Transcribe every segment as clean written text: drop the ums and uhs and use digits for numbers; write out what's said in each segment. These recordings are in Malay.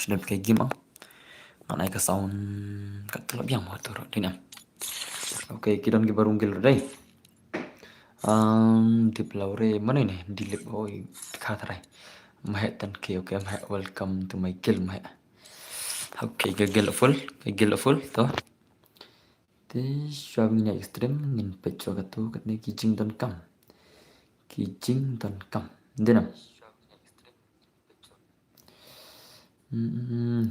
sudah pakai game mana ke sound kat tu biang mo tu din am. Okay, kita ngi baru ngil dai. Di Laure mana ni? Di lip oi kata rai. Mahek tan ke okay, mahek welcome to my guild mahek. Okay, guild full tu. Thì showing nya extreme ngin pecho ka tu kat ni kijing don kam. Kijing don kam. Dinam.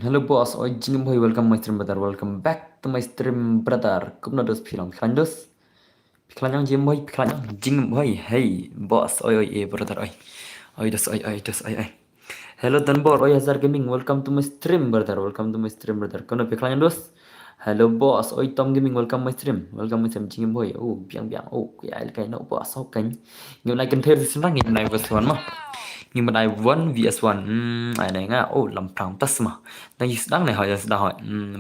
Hello boss, oi jing boy, welcome my stream brother, welcome back to my stream brother. Kumna dos film, klandos. Piklanyang jim boy, piklanyang jing boy. Hey boss, oi brother, oi. Oi dos, oi. Hello Danbor, oi Hazar Gaming, welcome to my stream brother, welcome to my stream brother. Kumna piklanyang dos. Hello boss, oi Tom Gaming, welcome my stream jing boy. Oh biang, oh ya ilkai no boss, oh kan. Ngim nai kan thir sinang ngim nai version mah. Nhưng mà đây 1 vs 1 ai này ngã lampang tas mà đang sedang này hỏi sedang hỏi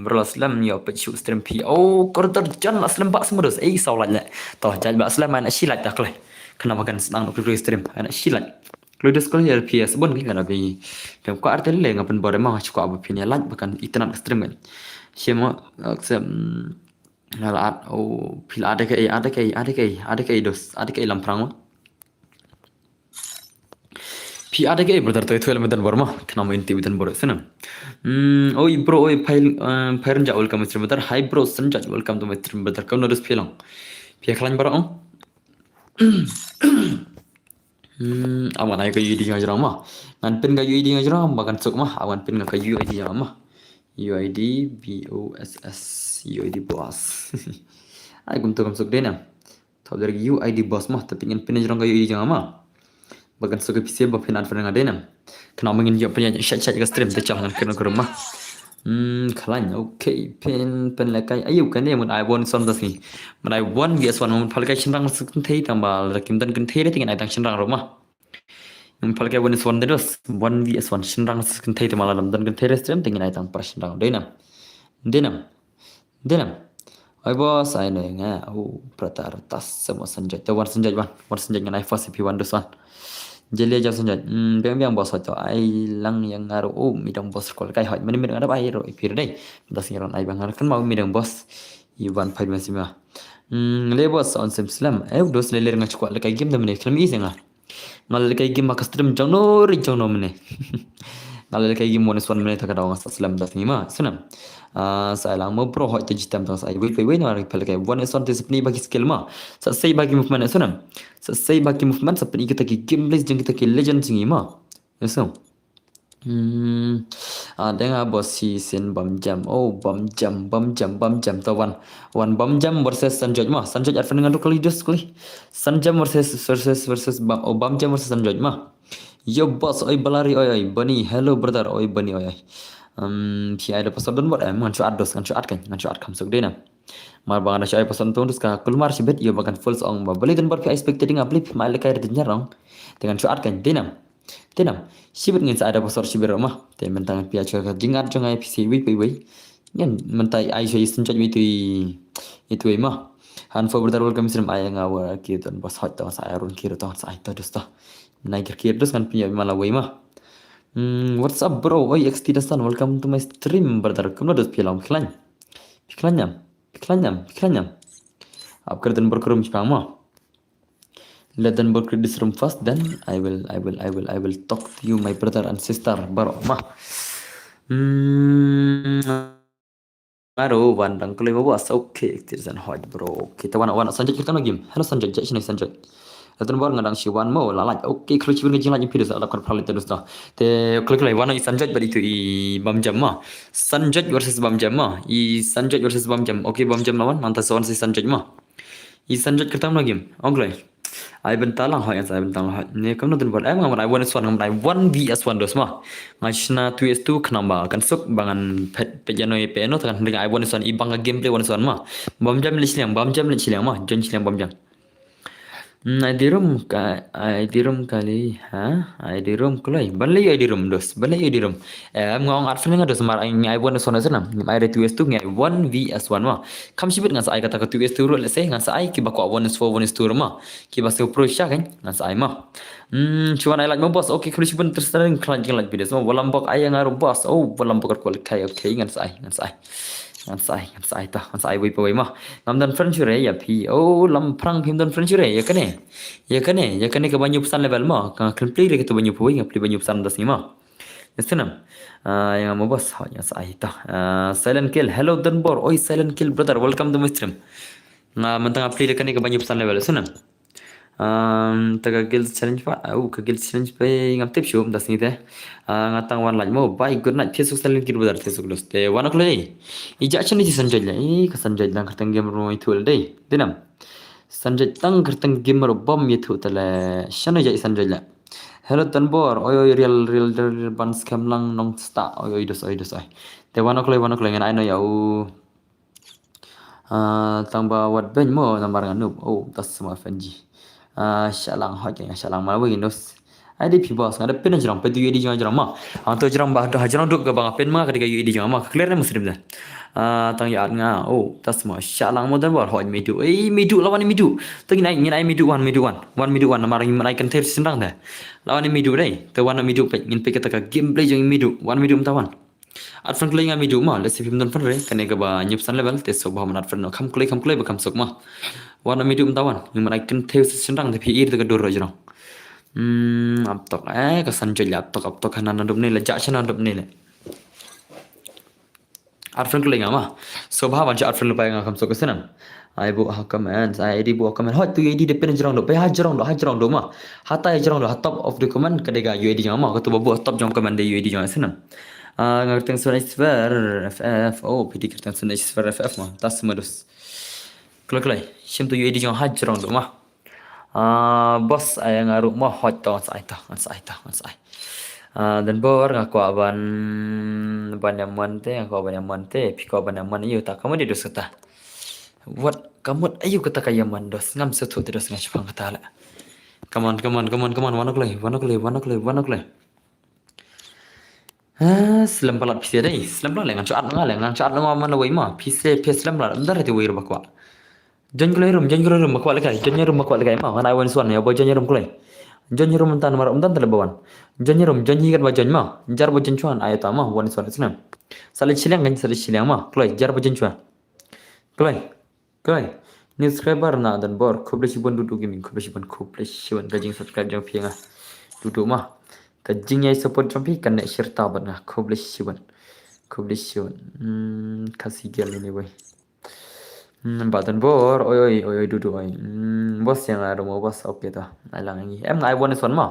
berlaslam nhiều pecu stream pi kau terjan aslam bak semua dos sau lạnh toh jadi bak aslam anak silat dah kelai kenapa kan sedang nak pergi stream anak silat kalau dos kalau ya ps bon kan ada bi dan kau arti le ngapen bore mah cukup abu pinya lạnh bahkan internet stream kan siapa aksem ngalat pil ada ke dos ada ke lampang mah Pi ada ke brother to itu elemen borma kenapa inti bitan bor sana bro file ja welcome stream brother hi bro senja welcome to my stream brother kau notice film pi klan bara awan ai ka UID ngajra ma nan pin ga UID ngajra bahkan sok mah awan pin ga UID ngajra ma UID boss ai gum to kam sok dena tau dari UID boss mah tapi ngin pin ngajra ga UID ngajra ma Bagan suka PC bapin advert dengan denam. Kenapa ingin dia punya chat ke stream tercah dengan kena ke rumah. Kalan okay pen lekai ayu kan dia mun I want son das ni. Mun I want vs 1 mun palkai chinrang sukun thei tambal rakim dan kun thei dengan ai tang chinrang rumah. Mun palkai one is one dos 1 vs 1 chinrang sukun thei tambal dalam dan kun thei stream dengan ai tang par chinrang denam. Ai bos ai ne pratar tas semua sanjat. Wan sanjat dengan I first CP1 dos 1. Jadi aja saja, biang bos hoco, ai lang yang ngaruh, midang bos sekolah kai hot, mana midang ada ai ro, ipir deh, das ngiran ai bang kan mau midang bos, iwan pai masih mah, le bos on slam, dos le ngach kuat le kai game dah mana, film is ngah, ngal le kai game makas stream jang no mana, ngal le kai game mones one mana tak ada orang slam das ni mah, sunam. Saya lang mau pro hot jadi tam saya wait no ari pelak one is on this ni bagi skill mah selesai bagi movement sunam selesai bagi movement seperti kita ki game list jeng kita ki legend singi mah so ada ngah bos season bam jam tawan one bam jam versus sanjoj advan dengan kali dos kali sanjam versus bam jam versus sanjoj mah yo boss oi balari oi bunny hello brother oi bunny oi thì ada pasal don buat ngan cuat kam sok dena mar bang ada syai pasal tu ska kulmar sibet yo bagan full song ba beli don buat expecting apli mai lekai de nyarang dengan cuat kan dena sibet ngin ada pasal sibet rumah te mentang pia cuat jingat jangai pc wi ngan mentai ai syai senjat itu mah han for brother welcome stream ay ngawa ki don bos hot ta sa arun kiro ta sa ita dosta naik kir dus kan punya malawai mah what's up bro? Oi XT Dastan, welcome to my stream brother. Kamu udah film Piklannya. Upgrade dan berkerum Jepang mah. Let them work this room first, then I will talk to you my brother and sister bro mah. Baru bandang kelima bos. Okay, Tirsan hot bro. Kita wana Sanjay kita lagi. Hello Sanjay, sini Sanjay. Lalu baru ngadang siwan mau lalat. Oke, kalau cuma ngejing lagi pilih salah kau paling terus dah. Te kalau wana sanjat beri itu bam jam mah. Sanjat versus bam jam mah. Sanjat versus bam jam. Oke, bam jam lawan mantas lawan si sanjat mah. Sanjat kita lagi. Oke. Ai bentalang hoi saya bentalang. Ni kamu nonton buat emang I one vs 1 dos mah. Ngashna 2s2 kenapa kan sok bangan pejano tekan dengan I one ibang gameplay 1 mah. Bam jam le silang mah. Jon silang bam jam. ID room kali, ha? ID room kulai. Balai ID room dos, balai ID room. Ngong art feeling dos mar ngai one sona sana. Ngai re 2s2 ngai 1 vs1 ma. Kam sibit ngan sai kata ka 2s2 ro let's say ngan sai ki ba ko 1s4 1s2 ma. Ki ba se pro sha kan ngan sai ma. Cuman ai like mo boss. Okay, kru sibun terserang klan klan like bides ma. Walambok ai ngaru boss. Oh, walambok ko kai okay ngan sai ngan sai. Ngan sai ta ngan sai wei pawai ma ngam dan friend chure ya pi oh lam prang phim dan friend chure ya kane ka banyu pesan level ma ka complete ke tu banyu pawai ngapli banyu pesan das ni ma yasenam yang mo bos ha ya sai ta silent kill hello dan bor oi silent kill brother welcome to my stream mentang apply kane ka banyu pesan level sunam taga guild challenge pa ka guild challenge pa ngam tip show das ni te ngatang wan laj mo bye good night facebook silent kill brother facebook los te wan ok lay ija chani ji sanjay la ka sanjay lang kertang game ro itul dei dinam sanjay tang kertang game ro bom yitu tala shana jai sanjay la hello tanbor oi real ban scam lang nong sta oi dos te wan ok lay ngan ai no yau tang ba wat ben mo nambar nganup oh tas semua fanji shalang hot yang shalang malah Windows ada pibas ada pen jerang pen tu UED jerang ma tu jerang bah dah jerang duk ke bang pen ma ketika UED jerang ma clear ni muslim dah tang ya nga oh tas semua shalang mo dan war hot midu lawan midu tu ngin ai midu wan namar ngin ai kan tep sendang dah lawan midu dai tu wan midu pe ngin pe kata gameplay jeng midu wan tawan Advan kulai ngami du ma lesi film don fere kane ga ba nyup san level te so ba man advan no kam kulai ba kam sok ma wana mi du tawan ni man ikan theo sendang te pi ir te ga dor rojro ap tok ka san jol ap tok hanan dum ne la ja chana dum ne le Advan kulai ngama so ba ban ja advan lupa ngam kam sok senam ai bu ha comment ai di bu comment hot tu di depan jerong do pe ha jerong do ma hata jerong do top of the comment kadega UID ngama ka tu bu top jong comment de UID jong senam ngerti sunai sfer FF oh pidi kertan sunai sfer FF mah tas modus kelai sim tu UID jong hajrong do mah bos ayang ngaru mah hot to sai dan bor ngaku ban yaman te piko ban yaman iu tak kamu di dos kata what kamu ayu kata kayaman dos ngam setu dos ngachpang kata la come on wanok lay Selam palat pisi dai selam palat ngan chat ngam mana wei ma pisi selam palat ndar te wei bakwa jon rum bakwa lekai ma ngan ai wan suan ya bo jon rum kulai jon rum tan mar umtan tele bawan jon hi gat ba jon ma jar bo jon chuan ai ta ma wan suan senam sali chilang ma kulai jar bo jon chuan kulai ni subscriber na dan bor kubleshi bon dudu gaming kubleshi bon gajing subscribe jang pianga dudu ma kajing yai support jampi kan nek shirta ban ngah kubleshi bon kasih gel ini boy badan bor oi dudu oi bos yang ada mau bos oke ta alang ngi em ngai one son ma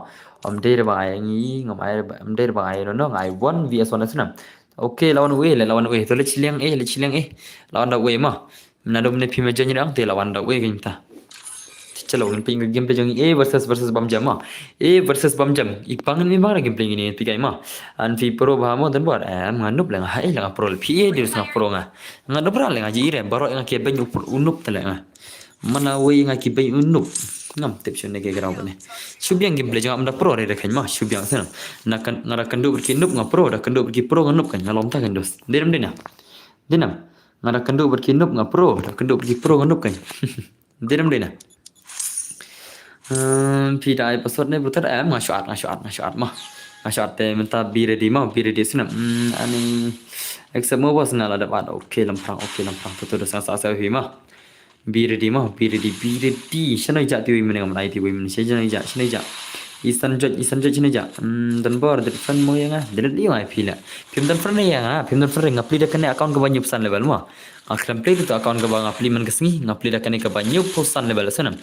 om dei ba ai ngi ngom ai em dei ba ai no ngai one vs one senam oke lawan we to le chiliang lawan da we ma nadom ne phime jani rang te lawan da we ginta chalo ngin ping game pe jang versus bam jam ma versus bam jam ipang ni bang game ping ini tiga ma an fi pro ba mo dan bor nganup lang hai lang pro pi di sang pro nga nganup ra lang ji re baro nga ke ben unup tele nga mana we nga ki ben unup ngam tip chune ke grau bane subyang game play jang am da pro re khan ma subyang sen nakan ngara kandu berki nup nga pro da kandu berki pro nganup kan ngalom ta kan dos dinam ngara kandu berki nup nga pro da kandu berki pro nganup kan dinam Pida episode ni betul ngashuat mah te minta be ready sini ani exam mo bos nala dapat okay lampang tu dah sa mah be ready sana ja ti wi menang ai ti wi men sana ja isan jot sini ja dan bor de friend mo yang de dia ai pila pim dan friend yang pim dan friend ngapli dah kena account ke banyak pesan level mah akram play tu account ke bang ngapli man kesni ngapli dah kena ke banyak pesan level sana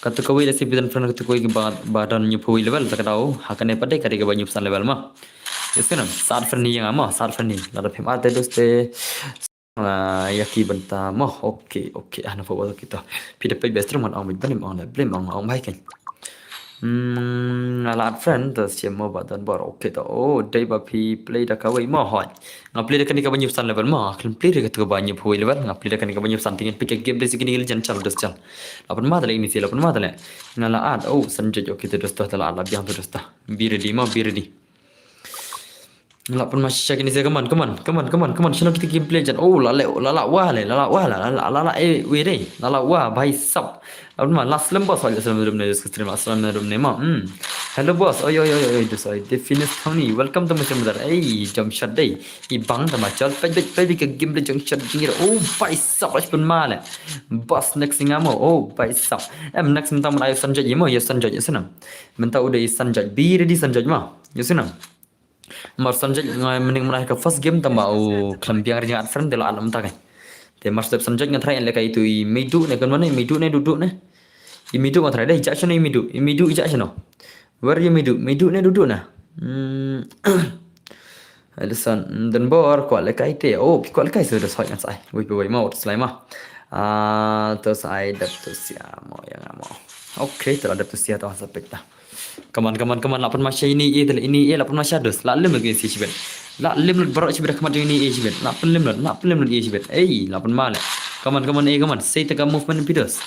kata kau ini si bidan friend kata kau ini badan nyupu level tak tahu hakan apa deh kari ke banyak pesan level mah iskenam saat friend yang ama saat friend ni nada pem ada doste yaki benta mah oke ana fawal kita pida pe best rumah orang benim orang blame orang baik kan Alat friend terus siapa badan bar okay to. Oh, day bapi play dah kawai mah hot. Play dah kan ika banyak san level mah. Kan play dah tu banyak hui level. Play dah kan ika banyak san tingin pick game dah segini gil jangan terus cal. Lapan mah ini sih lapan mah Ngalaat oh sanjay okay terus dah telah alat yang terus dah. Be ready mah be ready. Lapan masih cakap ni saya come on. Sino kita gameplay jan. Oh lala wah lala weh deh. Lala wah bhai sab. Lapan mah last lembas saja sebelum ni stream aslam ni mah. Hello boss. Oi dus oi. They finish Tony. Welcome to macam dar. Jump shot deh. Bang sama cal. Pagi ke gameplay jump shot jingir. Oh bhai sab as pun mal. Boss next thing amo. Oh bhai sab. Next minta mana Sanjay mo ya Sanjay senang. Minta udah Sanjay. Be ready Sanjay mah. Ya senang. Mar Sanjay mending mulai ke first game tambah kelampiang ringan friend de la alam ta kan. Te mar step Sanjay ngatrai le kai tu I medu ne kan mana medu ne duduk ne. I medu ngatrai dai jak I medu jak no. Where you medu ne duduk na. Listen dan bor ko le kai te ko le kai sudah sai ngat sai. Wei mau selai mah. Terus ai dap tu sia mo yang mo. Okay terhadap tu sia tu sampai dah. Come on lapan masya ini lapan masya dos la lim lagi si sibet la lim berok sibet kamat ini sibet la lim sibet lapan mal come on say the movement videos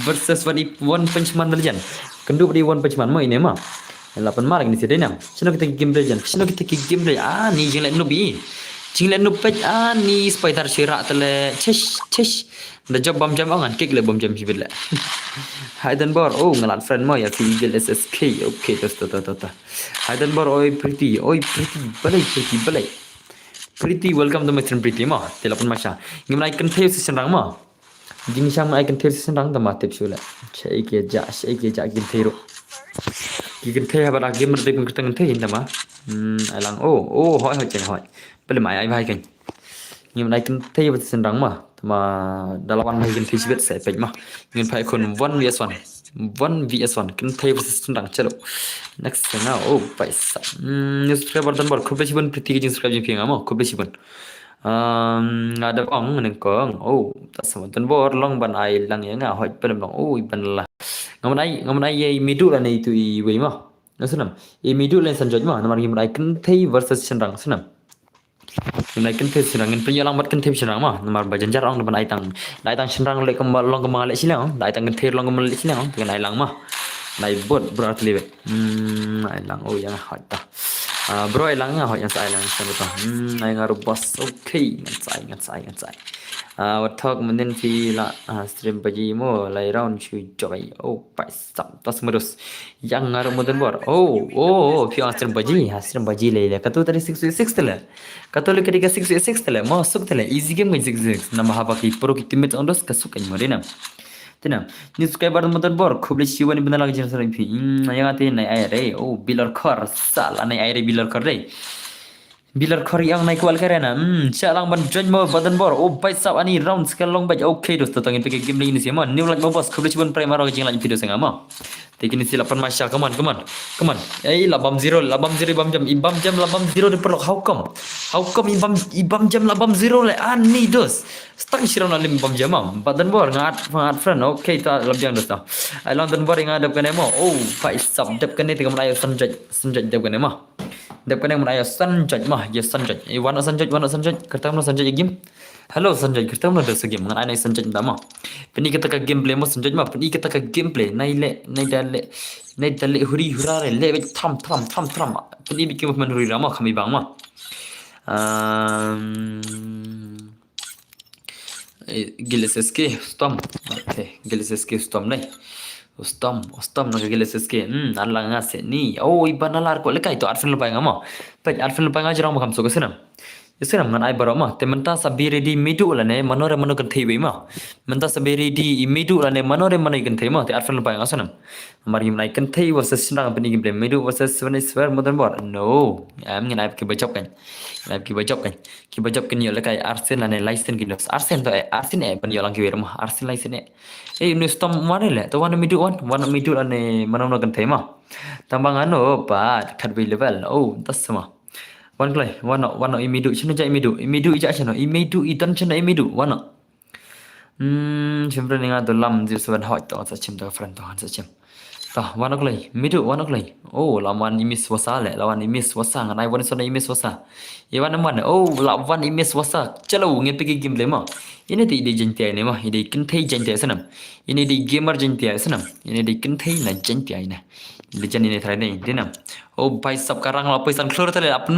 versus one punch man legend kendu di one punch man mo ini mah lapan mal ini sedena sino kita game legend ni jinglet no pej ni spider shirak tele chesh the job bom jam angan kick le bom jam sibet le Hayden bar ngalat friend mo ya si Eagle SSK okay tas Hayden bar pretty balai pretty welcome to my friend pretty ma telepon masya ngimna ikan theo session rang ma jing syam ikan theo session rang tama tip sula shai ke ja gin theo gin theo ba game de kun ketang theo tama alang hoi beli mai ai vai kan ngimna ikan theo session rang ma mà dalawan hay gen thisbet sai pej ma ngin phai kon 1vs1 kin thai sendang chalo next na paisa subscriber dan bar khub beshi ban priti ke subscribe jing amo khub beshi ban ada ong neng kong tasama dan bor long ban ai lang ya nga hoj pelem long ban la ngaman ai ye midu la nei tu I wei ma nasunam e midu len sanjoj ma namar ngim ai kin thai versus sendang sunam Nai kan tes serang kan penyalang mat kan tes serang mah nomor bajan jarang depan aitang serang lek kemal long kemal lek silang aitang kan tes long kemal lek silang dengan ailang mah nai bot berat lebe ailang yang hot dah bro ailang hot yang ailang sebetulnya nai ngaruh bos okay ngan sai watak menden la stream bagi mo lai round chu joy paisam tas merus yang ngaruh modern bor pio stream bagi le katu tadi 6 tele katu le ketika 6 tele masuk tele easy game ngai 6 nama haba ki pro ki teammate ondos kasuk kan modena tina ni subscriber modern bor khubli siwani benda lagi jenis ring pi yang ate nai aire bilar khar sala nai aire bilar khar re bilar khar yang naik kual karena chalang ban join mo badan bor paisa ani round sekali long baj okay dos tangin peke game ini sih man new like mo bos khubli siwan primary lagi jing lagi video senga ma tekin isi lapan masya come on labam zero ibam jam labam zero de perlok how come ibam jam labam zero le ani dos stang sirau na lim ibam jam badan bor ngat friend okay ta labjang dos ta ai london bor ngadap kan mo paisa dap kan ni tingam ayo sanjaj dap kan ma dap kan mo ayo sanjaj mah ya sanjaj wana sanjaj kertam sanjaj game Halo Sanjay, kita mau ada game dengan anak Sanjay dama. Peni kita ke gameplay mo Sanjay mah, peni kita ke gameplay. Nai dale huri hurare le tham. Peni bikin movement huri rama kami bang mah. Giles SK Storm. Okay, Giles SK Storm nih. Storm naga Giles SK. Allah ngase ni. Iban nalar ko lekai to arfin lupa ngama. Pej arfin lupa ngajarang makam so kesenam. Isram ngan ai barama te menta sabiri di midu la ne manore mano kan thei ma menta sabiri di midu la ne manore mano kan thei ma te arfan pa nga sanam mari nai kan thei versus sindang pani game midu versus seven square modern bor no am ngan ai ki bajop kan ki bajop kan yo la kai arsen la ne license ki los arsen to arsen e pan yo lang ki wer ma arsen license ni stom mare le to wana midu la ne mano kan thei ma tambang ano pa khat bi level tasma Wano imidu chino ja imidu ija chino imidu idan chino imidu wano siyempre nga to lam di seven hot to sa chim to friend to sa chim Tah, wanok lay, midu wanok lay. Oh, lawan imis wasa le, lawan imis wasa ngan ai wan sona imis wasa. Iwan man, oh, lawan imis wasa. Chalo nge pergi game le ma. Ini di jentia ini mah, ini kentai jentia senam. Ini di gamer jentia senam. Ini di kentai na jentia ini. Legend ini try ni, dinam. Oh, bai sab karang lapisan keluar tadi, lapan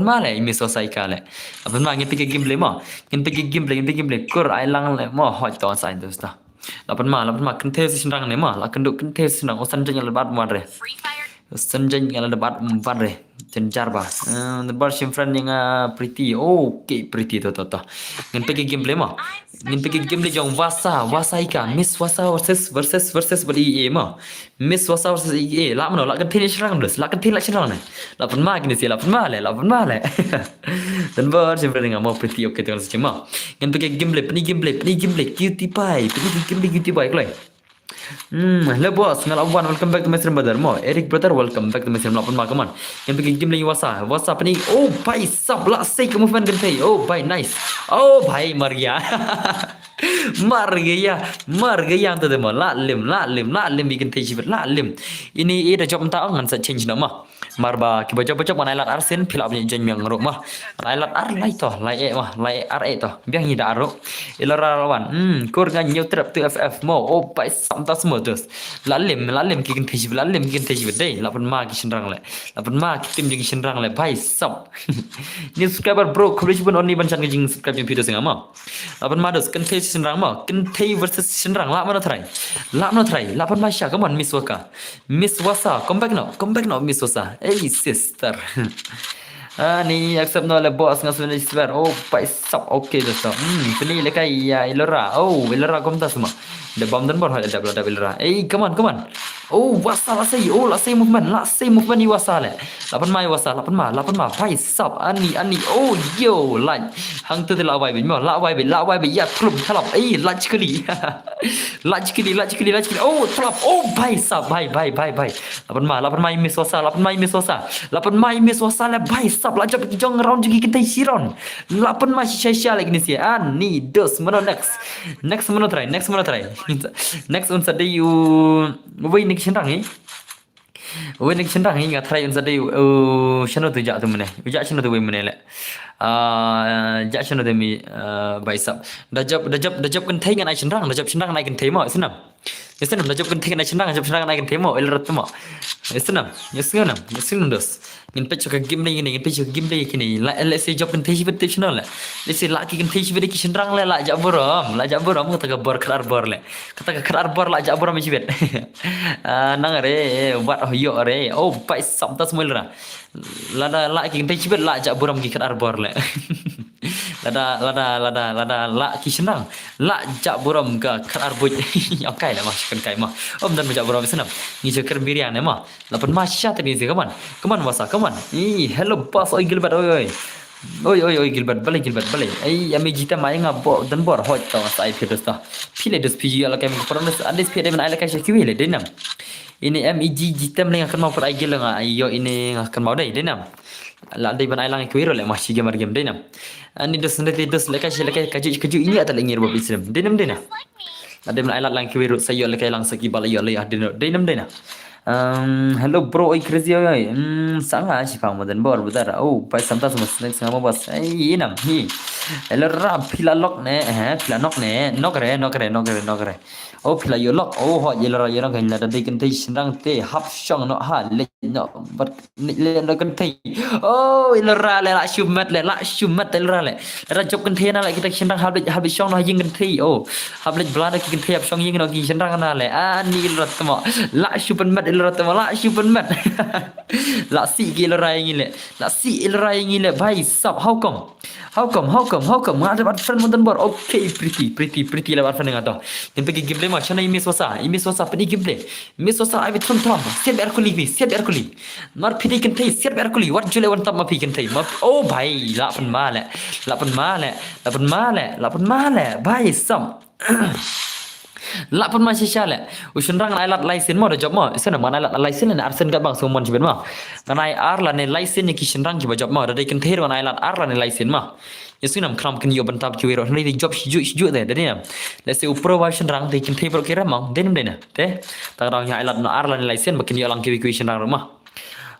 male, imis wasa ikale. Lapan male nge pergi game le ma. Nge pergi game le, kur ai lang le ma, hot tahu saya tu sta. Lapan ma kente senang ne ma la kenduk kente senang osan jeng lebat man re osan jeng lebat man re jenjar ba the bar sim friend yang pretty okay pretty to ngin pergi game le ma ngin pergi game le jong wasa ika miss wasa versus beri ma miss wasa versus la mano la kente senang dus la kente la senang ne lapan ma gini si lapan ma le dan bar sim friend yang mau pretty okay tengok sejema ngin pergi game le cutie pie cutie pie kelai hello boss, ngal awan welcome back to my stream brother mo. Eric brother welcome back to my stream lapun makaman. Yang pergi game lagi wasa apa ni? Oh bhai sab la say kamu fan gantai. Oh bhai nice. Oh bhai mar gaya. mar gaya tu demo. La lim bikin tay sibet la lim. Ini ada job entah ngan sa change nama. Marba kiba job mana lat arsen pila punya jen yang ngeruk mah. Lat ar lai toh, lai ar toh. Biang hida aro. Ilara lawan. Kur ngan trap tu FF mo. Oh bhai sam ta semua terus. Lalim kikin tej deh. Lapan ma kishin rang le. Lapan ma tim jeng kishin rang le. Bhai sab. Ni subscriber bro coverage pun only bancan jeng subscribe yang video singa ma. Lapan ma dos kan tej kishin rang ma. Kan tej versus kishin rang. Lak mana try. Lapan ma sya come on Miss Waka. Miss Wasa come back now Miss Wasa. Hey sister. Ni accept no le boss ngas ni swear. Oh bhai sab okay dos. Ini lekai ya Ilora. Oh Ilora kom tas semua. The bomb dan bor ada Ilora. Hey come on. Oh wasa la say movement ni wasa le. Lapan ma bhai sab ani oh yo like hang tu la wai bin mo la wai bin ya thlum thlap ei lach kali oh thlap oh bhai sab bhai lapan ma miss wasa le bhai sab la jap jong round jugi kita siron lapan ma shisha lagi ni si ani dos mana next mana try next on saday you wait ni kisah ni Wen nek sendang ingat try on saday channel tu jak tu mana jak channel tu we mana le jak channel tu mi baisap dajab kan thai ngan ai sendang dajab sendang nai kan thai mo senam dajab kan thai nai sendang nai kan thai mo el rat mo senam dos ngin pech ka game ni kini let's say job kan thai sibet channel le let's say laki kan thai sibet ki sendang le la jak borom kata ka bor kelar bor le kata ka kelar bor la jak borom sibet nang re wat yo re oh pai sam tas mulra lada la ki tai chibet la jak buram ki kelar bor le lada la ki senang la jak buram ka kelar buj yang kai la mas kan kai ma om dan jak buram senam ni je ker birian ma lapan masya tadi si kaman wasa kaman hello boss oi gilbert oi Gilbert balik ai ami jita mai ngabo dan bor hot to sai fidos to pile dos pigi ala kem pronos ades pide men ala kasih kiwi le denam ini MEG jita men akan mau per ai gel ayo ini akan mau dai denam la dai ban ai lang kiwi le masih game denam ani dos nanti dos le kasih kaju ini atau lengir bob islam denam ada men ai lang kiwi sayo le kai lang saki bala yo le denam hello bro oi crazy oi sanga si pang moden bor budar oh pai samta snack sama bos ai nam hi hello rap pila lok ne pila nok re oh pila yo lok oh ho yelo ra yo kan la dai kan tai sindang te hap shong no ha le no bar le no kan tai oh yelo ra le la shumat le ra job kan tai na la kita sindang hab shong no ying kan tai oh hab le blada ki kan tai hab shong ying no ki sindang na le ani rat mo la shupan mat ilra tamala shupan mat la si ilra yang ile bhai sab how come ada bat friend moden bor okay pretty la bat friend ngato yang pergi game ma chana imis wasa pedi game miss wasa ai betum set erkuli mar pedi kan thai set erkuli wat jule wan tam ma pi kan thai ma oh bhai la pan ma le bhai sab la pun masih syale usun rang ai lat license mo da job mo sana mana lat license na arsen gat bang somon jiben mo kanai ar la ne license ni kishin rang jiba job mo da kan ther wan ai lat ar la ne license mo yesunam kram kan yo bantab ki wero ni job hiju de da ni let's say upro version rang de kan ther kira mo denim de na te ta rang ai lat no ar la ne license bakin yo lang ki question rang mo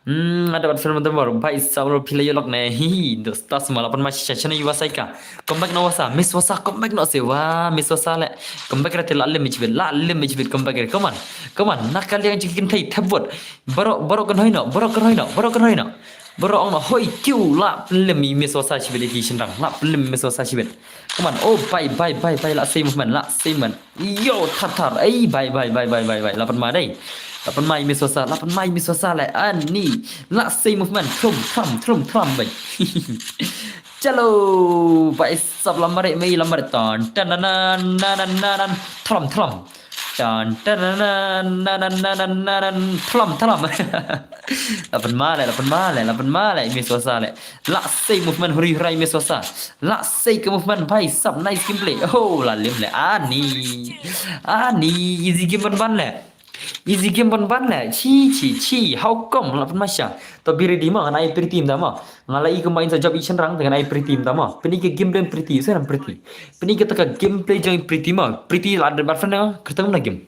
ada pada film terbor baik sabro pilih yolok ne hi dosta semua lapan masih cacana yuwa saika comeback no wasa miss wasa comeback no sewa miss wasa le comeback rate la lim mijbit comeback come on nak kalian jikin thai thabot baro kan hoino baro ong no hoi kiu la lim miss wasa chibit ki shinrang la lim miss wasa chibit come on oh bye la same movement yo tar ai bye lapan ma dai lapan mai miswasa lại ani la say movement thrum vậy chalo vậy sab lamare mai lamare ton tananan thrum ton tananan thrum lapan ma lại miswasa lại la say movement huri rai miswasa la say ke movement bhai sab nice gameplay oh la lim le ani easy game ban le easy game ban le chi how come la masya to biri di ma ngai pretty tim dama ngalai combine sa job ichen rang dengan ai pretty tim dama peni ke game dan pretty saya pretty peni ke taka gameplay jang pretty ma pretty la de barfan na kertang na game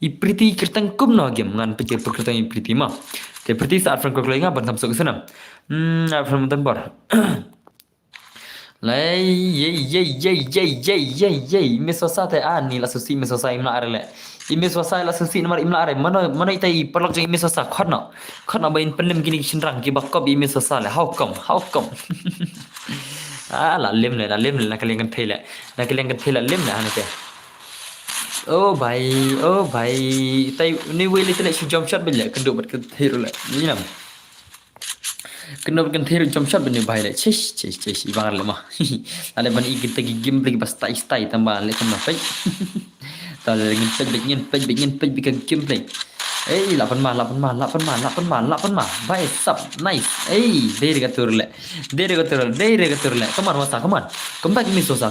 I pretty kertang kum na game ngan pikir kertang I pretty ma te pretty saat friend ko lenga ban samsuk sana from tan bar lai ye miswasa te ani la susi miswasa imna arele miswasa la susi nomor imla are mana itai perlok jeng miswasa khotno bain pelim gini shinrang ki bakkop miswasa le how come la lim le na kalian kan thele lim na hanete oh bhai tai ni wele tele jump shot bele kenduk bat ke thiru le ni nam kenduk kan thiru jump shot bene bhai le chish ibang le ma ale ban igit tagi game lagi bas tai tambah le kan pai ta ngin pej bikin gameplay lapan ma bye sub nice dere gatur le come on wasa come back miswasa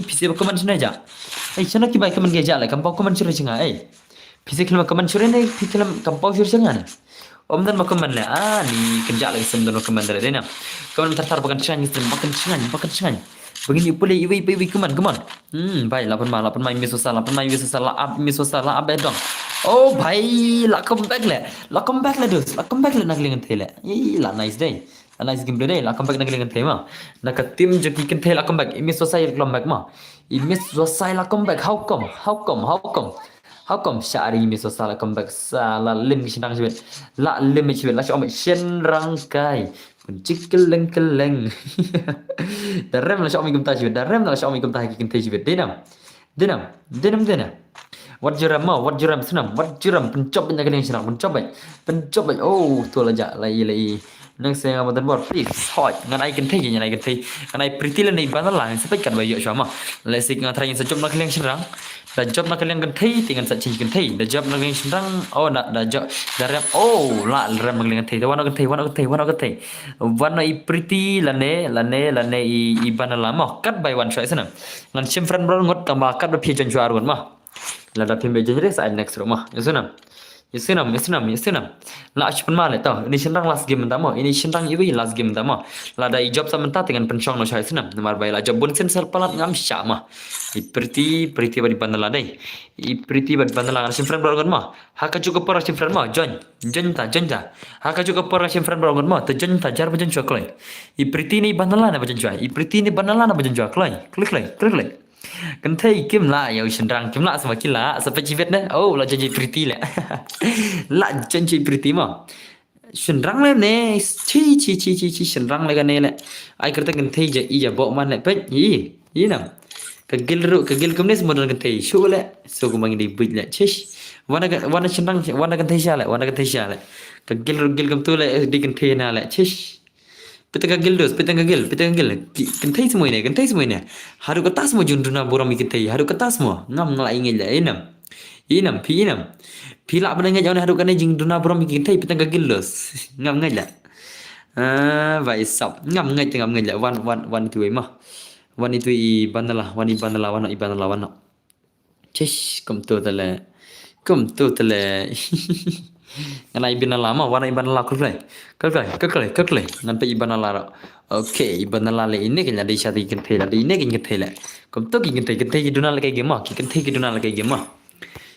pisi ba come china ja chana ki bai come ge ja le come chura chinga pisi kelma come chure ne pisi kelma kampau chure chinga ne om dan ma come le ni kerja lagi sem dan come dere na come tar bakan chinga begini boleh iwi come on bye lapan ma miswasa la up miswasa la up dong oh bhai la come back le dos nak lengan thele la nice day a nice game day la come back nak lengan thema nak tim jeki kan thela come back miswasa come back ma miswasa la come back how come syari miswasa la come back sala lim kisang sibet la lim sibet la om shen rangkai kuncik keleng darem la om gum ta sibet darem la om gum ta ki thei sibet denam what juram senam what juram pencop banyak yang senang pencop oh tu aja lai nang saya ngamadan bor please hot ngan ai kan thei kan ai pretty le nei ban la sepai kan bayo sama le sik ngan thai sa job nak leng senang da job nak leng kan thei tingan sa chin kan thei da job nak leng senang oh na da job da rem oh la rem nak leng thei da wana kan thei wana I pretty lane I ban la ma kat by one choice senang ngan sim friend bro ngot tambah kat ba phi jan chuar gon ma la da phim be jere sa next rumah yesunam la achpan ma le tau ini shenrang last game tamo ini shenrang iwi last game tamo la da job samanta dengan penchong no chai sunam namar bai la job bun sen sel palat ngam sha ma I pretty bari bandala dai I pretty bari bandala ngar sim friend bro ma haka juga para sim friend ma jon ta haka juga para sim friend bro ma ta jon ta jar bajan choklai I pretty ni bandala na bajan chai I pretty ni bandala na bajan choklai klik lai kan thei kim la yo shenrang kim la sama kila sampai jivet ne oh la janji pretty le la janji pretty ma shenrang le ne chi shenrang le kan ne le ai kerta kan thei ja I ja bo man le pet yi nam ka gil kum ne semua kan thei shu le so ku mangi di bit le chish wana shenrang wana kan thei sha le ka gil kum tu le di kan thei na le chish Pitang gil kan thei semua ini haru kata semua junduna boram ikin thei haru kata semua ngam ngalai ngel ya inam pila benang ngel haru kan junduna boram ikin thei pitang gil dos ngam ngel ya vai sap ngam ngel ya wan itu mah wan itu I bandala wan Cish, kum tu tele. Ngana ibn Allah mah, warna ibn Allah kalkulai. Nampak ibn Allah ro. Okay, ibn Allah le ini kena di syati kente la, di ini kena kente la. Kum tu kente ki duna la kai gemah, ki kente ki duna la kai gemah.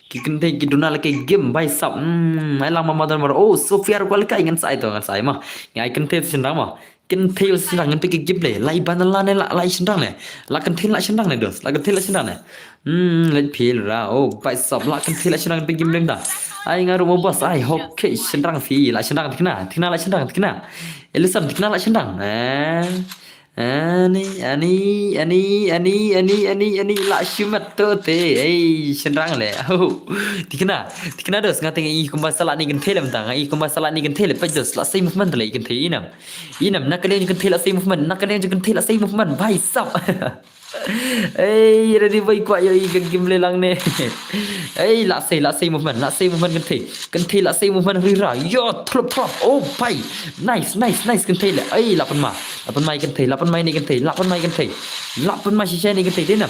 Ki kente ki duna la kai gem bai sap. Ai lang mama dan oh, Sofia ro kai ngan sai mah. Ngai kente sendang mah. Kente sendang ngan pergi gem le, la ibn Allah ne la sendang le. La kente la sendang ne dos, la kente la sendang ne. Let pil ra. Oh, bai sap la kente la sendang pergi gem dah. Ai ngaru mau bos ai hoke sendang fi la sendang tikna la sendang tikna elisan tikna la sendang ani la shumat to te ai sendang le oh tikna dos ngate i kumba sala ni gen thelem tang i kumba sala ni gen thele pa dos la sai movement le gen the inam nakale gen thela sai movement nakale gen thela sai movement bhai sap ready boy kwa yo ikan kim lelang ne. La say movement kan the la say movement rira. Yo trop. Oh pai. Nice kan the la. Lapan mai kan the, lapan mai ni kan the, lapan mai shisha ni kan the denam.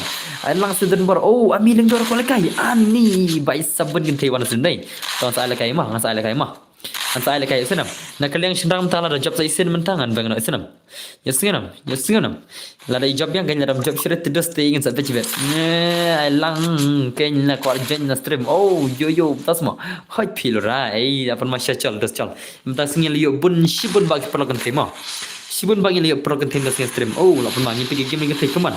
Lang sedan bor. Oh ami leng dor ko lekai. Ani bai sabun kan the wan sendai. Ton sa lekai mah, ngan sa lekai mah. Antai lekai senam. Nak kalian sendang tala da job sa isen mentangan bang nak senam. Yasinam. La da job yang kan dalam job syirat terus te ingin sampai cibet. Lang kan la kwal jen na stream. Oh yo tasma. Hai pilura. Apa masya chal das chal. Mentas ngel yo bun shibun bagi perlakuan tema. Sibun bagi lihat program tim das stream. Oh, lapan mangi pergi game lagi come on.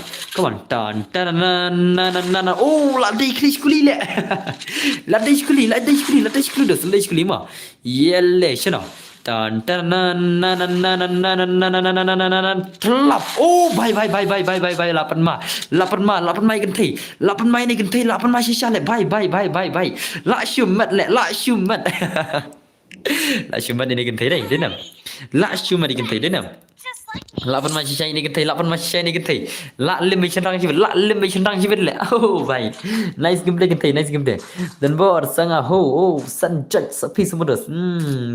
Oh, la dei kuli le. La dei kuli dos, la dei kuli mah. Yelle, shana. Telap. Oh, bye. Lapan mai kan thi. Lapan mai ni kan thi, lapan mai sisa le. Bye. La shumat. La shumat ni kan thi dai, denam. La shumat ni kan thi denam. Lapan masih saya ni kita. La lim cendang sibet le. Oh bhai. Nice game day. Dan bor sanga oh sanjak sapi semua dos.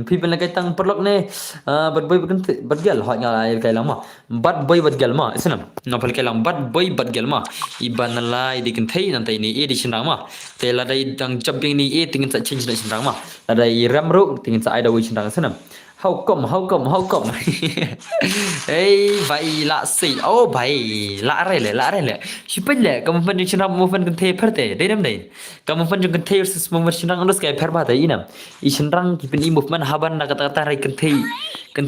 People nak tang perlok ne. Bad boy bad girl hot ngai kai lang ma. Bad boy bad girl ma. Senam. Nopal kai lang bad boy bad girl ma. Iban lai di kentai nanti ni di cendang ma. Tela dai dang jumping ni tingin sa change na cendang ma. Dai ramruk tingin sa ada wi cendang senam. How come? भाई ला सही ओ भाई ला रहे ले शिपन ले कम फन चना मोफन कन थे फरते देनम दे कम फन जो कन थे उस मोमर चना उस के फर बात है इनम ई चनरंग की पिन मूवमेंट हबन ना कता रे कन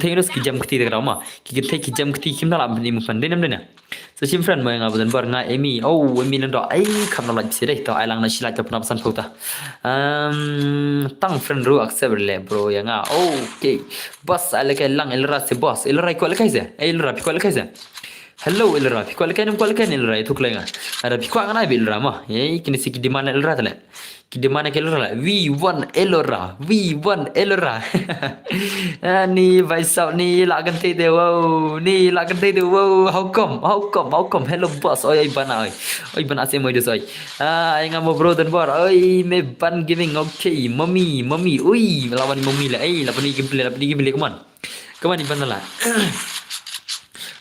थे उस की जम खती दे मा की जम खती किम ना अपनी मूवमेंट देनम देना so sim friend mo nga budan bar nga emi emi nan do ai kham na laj sire to ai lang na sila to pnam san phota tang friend ru accept le bro ya nga okay boss ala ke lang elra se boss elra ko le kaise elra ko le kaise hello elra ko le kain elra thuk le nga ara ko nga na bil rama kini sik di mana elra tale ki di mana ke elra v1 elra ni vai sao ni la kan te de wow how come hello boss oi bana se moi dos oi ai ngam bro dan bor oi me ban giving okay mommy ui lawan mommy la lawan ni game come on iban la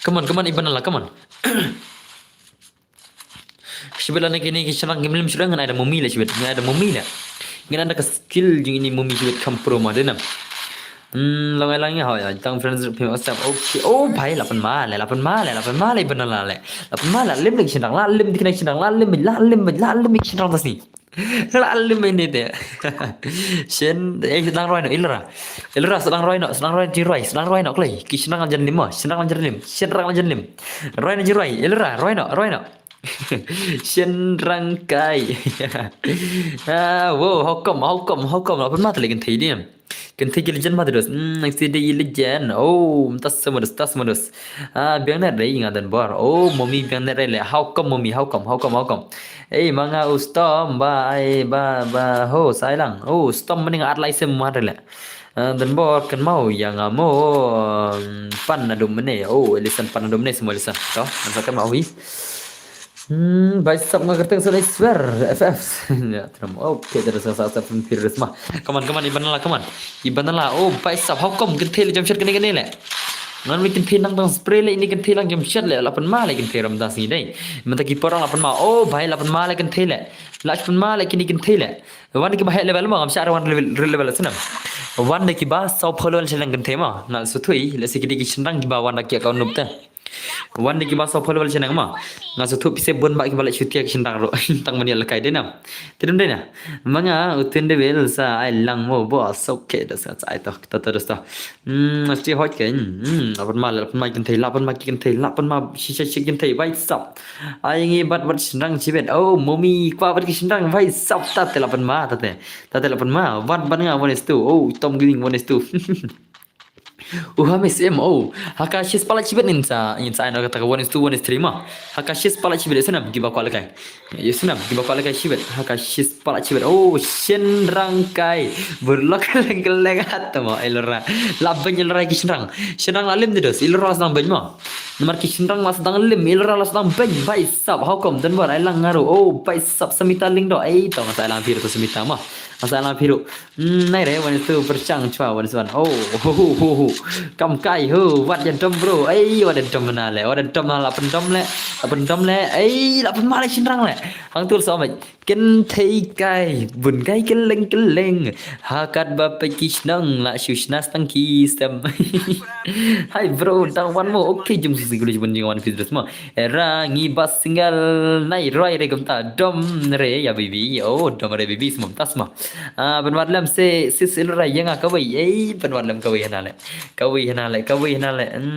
come on iban la come on sebenarnya kini kisah game sudah ngan ada mommy la sibet ngan ada mommy la ngan ada skill jing ini mommy sibet kampro ma denam lang ya ha tang friends famous stuff okay oh bhai lapan ma le iban la le lapan ma la lim lik sindang la lim dikna sindang la lim sindang tas ni la lim ini de sen sedang roi no ilra sedang roi no klei ki sedang anjan lim roi no jiroi ilra roi no sen rangkai wow how come lapan ma tele kan thei ni kan thei legend ma terus CD legend tas semua biang net dai ingat dan bar mommy biang net le how come manga ustom ba ho sai lang stom mending at lai sem ma le dan bor kan mau yang amo pan adum mene elisan pan adum ne semua elisan to kan mau hi baik sab ngerteng sudah swear FF ya teram okay terus sasa pun virus mah come on iban la baik sab how come genthe jam shot kene le Ngan mi kan thinang tang spray le ini kan thilang jam shat le lapan ma le kan theram da si dai mata ki porang lapan ma oh bhai lapan ma le kan thele lapan ma le kini kan thele wan ki bahai level ma am shar wan level sanam wan ki ba sau pholol chelang kan thema na su thui le sikidi ki chendang ki ba wan ki account nup ta wan ki ba sau pholol chenang ma nga su thu pise bon ba ki bala chutia ki chendang ro tang mani lakai de nam tidum de na manga utun de vel sa ai lang mo bo sok ke da sa ai ta ta da sti hot ke lapan ma kan thei lapan ma ki kan thei lapan ma shi kan thei vai sap ai ngi bat chendang chibet oh momi kwa bat ki chendang vai sap ta te lapan ma ta te lapan ma wat ban nga one is two oh tom giving one is two Uha sem oh hakashis pala chibet insa no kata one is two one is three ma hakashis pala chibet senam giba kwa lakai yesunam giba kwa lakai chibet hakashis pala chibet oh shen rangkai berlok leng hatma elora labban elora kishrang shenang lalim dedos elora sang banma nomor kishrang mas dang lim elora las dang ban bai sab hukum dan bar ai lang ngaru oh bai sab samita ling do ai to masa lang pir to samita ma masalah piru nai re wan itu percang chwa wan swan oh ho kam kai ho wat jan dom bro ai wat dom mana le wat dom la pen dom le ai la pen ma le chinrang le hang tul so mai ken thei kai bun kai ken leng hakat ba pe kishnang la shushna stang ki stem hai bro tang wan mo okay jum sisi gulu jum wan fidres ma era ngi bas single nai roi re gam ta dom re ya baby oh dom re baby smom tasma penwat lam se silra yang kawai penwat lam kawai hanale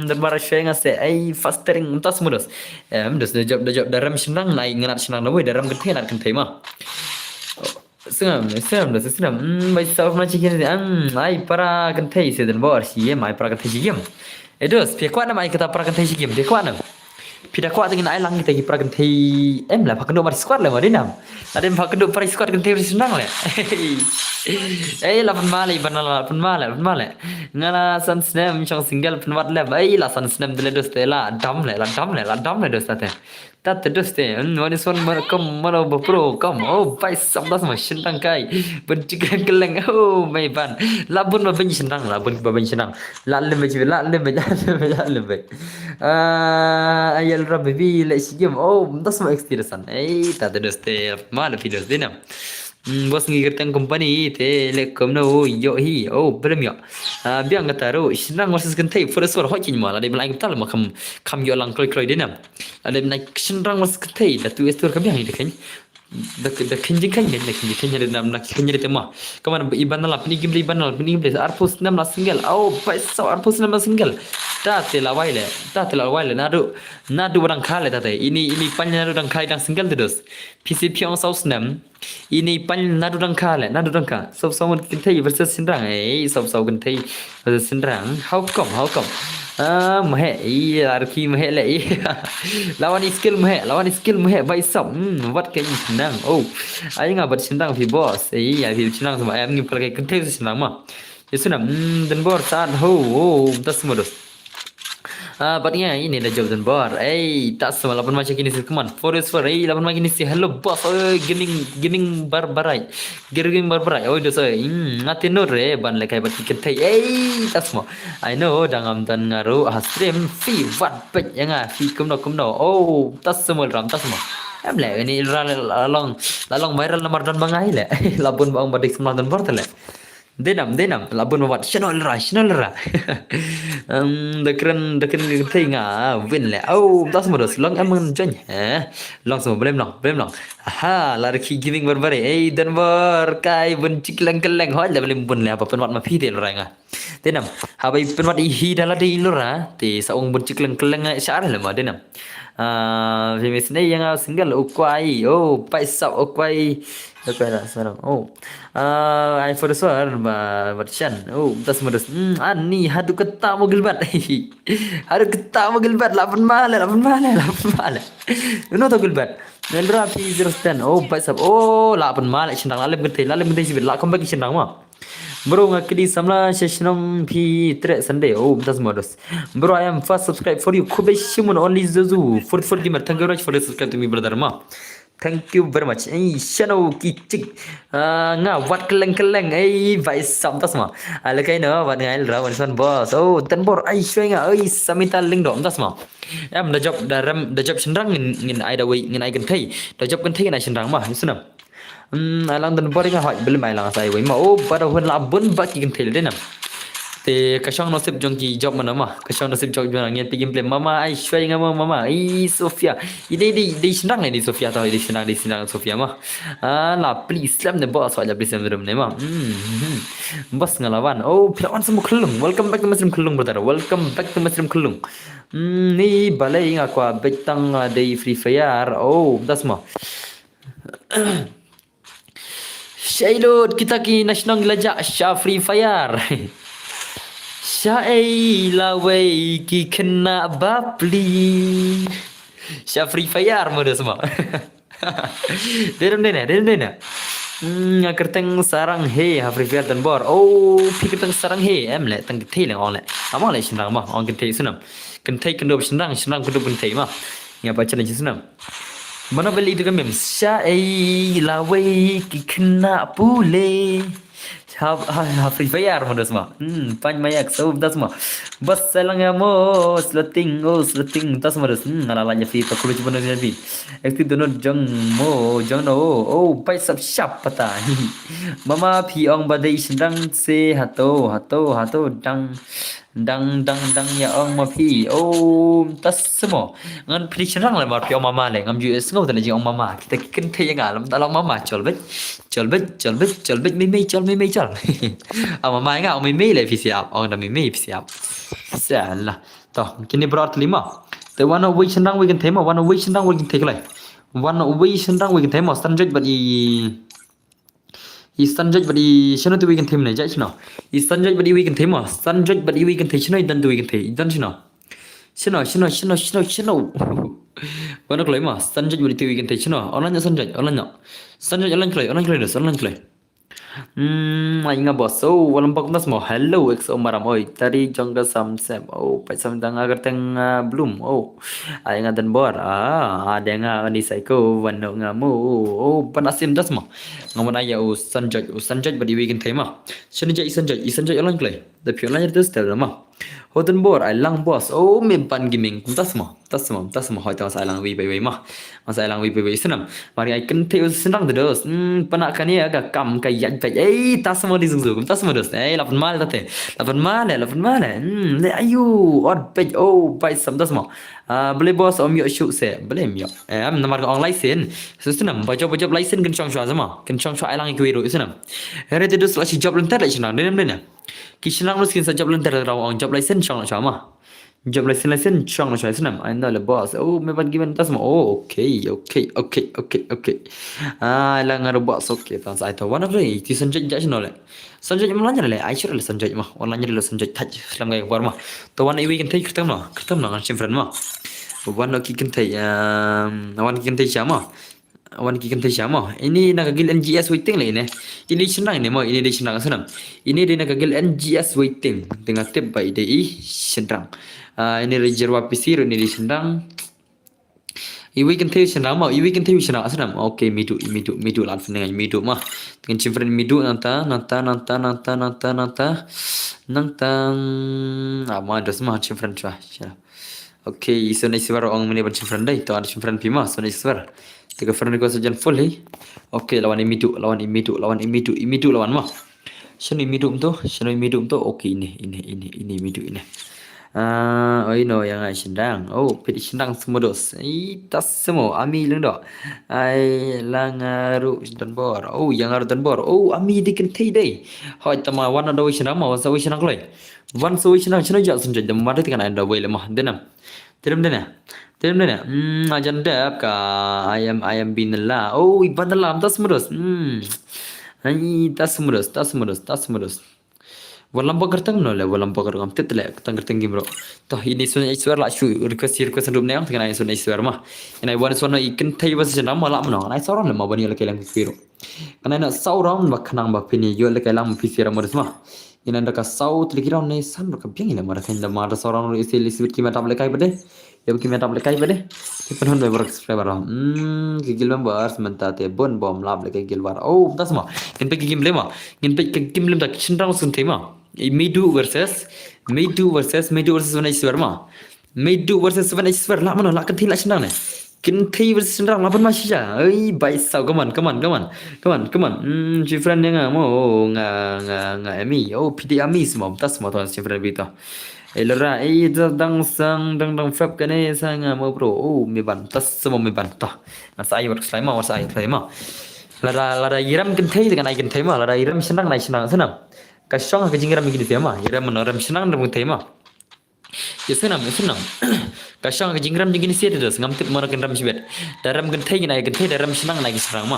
dan bara shenga se fastering tas mudos mudos de job daram senang nai nganat senang nawe daram gede nat kan tema senam bai sa ma chikin ai para kan thei se dan bor si mai para kan thei gem edos pe kwa na mai kata para kan thei gem de kwa na pida kwa tengin ai lang kita ki pra kan thei em la phakdo mar squad la madinam adem phakdo par squad kan thei senang le lapan male ngala san snem chong single penwat le la san snem de dos te la dam le dos ta dos te wani son mar kom maro pro kom oh pai sab das ma sintang kai benci keleng oh mai ban labun ma ben sintang labun ba ben sintang la le me ayal rabbi bi le sigem oh das ma experience ta dos te mal videos dinam bos ngi gertang company te le kom no yo hi oh premium biang kata ro sinang was kan thai for so ho chin ma la de lai tal ma kam yo lang kroi dinam ade na sinang was kan thai da tu estor kam yang de kan da kinjing kan de kinjing de nam na kinjing de ma kaman iban la pni gim iban la pni gim arpus nam la single oh paisa arpus nam la single ta te la waile nadu barang khale ta te ini pan nadu dang khai dang single dos pc pyong saus nam ini pan nadu dang kha so mon kin thai versus sinrang so kan thai versus sinrang how come mahe arki mahe le lawan skill mahe bai sam wat ke sinrang oh ai nga bat sinrang fi boss ai fi sinrang sama em ngi palkai kan thai sinrang ma yesunam dan bor saat ho tas modos but yeah, ini dah job dan bar. Tak semua lapan macam gini sih, come on. Forest for, lapan macam gini sih. Hello boss, gaming barbarai. Oh, itu so, ngati nur ban lekai bat kita. Tak semua. I know, dangam dan ngaru stream fee wat pet yang fee kumno. Oh, tak semua ram, tak semua. Em le, ini lalong viral nomor dan bangai le. Lapun bang badik semua dan bar tele. Denam labun wat channel ra dekren thei nga win le oh das modos long amon jon long so blem long aha larki giving barbare dan bar kai bun ciklang keleng ho le blem bun le apa pen wat ma phi de ra nga denam habai pen wat hi dala de ilura te saung bun ciklang keleng sar le ma denam famous ni yang single ukwai oh paisa ukwai lah sekarang oh I for the suar version oh tas modus ani hadu keta mogil bat lapan male no to gilbat nendra fi 010 oh paisa oh lapan male cindang lalem gede sibit la kom bagi cindang ma bro ngakidi samla sessionum pi tre sunday oh tas modus bro I am first subscribe for you kube shimun only zuzu for the thank you very much for the subscribe to me brother ma Thank you very much. Channel kicik ngawat keleng-keleng. Vai sam tas ma. Ala kai no wat ngai ra wan son boss. Oh, tan bor ai shwe nga. Samita ling dom tas ma. Em da job sendrang ngin ai da wei ngin ai kan thai. Da job kan thai kan ai sendrang ma. Sunam. Alang tan bor nga hoi belum ai lang sai wei ma. Oh, pada hun la bun ba ki kan thai le nam. Te kasang nasib jong ki job mana mah kasang nasib job jong ngien pigim play mama ai shwai ngama mama Sofia ini di senang ni Sofia tau di senang Sofia mah la please slam the boss aja please slam ni mah bos ngelawan oh pirawan semua kelung welcome back to Muslim kelung brother welcome back to Muslim kelung ni balai ngakwa betang day free fire oh das mah Shailud kita ki national lajak Syah free fire Syai lawai ki kena babli Syah free fire mode semua Dedem dena kerteng sarang he ha free fire dan bor oh pi kerteng sarang he le tang thei lang on le ama le senang mah on thei sunam thei kendo senang kendo thei mah ya baca ni sunam mana beli itu kan mem Syai lawai ki kena bule Free Fire mo dasma. Pan mayak so dasma. Bas salang ya mo slating dasma das. Nalalanya free pa kulo jibon na bi. Ekti dono jang mo jang no. Oh pai sab shap pata. Mama pi ong badai sendang se hato dang ya ong ma pi. Oh tas semua. Ngan pi senang la mar pi ong mama le ngam ju ngau tan ji ong mama. Kita kin the yang alam dalam mama chol bet mei chol. Mama nga ong mei le pi siap. Ong da mei pi siap. Salah. Toh kini berat 5. Te wana wi senang wi kan tema wana wi senang wi kan take lai. Wana wi senang wi kan tema sanjat badi sanjat badi shano tu wi kan tema ja chino. Sanjat badi wi kan tema sanjat badi wi kan the chino dan tu wi kan the dan chino. Chino. Wana klai ma sanjat badi tu wi kan the chino. Online sanjat online klai. Inga bos oh walang pagnas mo hello ex maram oi tadi jongga samsem oh pai samdang agar teng bloom oh ay nga dan bor ada nga ni psycho wano nga mo oh panasim das mo ngamun aya sanjaj badi weekend tema sanjaj alang klay the pure line this tel ma hoden bor ay lang boss oh me pan gaming tas mo hoy tas ay lang wi bai ma mas ay lang wi bai senam mari ay kan teu senang dos panak kan ya agak kam kayak tas mo disungsu tas mo dos lapan mal le ayu od pej oh pai sam tas mo boleh bos om yo shoot se boleh yo am namar on license senam baca license kan chong sama kan chong ay lang ikwi ro senam here te dos la si job lentar la senang nem Kisah lu skin job lentar raw on job license chong sama job license chong la senam anda le boss oh me ban given tas mo oh okay lang ngaro boss okay tas ai to one of the ti sanjaj ja chno le sanjaj mlanya le ai chira le sanjaj ma online le sanjaj thaj lam ngai war ma to one we can take khtam na ngam friend ma one ki kan thai one ki kan thai chama wan ki kan thai sama ini nakagil NGS waiting le ne ini senang ne mo ini di senang senam ini di nakagil NGS waiting tengah tip by di senang ini reserva PC ini di senang iwi kan thai senang ma iwi kan thai senang senam okay midu lan dengan midu mah dengan cimfren midu nanta ama dos mah cimfren cah okay so ni suara orang meni cimfren dai to ada cimfren pima so ni suara tiga friend ko sajan full hei okay lawan imidu lawan mah sini imidum tu okay ini imidu ini oh ino yang ai sendang oh pedi sendang semua dos tas semua ami leng do ai langaru dan bor oh yang aru dan bor oh ami diken thei dei hoi tama wana do sendang ma wasa sendang loi wan so sendang ja senjaj dam mari kan anda wei lemah denam ajan dap ka ayam binela oh iban dalam tas merus tas merus walam pagar tang no le walam pagar ngam tetle tang kerteng gimro to ini sunai iswar la shu request ndum ne tang ai sunai iswar mah ina wan sunai ikin thai was jana mala mno ai sauran le ma bani le kelang piro kana na sauran ba khanang ba pini yo le kelang pisira merus mah ina ndaka saut likiraw ne san ka biang ina mara kan da mara sauran ro isi lisbit ki mata le kai bade Ya bagi meta boleh kai bade. Penon be subscriber ram. Gigil members mentate bon bom lab le gigil war. Oh, tas ma. Gin pe gigim lema. Gin pe gigim lem tak shinrang sun tema. Medu versus Vanai Swarma. Medu versus Vanai Swar la mana la kan thila shinrang ne. Kin thei versus shinrang la ban ma shisha. Ai bai sao come on. Chi friend nga mo nga emi. Oh pidi ami semua. Tas ma ton chi friend bita. Elora dang fab kane sang mo bro. Oh me ban tas semua me ban ta. Saya work selama war saya selama. Lara iram kin thei dengan ai kin thei ma. Lara iram shinrang nai shinrang senam. Kasong ka jingram gini tema. Iram menoram shinrang dam tema. Ya senam. Kasong ka jingram gini sia terus ngam tip mara kin ram sibet. Daram kin thei nai kin thei daram shinrang nai shinrang ma.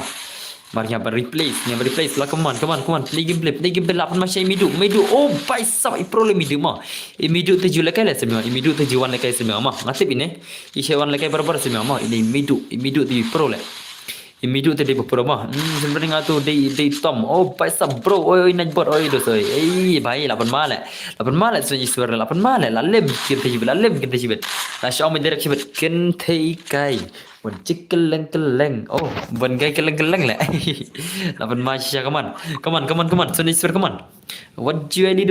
Mari yang replace lah come on play game lapan masih midu oh pai sab I problem midu mah midu tujuh lekai lah semua midu tujuan lekai semua mah ngatip ini isyawan lekai berapa semua mah ini midu tujuh pro lah midu tadi berapa mah sebenarnya ngatu day tom oh pai sab bro oh naik bot oh itu soy baik lapan malah soalnya suara lapan malah lalem kita jibet nah syau mendirect jibet kentai kai Wan keleng oh wan kai keleng lah lapan masya come on so next come on what juali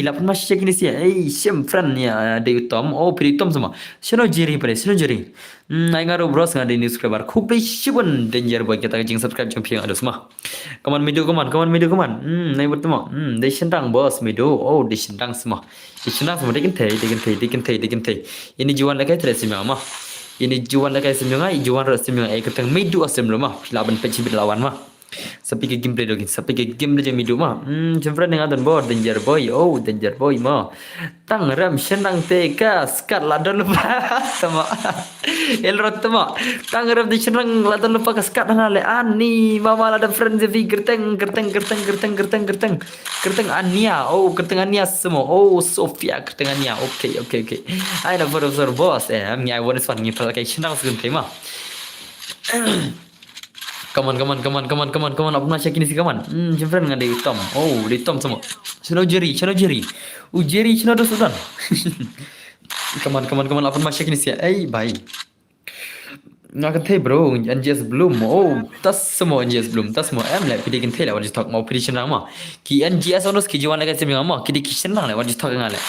lapan masya gini sih sim friend ya day tom oh pri tom semua sino jiri Nai ngaruh bros nggak ada subscriber kubai shibun danger buat kita jeng subscribe jeng piang ada semua come on midu nai bertemu day sendang bos midu oh day sendang semua dikin teh ini jualan lagi terus semua mah ini jualan lagi semua jualan ras semua keteng midu asem mah laban pecibit lawan mah Sapi ke gameplay je midu mah jempret dengan dan board danger boy mah tang ram senang teka skat ladan lupa sama elrot mah tang ram di senang ladan lupa skat le ani mama ladan friend je gerteng ania gerteng ania semua Sofia gerteng ania okay ai na for boss mi I want fun ni pakai senang segun tema Come on. Apa masih kini sih kawan? Jemput dengan dari Tom. Oh, dari Tom semua. Channel Jerry. Jerry channel ada Sudan. Come on. Apa masih kini sih? Bye. Nak kata bro, NGS belum. Oh, tas semua NGS belum. Tas semua. Lah, pilih kini lah. Wajib talk mau pilih channel mah. Ki NGS onus ki jualan lagi semua mah. Ki channel lah. Wajib talk dengan lah.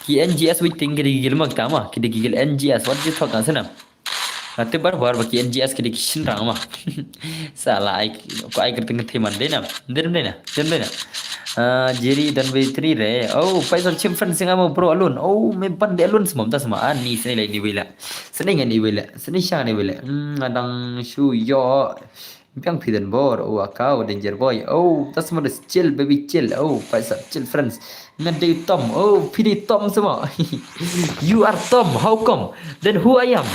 Ki NGS waiting ki gigil mak tama. Ki gigil NGS wajib talk dengan sana. Nanti baru bagi NGS ke dikishin rang mah. Salah ai kerteng teman dena. Jerry dan Betri re. Oh, Faisal Chimfan singa mau pro alun. Oh, me bande alun semua tas semua. Ni sini ni wila. Sini ngani wila. Sini syang ni wila. Adang shu yo. Piang pidan bor. Oh, akau danger boy. Oh, tas semua chill baby chill. Oh, Faisal chill friends. Ngade Tom. Oh, pilih Tom semua. You are Tom. How come? Then who I am?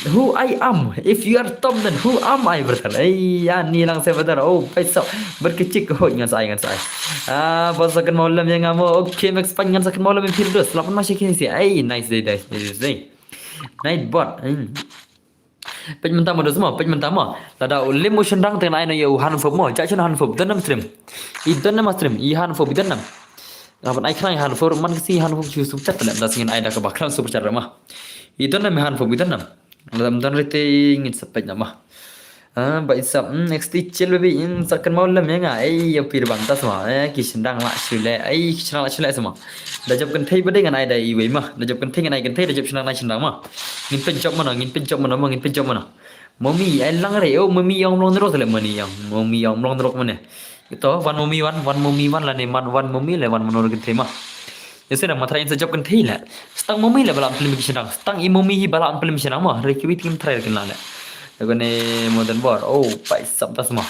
Who I am? If you are Tom, then who am I? Berkata, ya ni lang saya betul. Oh, baik berkecik oh ingat saya. Bos akan malam yang ngamu. Okay, max panjang akan malam yang firdaus. Lapan masih kini sih. Nice day. Night bot. Page mentama do semua, page mentama. Tada ulim motion dang tengah aina ya uhan fob mo. Jacun han fob dan stream. Idan nama stream. Ihan fob idan nam. Lapan ai kena han fob man kasi han fob cuy subcat dalam dasingin aina ke bakal super cara mah. Idan nam han fob idan nam. Dalam rating sampai nama. Baik sab next chill baby sakkan malam ya nggak ya pir bangta semua kisah dang lah sule kisah semua dah job kan thai pada dengan ai dah iwe mah dah job kan thai dengan ai kan thai dah job senang mah ngin pencop mana mami ai lang re mami yang long nerok le mani yang mami yang long nerok mana itu one mami lah ni one mami le one menurut kita mah ya sudah matrai sejak kan thai lah stang mami le balam film kisah dang stang mami hi balam film kisah mah rekiwi tim try kan lah Aku ni modern board. Oh, pai sabda semua.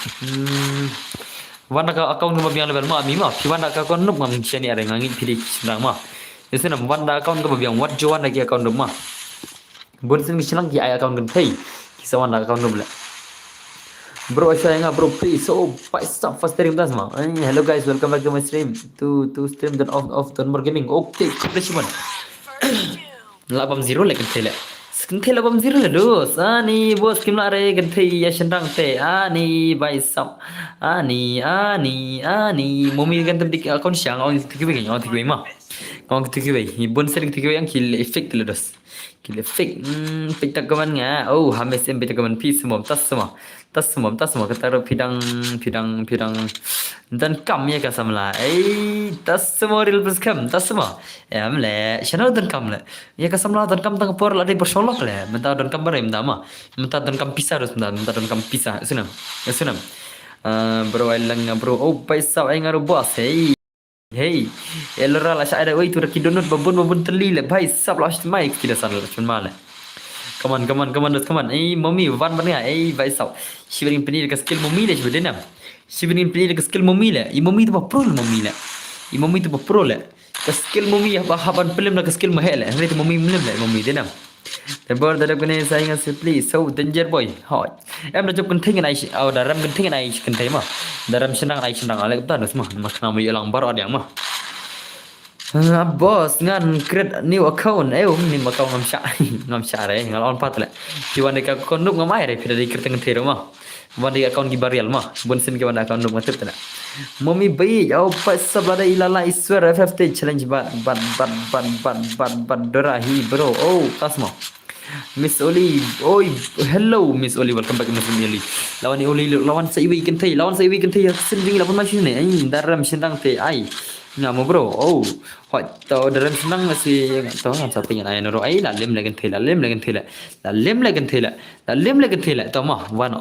Wan nak account number biang level mah mima. Wan nak account number mah mesti ni ada ngangin pilih senang mah. Jadi nak wan nak account number biang what juan lagi account number mah. Boleh sen senang ki ai account kan pay. Kisah wan nak account number. Bro saya ngah bro please. So pai sab first stream dah semua. Hello guys, welcome back to my stream. To stream dan off Tonmor Gaming. Okay, compliment. 80 lagi tele. Kentil 80 dos. Ani bos kimlare kentil ya sendang te. Ani baisam. Ani. Momi kan temdik akon siang. Orang tikiwe mah. Orang tikiwe. Ibon sering tikiwe yang kill effect le dos. Gila fake. Fake tak kawan nga. Oh, hamis em beta kawan pi semua. Tas semua kata pidang dan kam ya kasam la. Tas semua real plus kam. Tas semua. Ya amle. Shana dan kam la. Ya kasam la dan kam tang por la de bersolok la. Menta dan kam bare menta ma. Menta dan kam pisah terus menta dan kam pisah. Sunam. Ya sunam. Bro ailang bro. Oh, paisa ai ngaru bos. Hey, elora la syaada wai tu rakidonot babun teli le bhai sab la mai kida san la chun male. Come on. Mommy, van bania. Bhai sab. Shiverin penir ka skill mommy le shvedena. Shiverin penir ka skill mommy le. Mommy tu ba pro le mommy le. Mommy tu ba pro le. Ka skill mommy ba haban film la ka skill mahel. Hari tu mommy film le mommy dena. Tebor dadap kene saya ngasih please. So danger boy. Hot. Em dah jump kenting ai. Oh, daram kenting ai kentai mah. Daram senang ai senang alek betul semua. Mas nama ialang baru ada yang mah. Bos ngan create new account ni account ngam sya re ngal on pat le di wan ka account nup ngamai re pida di create ngan thero ma wan di account gi barial ma bon sin ke wan account nup ngatep tena mommy bai au pa sablada ilala iswar FFT challenge ban dorahi bro oh tasma Miss Oli oi hello Miss Oli welcome back Miss Oli lawan Oli lawan sa iwi kan thai sin ding lawan macam ni daram sindang te ai Ngamo bro, oh, hot tao dalam senang masih tao kan satu yang ayah noro ay lem lagi thela, tao mah wana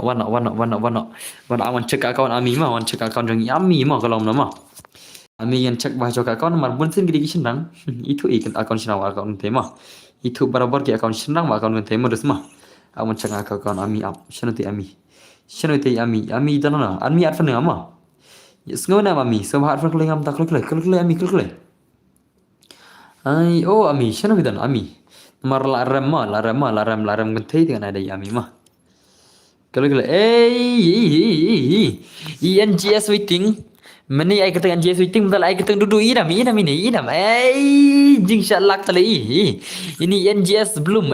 awan cek account ami mah, awan cek account yang ami mah kalau nama, ami yang cek bahasa account mar bunsin gede senang, itu ikan account senang account tema, itu barabar ke account senang account tema terus mah, awan cek account ami seno ti ami dana ami at fana mah. Sngo na mami, so har fakle ngam takle ami. Ai oh ami, shano bidan ami. Mar la ram gentei dengan ada ami mah. Kele ENGS waiting. Meni ai kata NGS waiting bentar ai kata duduk idam ini. Jing syalak tale ini NGS belum.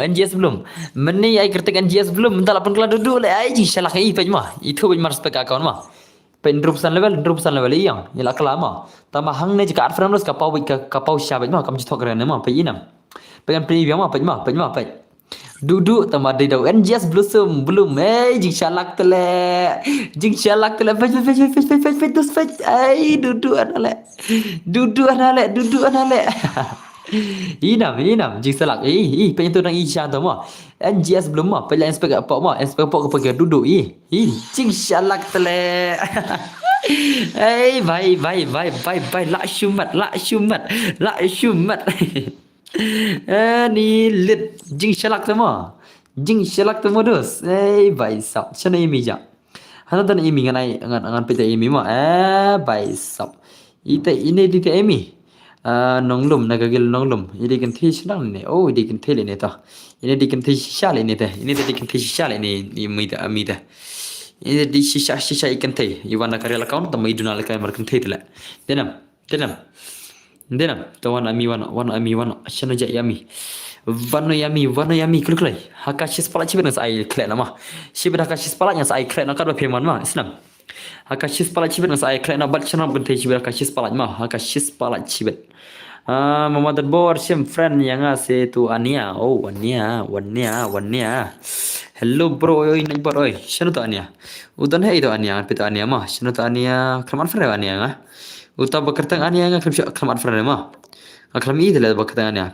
Meni ai kata NGS belum bentar lapun kala duduk le ai jing syalak pajmah. Itu pajmah spek account mah. Pendrupusan level yang kelama. Tama hang ne jika arfram los kapau syabat mah kam jitok rene mah pe inam. Pengen preview mah pajmah. Duduk tama de dau NGS belum jing syalak tele fetch ai duduk anale Inam jing salak pengen tu nang isya tu mah NGS belum mah pelan spek apa mah spek apa ke duduk jing salak tele bye la syumat ni lit jing salak tu mah dos bye sap chana imi ja hana dan imi ngan peta imi mah bye sap ini di imi nonglum nagagil nonglum ini kan thi senang ni oh ini kan thi ni ta ini di kan thi shisha ni ta ini di kan thi shisha ni amida ini di shisha ikan thi iwana karela account tamai dunal kai mar kan thi tela denam tawan ami wana shana ja yami vano yami kulkulai hakashis pala chibena sai kle nama shibena hakashis pala nya sai kle na kadwa pheman ma islam hakashis pala chibet nas ay klena bal chana bente chibet hakashis pala ma hakashis pala chibet mama dan bor sim friend yang ase tu ania oh wania hello bro oi nai bor oi shanu tu ania udan hai tu ania pita ania ma shanu tu ania klaman friend ania nga uta bakartang ania nga klaman friend ma aklam i dele bakartang ania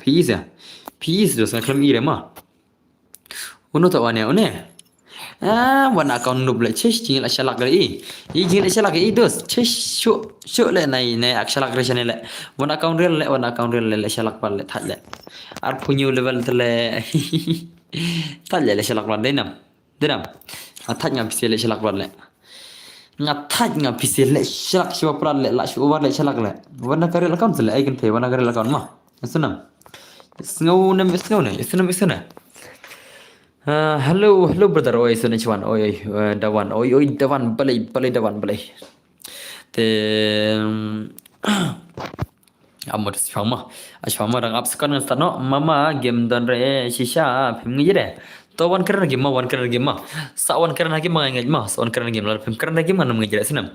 peace dos aklam i re ma uno tu ania une wana account nub le chesh jing la shalak gai jing la shalak dos chesh shu le nai akshalak resane le wana account real le shalak pal le that le ar punyu level tele that le shalak pal denam that ngam pise le shalak pal le that ngam pise le shalak shiwa pal le la shu over le shalak le wana karel account le ai kan the wana karel account ma sunam snau na hello brother oi sunai chuan oi dawan balai dawan te amor shama rang up sekan stano mama game dan re shisha phim ngi re to wan keren game ma sa wan keren game ma ngai ma sa wan keren game la phim keren game ma ngi re sinam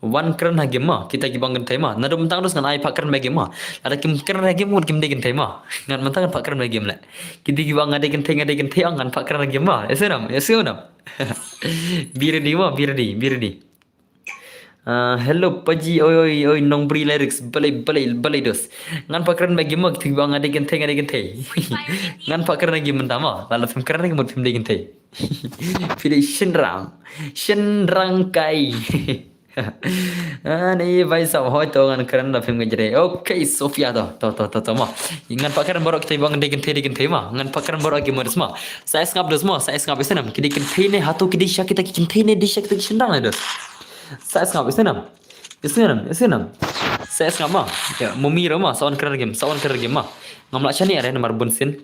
Wan keren ha game ma kita ki bangun tema na do mentang dos ngan ai pak keren ba game ma ada kim keren ha game kim de gen tema ngan mentang pak keren ba game la kiti ki bang ngade gen te ngan pak keren game ma esenam birdi hello paji oi nong bri lyrics balai dos ngan pak keren ba game ma kiti bang ngade gen te ngan pak keren game mentama lalu film keren game film de gen te pilih shenrang kai Ani vai sao hoi to ngan keren da film ngajre. Okay, Sofia to ma. Ngan pakaran borok kita bang degen te ma. Ngan pakaran borok ki modus ma. Saya ngap dos ma, saya ngap isenam. Kidi ken te ne hatu kidi syak kita kin te ne di syak kita sendang ne dos. Saya ngap isenam. Saya ngap ma. Ya, mumi ma sawan keren game ma. Ngam la chani are nomor bunsin.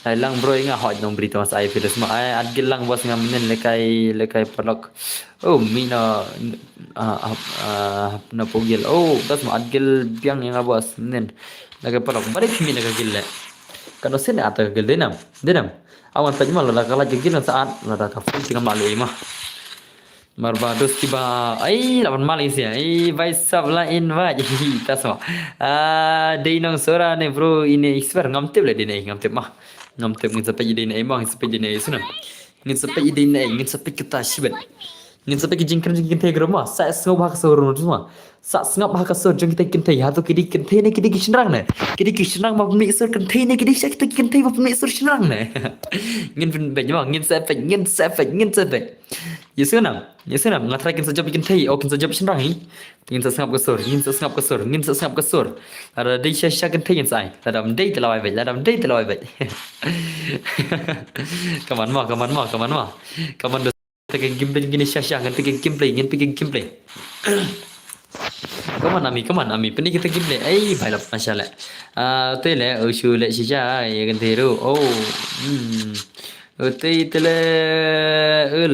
Lai lang bro inga hoj nong berita mas ai fides ma ai adgil lang bos ngam nen lekai pelok. Oh mina na pogil. Oh das ma adgil biang yang bos nen lekai pelok. Bari mina ka gille. Kano sen ata gil denam. Awan pajma la kala gil saat la ka fun tingam lalu ma. Barbados tiba lawan Malaysia vai sab lain va jadi tasma dei nang sora ne bro ini isper ngamtep le dei ngamtep ngin sampai jadi ne emang sampai jadi sunam ngin sampai jadi ne ngin sampai kita sibat ngin sampai jingkran te grama sa sngop hak sorun semua sa sngop hak sor jeng te kinte ya to kidi kinte ne kidi kishnrang ne kidi kishnrang ma pmi sor kinte ne kidi sak te kinte ma pmi sor shnrang ne ngin bin bejma ngin sa Yesunam ngatrai kin sajab kin thei kin sajab shnrang hi ngin sa ngap ka sor ada dei sha kin thei sai ladam dei telawai bai kaman ma kaman te gameplay gini sha ngan te gameplay Kaman ami peni kita gameplay bhai la masyaallah te le shu le sha ya kan thero Tei tele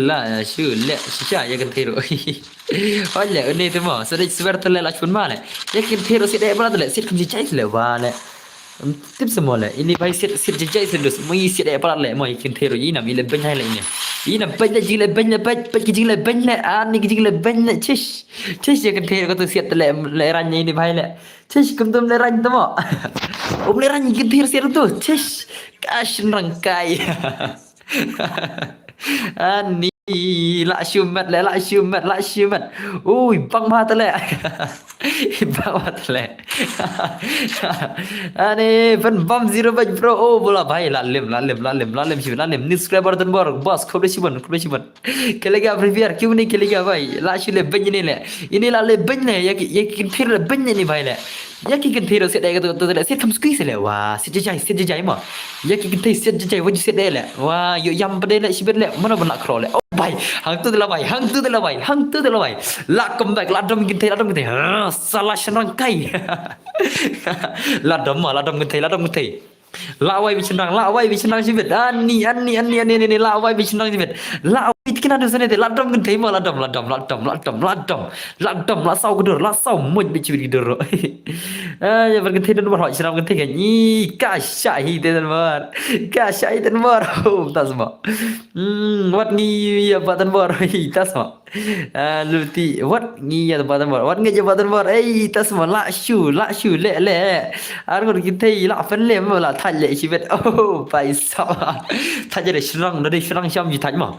la shu le sha ya kan thero Holla ne te ma so de swer tele la chun male ya kan thero si de bala tele sit kum ji chai tele wale tip semua le ini bai sit jai sedus mai sit de bala le mai kan thero ina mi le banyai le ina banya jile banya jile banya ani jile banya chish ya kan thero ko tu sit le ran ini bai le chish kum tum le ran tamo le ran kan thero sit tu chish kash rangkai Ani la syumat ui bang ma tele ani pen bam zero baj bro bola bhai la lem ni subscriber dan bor bos khobe siban kelega prepare क्यों नहीं खेलेगा भाई la shule benye le ini la le benye ya kin phir le benye ni bhai le ya ki kin thiro se dai ga to le se tham squeeze le wa se jai ma ya ki kin thai se jai wa se dai le wa yo yam pade le sibet le mana bana kro le bai hang tu de la bai la come back la dom kin thai salah shenrang kai la dom kin thai la wai bi shenrang sibet ani la wai bi shenrang sibet la wai kin adu sene la dom kin thai ma la dom la sau kudur la sau moj bi chiri dur ya berkin thai dan bar hoi shenrang kin thai ni ka shai dan bar tasma what ni ya batan bar tasma luti what ni ya batan bar what nge batan bar tasma la shu le ar ko kin thai la fen le ma la thai le chibet bai sa thai je shenrang da shenrang sham ji thai ma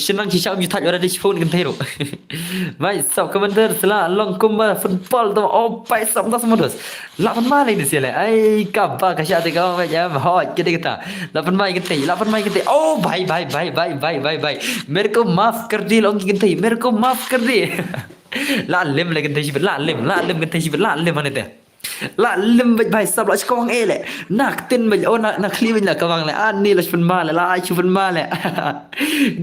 shenrang chi sham ji thai da phone kin thai ro bai sa commander sala long kumba football to bai sa tasma dos la fan ma le ni se le ka ba ka sha te ka ma ya ho ke de ta la fan mai kin thai भाई मेरे को माफ कर दी लोग गिनते मेरे को माफ कर दी ला लिम लेकिन तेजी ला लिम गिनते ला लिम माने ते ला लिम भाई सब ला कवang le nak tin ba nak kli ba kawang le ani la shun ma le la shun ma le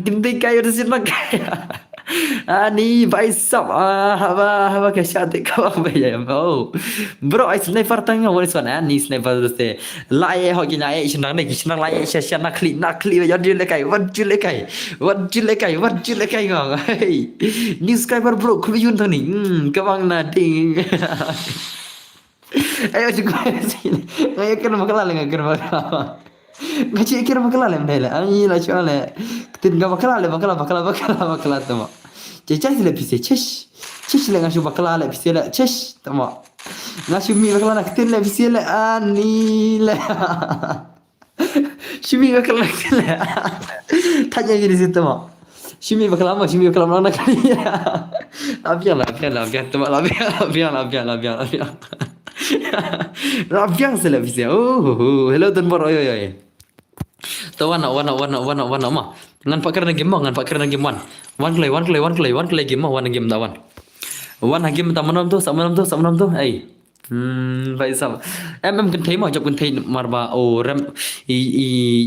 ginti kayo sin mag ani भाई सब haba ke shate kawang ba ya bro ai sniper tanga wala swan ani sniper se la ye ho gina ai shin ne shin la ye sha nak kli ba yod le kai wat le kai ngong ni subscriber bro kuli yun thani kawang na ding ayo juga sini ayo kena makala le ngajar makala ngaji kira makala le mdela ani la chale tin ga makala le makala tama Jajai sila pisi cesh. Cesh sila ngasih bakla le pisi le cesh. Tama. Ngasih mi bakla nak tin le pisi le ani le. Shumi bakla nak tin le. Tanya gini situ mah. Shumi bakla nak kali. Labiang tama labiang. Labiang sila pisi. Oh, hello dan bor oi. Tahu wana mah. Ngan pakar na game mah, ngan pakar na game one. One play game mah, one game tawan. One game tamanam tu, sama tu. Ai. Vậy sao? Em cần thấy mà job cần thấy mà rem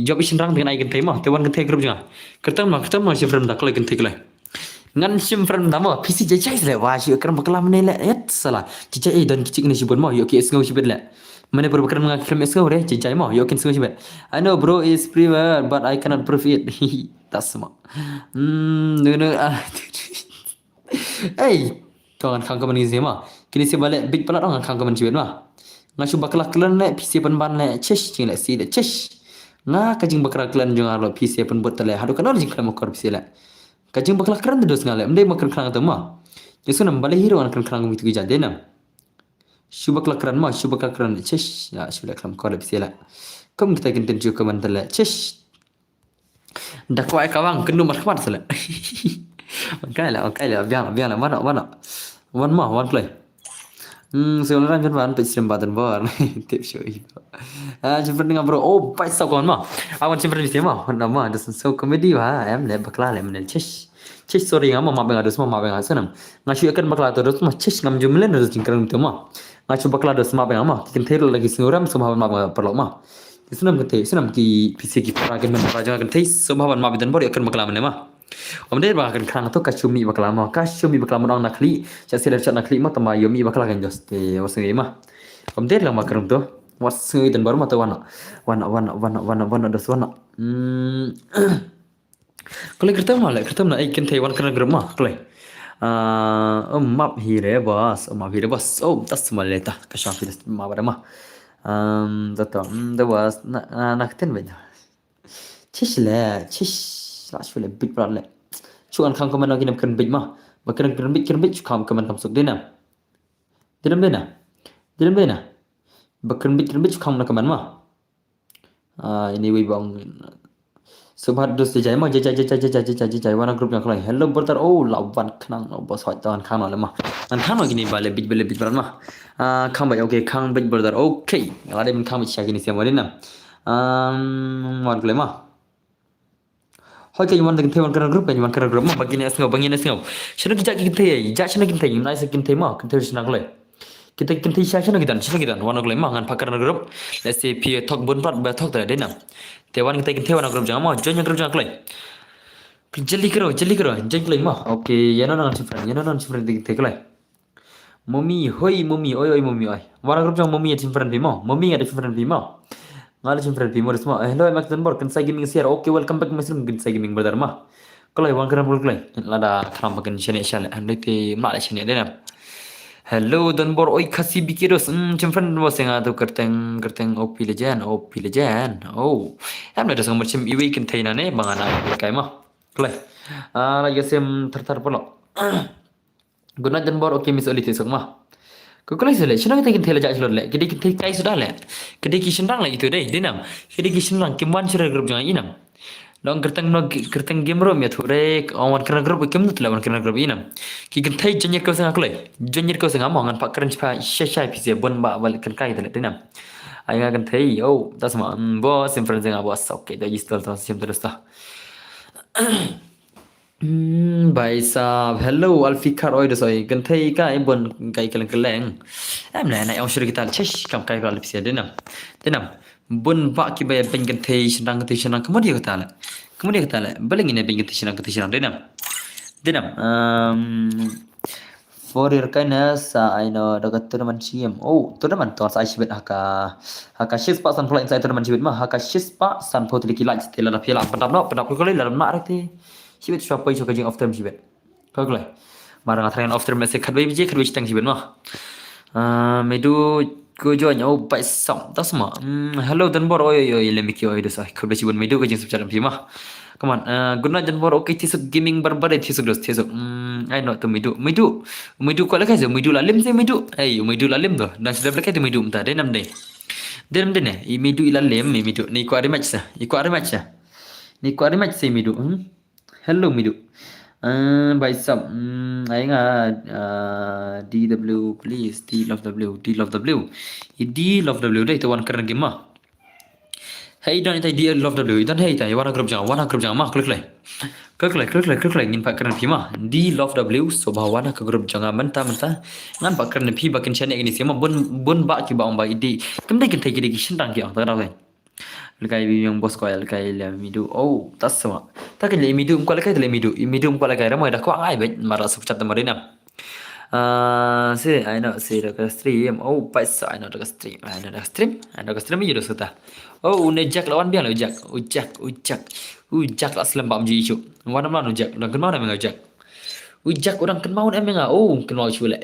job isin rang dengan ai cần thấy mà, te one cần thấy group jangan. Kertam mà sim friend dak lagi cần thấy lại. Ngan sim friend dak mah PC jajai le wa shi kerem baklam ne le et salah. Jajai dan kicik ni sibun mah, yo ki esngau sibet le. Mana berbakar mengakhiri esngau re, jajai mah, yo kin esngau sibet. I know bro is private but I cannot prove it. Tas semua. Hey, tuan kang kaman ni zema. Kini si balik big pelat orang kang kaman ciwen mah. Ngasu bakal klan le PC ban le chesh jing le si le chesh. Nga kajing bakal klan jung arlo PC pen buat le hadu kanal jing klan mokor PC le. Kajing bakal klan tu dos ngale, mendai bakal klan tu mah. Yesu nam balik hero kan klan mitu jadi nam. Shu bakal klan le chesh. Ya shu le klan mokor PC le. Kom kita kinten ju kaman le chesh. Dakwai kawang kendu markmat sele. Okay lah, biar mana. One play. Sebenarnya kan pe stream badan bar. Tip show itu. Jumpa dengan bro. Oh, baik sakon mah. Awan jumpa di sini mah. Nama ada so komedi wah. Em le bakla le menel chesh. Chesh sorry ngam mah bengadus mah bengas senam. Ngasu akan bakla terus mah chesh ngam jumlen terus jingkran tu mah. Ngasu bakla terus mah bengam mah. Kikin thero lagi singuram semua mah perlu mah. Senam ki PC ki paragan men parajan akan thei semua mah bidan bor akan bakla men mah. Omdeh bahkan kerang tu kasumi bakla orang nakli, jadi lecet nakli mah tambah yomi bakla kan jos te wasngi mah. Omdeh lah makan tu, wasngi dan baru mah tu wana das wana. Kalau kereta mah ikan Taiwan kena geram mah kalau. Map hire bos. Oh, tas semua leta kasih das mah pada mah. Dah was nak ten benda. Cish lah sudah big berat le. Cuan kang kaman lagi nak kena big mah. Bakal kena big kam kaman suk denam. Bakal big kam nak kaman mah. Ini we bang. Subhat dos jajai mah jajai wana group yang kelai. Hello brother. Oh lawan kenang bos hot tan kang le mah. An kang gini bale big berat mah. Kang baik okay kang big brother. Okay. Ada men kang bicara gini siapa denam. Wan kelai mah. Hoi kayak gimana dengan kena grup mah bagian esngau. Shana kita shana kita nai se kita mah kita shana kle. Kita shana kita wana kle mah ngan pakar grup. Let's say pi talk bun plat ba talk dah denam. Tewan kita wana grup jangan mah join grup jangan kle. Jeli kero kle mah. Okay, yana nan different kita kle. Mummy oi. Wana grup jangan mummy different mah. Mummy ada different mah. Ngalah jumpa di timur semua. Hello, Max Denbor. Kensai gaming share. Okay, welcome back Mas Rum. Kensai gaming brother mah. Kalau yang kena boleh. Lada kram bagian channel. Anda ti mana channel dia? Hello Denbor. Oi kasih bikiros. Jumpa bos yang tu kerteng OP Legend. Oh, em ada sama macam iwi kentai nane bangana kai mah. Kalau lagi sem tertar pula. Guna Denbor. Okay, Miss Oli tesok mah. Kau sila, senang kita kintela jak selor le. Kedi kita kai sudah le. Kedi kisah rang lagi tu deh, denam. Kedi kisah rang kimwan sudah grup jangan inam. Long kerteng game room ya tu rek. Awan kena grup kim tu lawan kena grup inam. Ki kintai jenyer kau sengak le. Jenyer kau sengak mau ngan pak keren cepat syai pisi bon balik kan kai tu le denam. Ayah kintai, oh, tak semua. Bos simpan sengak bos. Okay, dah install tu sim terus dah. Bye sab. Hello Alfikar oi dosoi. Gantai ka ibon kai keleng. Em nak yang suruh kita chesh kam kai kalau pisia denam. Bun pak ki bay pen gantai senang kemudian kata le. Baling ini pen gantai senang denam. For your kindness, I know dekat tournament CM. Oh, tournament tu saya sibet haka shispa san pula inside tournament sibet mah haka shispa san potri kilat setelah piala pendap kali dalam nak reti. Sibet siapa yang suka jeng off term sibet. Kau kelai. Marang atrangan off term mesti kadai citang sibet mah. Medu ko join oh baik sam. Tak semua. Hello Denbor oi lemiki oi dosai. Kadai sibet medu ko jeng subcalam sibet mah. Come on. Guna jan bor okay tisuk gaming barbar tisuk dos tisuk. I know tu midu ko lakai midu lalim se midu. Midu lalim tu. Dan sudah lakai tu midu mta de nam de. De nam de ne. I midu ilalim midu. Ni ko ada match sa. I ko ada match sa. Ni ko ada match se midu. Hello midu. By some I nga DW please D love W. D love W deh itu one keren game mah. Hey don itu D love W dan hey itu warna grup jangan mah klik leh ngin pak keren mah D love W so bahawa warna ke grup jangan mentah ngan pak keren pi bakin channel ini sih mah bun bak ki baong ba ide kemdai kita kiri kishin tang ki ang tak tahu lekai yang bos ko lekai le midu tas semua tak le midu ko lekai le midu ko lekai ramai dah ko ai bet marah subcat marina I know the stream paisa I know the stream you do suta nejak lawan biang ujak lah selembam ji isu warna mana ujak dan kenal nama ujak ujak orang kenal nama enggak kenal isu le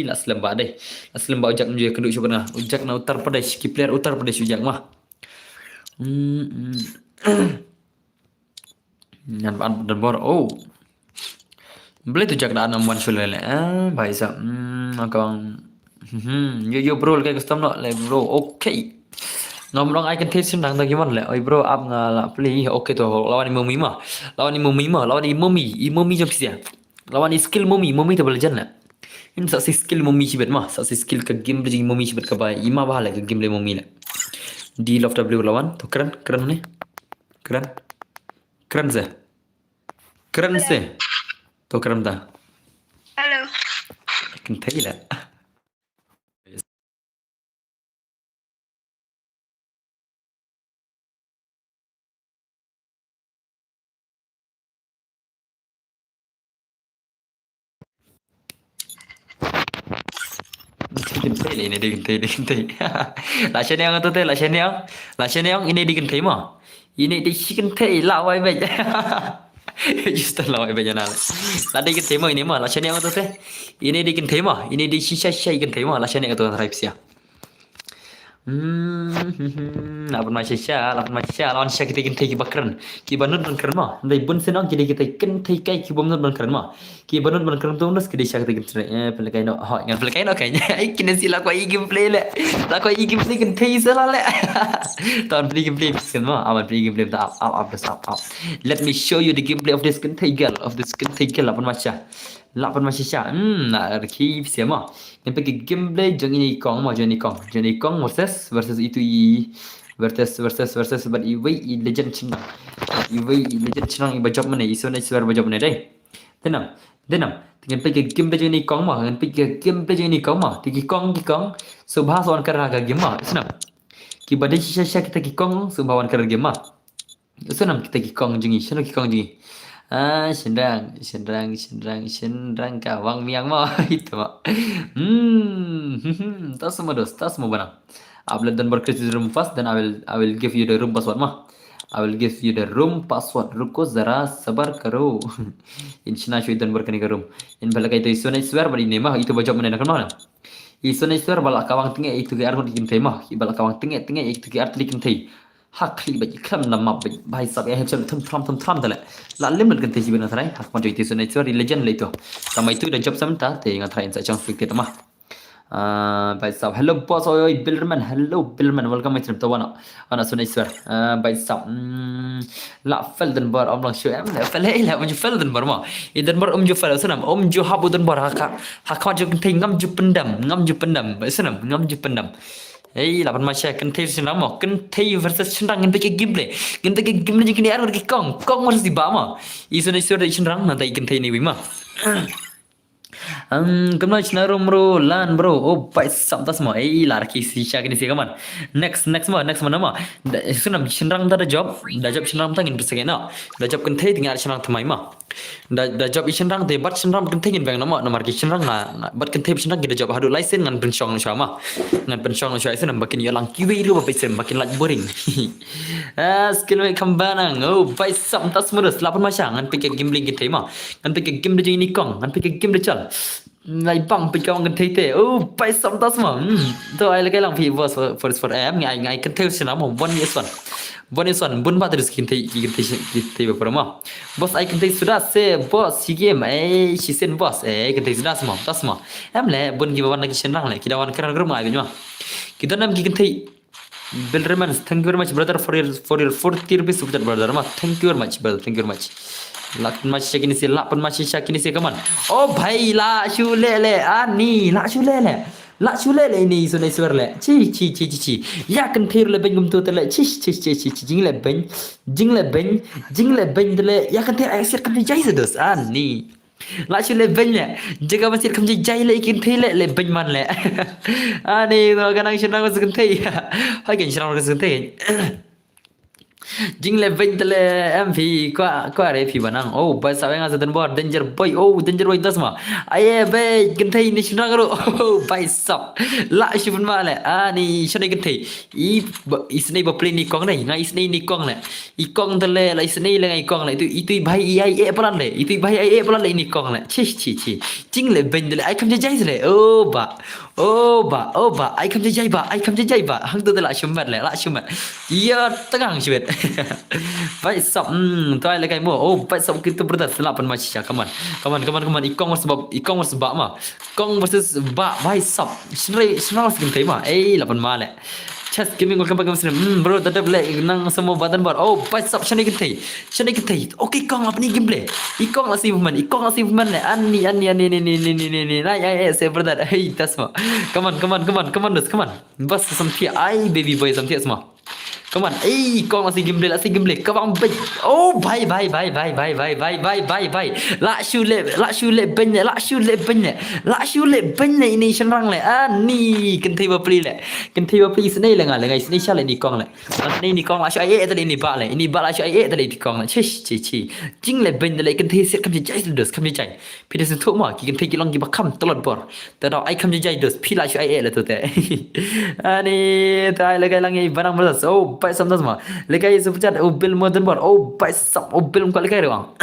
lah selembam deh lah selembam ujak menjadi kedua isu pernah ujak na Uttar Pradesh ki player Uttar Pradesh ujak mah dan bor boleh tu jak dah enam one le भाई साहब akang yo bro kayak custom no le bro okay ngomong I can taste sendang tak gimana le oi bro up ngala play okay tu lawan imomi jom sia lawan skill momi tu boleh jalan in sa skill momi sibet mah sa skill ke game beli momi sibet ke bai ima bah le ke game le momi le D love W lawan tu keren ni keren se तो करम दा हेलो लेकिन थई ला ini dikin thei la chen yang tu te la chen yang ini dikin thei ma ini dikin thei la wai be just lah ai banyak nala la dikin thei ma ini ma la chen yang tu te ini dikin thei ma ini di shisha dikin thei ma la chen yang tu type sia lapan macam lawan syak kita kintai ki bakran ki banun ban keren mah dai bun senang ki kita kintai kai ki bomnun ban keren mah ki banun ban keren tu nus ki syak kita kintai pelkai no ngan pelkai no kayaknya ai kina sila ko i gameplay le la ko i gameplay kintai sala le ton play gameplay kan mah aman play gameplay ta up let me show you the gameplay of this kintai girl lapan macam nak ki sia mah yang pergi gameplay jangan ini kong versus itu versus but iway legend chinang iba job mana iso na iswar ba job mana dai denam dengan pergi gameplay jangan ini kong mah dengan pergi gameplay jangan ini kong mah tiki kong subha sawan karena ga game mah senam ki badai shisha kita ki kong subhawan karena game mah senam kita ki kong jangi sendrang kawang miang mah itu mah tas semua bana ablet dan berkreasi room fast dan I will give you the room password mah I will give you the room password ruko zara sabar karo inshina shui dan berkani ke room in bala itu isona iswer bari ne mah itu bajak mana kan mana isona iswer bala kawang tinggi itu ke arko dikin tema bala kawang tinggi itu ke art dikin thai hakli bagi klam nama bahai sab ya hecam thram tala la lim kan tesi bena tharai hak ma joiti sunai tsori legend le to sama itu dah job samta te nga tharai sa chang fikte mah bahai sab hello boss oi Bilderman welcome to tawana ana sunai swar bahai sab la Feldenbar am lang show am la la am Feldenbar ma idan bar jo fel sanam jo habudan bar hak ma jo thai ngam jo pendam bahai sanam ngam jo pendam lapan macam kentai senang mah kentai versus senang kan pakai gameplay jadi ada lagi kong harus dibawa isu dari senang nanti kentai ni bima Kemana cina bro lan bro baik sampai semua lari si syak ini sih kaman next mana mah senang senang dah job senang tangin bersegen na dah job kentai tinggal senang temai mah dah job senang deh bat senang kentai ingin bang nama market senang bat kentai senang kita job hadu license ngan pensiong sama ngan pensiong sama senang makin yalang kiwi lu apa sen makin lagi boring skill we kambanang baik sampai semua lapan macam ngan pakai gambling kentai mah ngan pakai game dia ini kong ngan pakai game dia cal ngai bang pe kong kan thei pai sam tas ma to ai la kai lang phi was for am ngai kan thei sina mo Bonison bun ba terus kintai beberapa bos ai kintai sudah se bos si game si sen bos kintai sudah semua tas semua le bun gibawan lagi senang le kita wan kerana rumah ini mah kita nam kintai Bilderman, thank you very much brother for your 40 rupees super chat brother mah thank you very much brother thank you very much लापन माची शकिनी से लापन माची शकिनी से कमान ओ भाई ला शुले ले आनी ला शुले ले ini sunai suar le ci ya kan thir le ben gum tu le ci jing le ben le ya kan thir ai sir kan jai se dos ani la shule ben le jaga masir kam jai le kin thir le ben man le ani no ganang shinang was kan thir ha gen shinang was kan thir Jing le ben tele MP qua re phi banang oh ba sa nga zadan bor danger boy dasma aye be gentai ni shina garo oh bai sap la shibun ma le ani shane gentai isne ba play ni kong nei nga isne ni kong le I kong tele la isne le ngai kong le itu bai ai e plan le itu bai ai e plan le ni kong le chi jing le ben tele ai kam jai le oh ba ai kam jai ba hang tu la shumat le la shumat ya tengang shibet Baik sob tuai le kai mo oh baik sob kita berdat selapan macam kaman ikong versus ba mah kong versus ba baik sob senang skin kai mah lapan ma le chas kimi ngol kembang kembang bro tetap le nang semua badan bar oh baik sob shani kita okay kong apa ni gameplay ikong masih movement le ani ni ay saya berdat tas mah kaman bas sampai ai baby boy sampai semua Come on, kau masih gameplay. Kau bang ben. Oh, bye. La shule ben ini senang le. Ni kentai bapli le. Sini le ngai sini shala ni kong le. Sini ni kong la shu ai tadi ni ba le. Ini ba la shu ai tadi di kong le. Chi. Jing le ben le kentai set kam jai dos kam jai. Pi des thuk ma ki kentai ki long ki ba kam tolot bor. Ta dau ai kam jai dos pi la shu ai le tu te. Ani tai le kai lang ai barang beras. Oh, baik sama semua. Lekai super chat bil modern bar. Oh, baik sam bil kau lekai doang.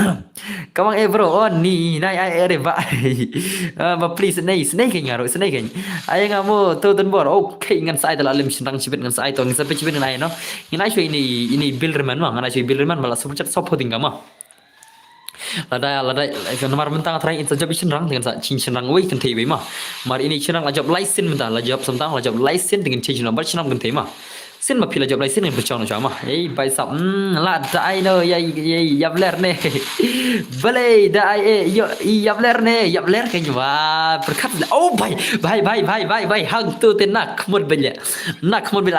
Kamang bro. Oh, ni nai ai re ba. Ba please snake ngaro snake. Ai ngamu tu dan bar. Okay ngan sai dalam lim sindang cibit ngan sai to ngan sampai cibit ngan ai no. Ngan ai ini Bilderman mah. Ngan ai Bilderman malah super chat sop hoting mah. Lada nomor mentang terakhir itu jawab senang dengan cing senang wei kan tei mah. Mar ini senang lajab license mentang lajab semtang lajab license dengan cing nomor senang kan tei mah. Xin mà phi là job license bercakap macam apa? Baik sab, lah dah no, ya beler ne, boleh dah ya beler ne, ya beler kan wah berkat. Oh baik, hang tu nak kemud bela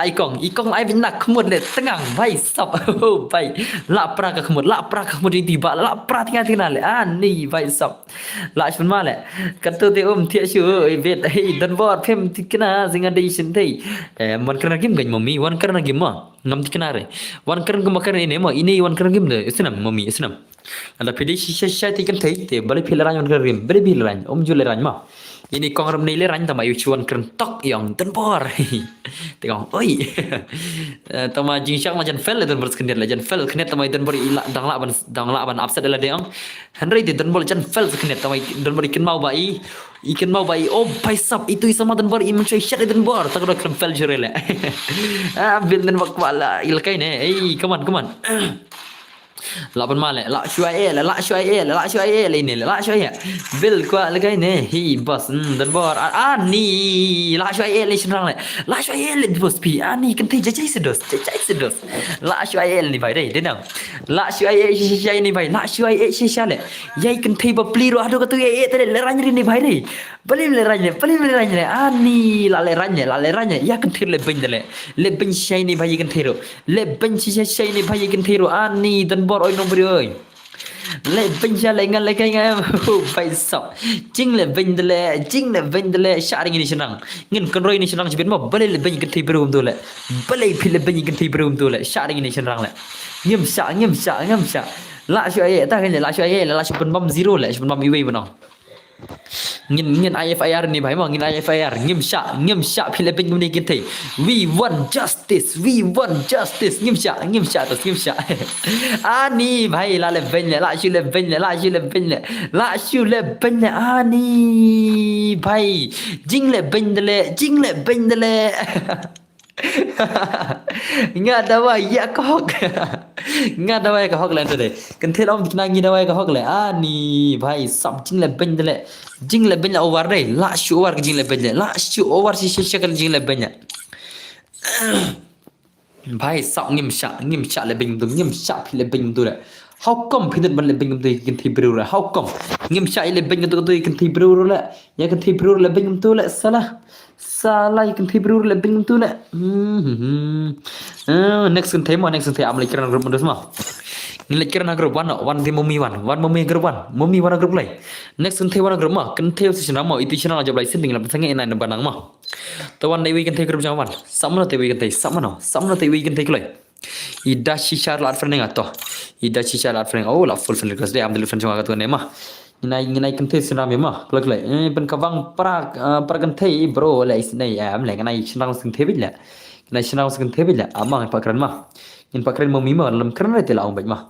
ikong lai bin nak kemud le tengang, baik sab, oh baik, lah pra kemud ini tiba, lah pra tinggal le, ni baik sab, lah cuma malah, kata tu tiap syu, bet, dan buat pem tikna singa di sini, man kena game gany mami, wan kena game mah, ngam tikna re, wan kena gemakan ini wan kena game deh, isnam mami isnam, ada pilih sisa tikan teh, balik pilih ranjang kena game, balik pilih ranjang, jual ranjang mah. Ini kong ram nilai ranj tama yu cuan keren tok yang tempor. Tengok, oi. Tama jingsyak macam fell dan berskender lah jan fell kena tama dan beri ilak dang laban upset adalah deong. Henry dan bol jan fell kena tama dan beri ikan mau bai. Oh paisap itu sama dan beri iman cuy shot dan bor tak ada kena fell jerele. Bil dan bak wala ilkai ne. Come on. Lapan male, la shuai ini, la shuai. Bil kuat lagi ni, hi bos, dan bor, ni, la shuai le senang le, la shuai le bos pi, ni kan teh jajai sedos, la shuai ni bai deh, denang, la shuai ni bai, la shuai shisha le, yai kan teh bapli roh ado katu yai tadi le ranjri ni bai deh, beli le ranjre, ni la le ranjre, ya kan teh le ben shai ni bai kan teh ro, le ben shai ni bai kan teh ro, ni dan bor oi nombor oi le benja le ngan le kai ngam pai sop jing le vendele sharing ini senang ngin konroi ini senang jibin mo bale le ben genti berum tu le bale pil le ben genti berum tu le sharing ini senang le ngim sha la shu ai ta kan la shu ai la shu pen bom zero le shu pen bom iwe benong ngin IFIR ni bhai mo ngin IFIR ngim sha phile pin ngum ni kin thei we want justice ngim sha ani bhai la le ben la shu le ben ani bhai jing le ben de le Nga dawa ya ka hok. Nga dawa ka hok lan today. Kan thel om kina ngi dawa ka hok le. Ani bhai sab jing le ben le. Jing le ben over dai. La shu over jing le ben. La shu over si shakal jing le ben. Bhai sab ngim sha le ben dum ngim sha phi le ben du le. How come phi ban le ben dum kan thi bru le. How come ngim sha le ben dum tu kan thi bru le. Ya kan thi bru le ben tu le salah. Salah kan thi bru le ben tu le. Next kan thema next kan thema am le kiran group mundos ma. Ni le kiran group one di mummy group mummy one group lai. Next kan thema group ma kan thema si nama itu channel job lai sending la sange ina banang ma. To one day we kan thema group jang wan. Samno te we kan thema samno te we kan thema lai. Ida shishar lat friend ngato. Ida shishar lat friend oh la full friend class day am the friend jang ngato ne ma. Nginai kan thema sinam ma. Klak lai ben kawang pra kan thema bro lai snai am lai ngai channel sing thema la. Nasional sekin tebe la amang pakran ma in pakran mo mima lam kran rete la ong ma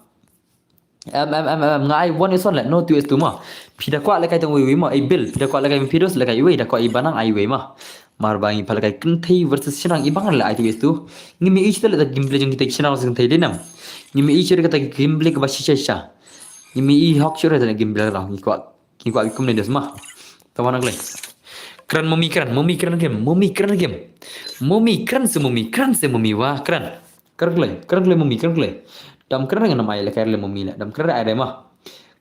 ngai one is on la no tu is tu ma pida kwa la kai tong wi ma ai bill pida kwa la kai pidos la kai wi da kwa ibanang ai wi ma mar bangi pal kai kun thei versus sinang ibang la ai tu is tu ngimi ich la gimble jeng kita sinang sekin thei denam ngimi ich re kata gimble ka bashi sha ngimi I hok sure da gimble la ki kwa kum ne des ma tawana glai kran mumi kran game kran se mumi wah kran glai mumi dam kran ngana mai le le mumi la dam kran ai ma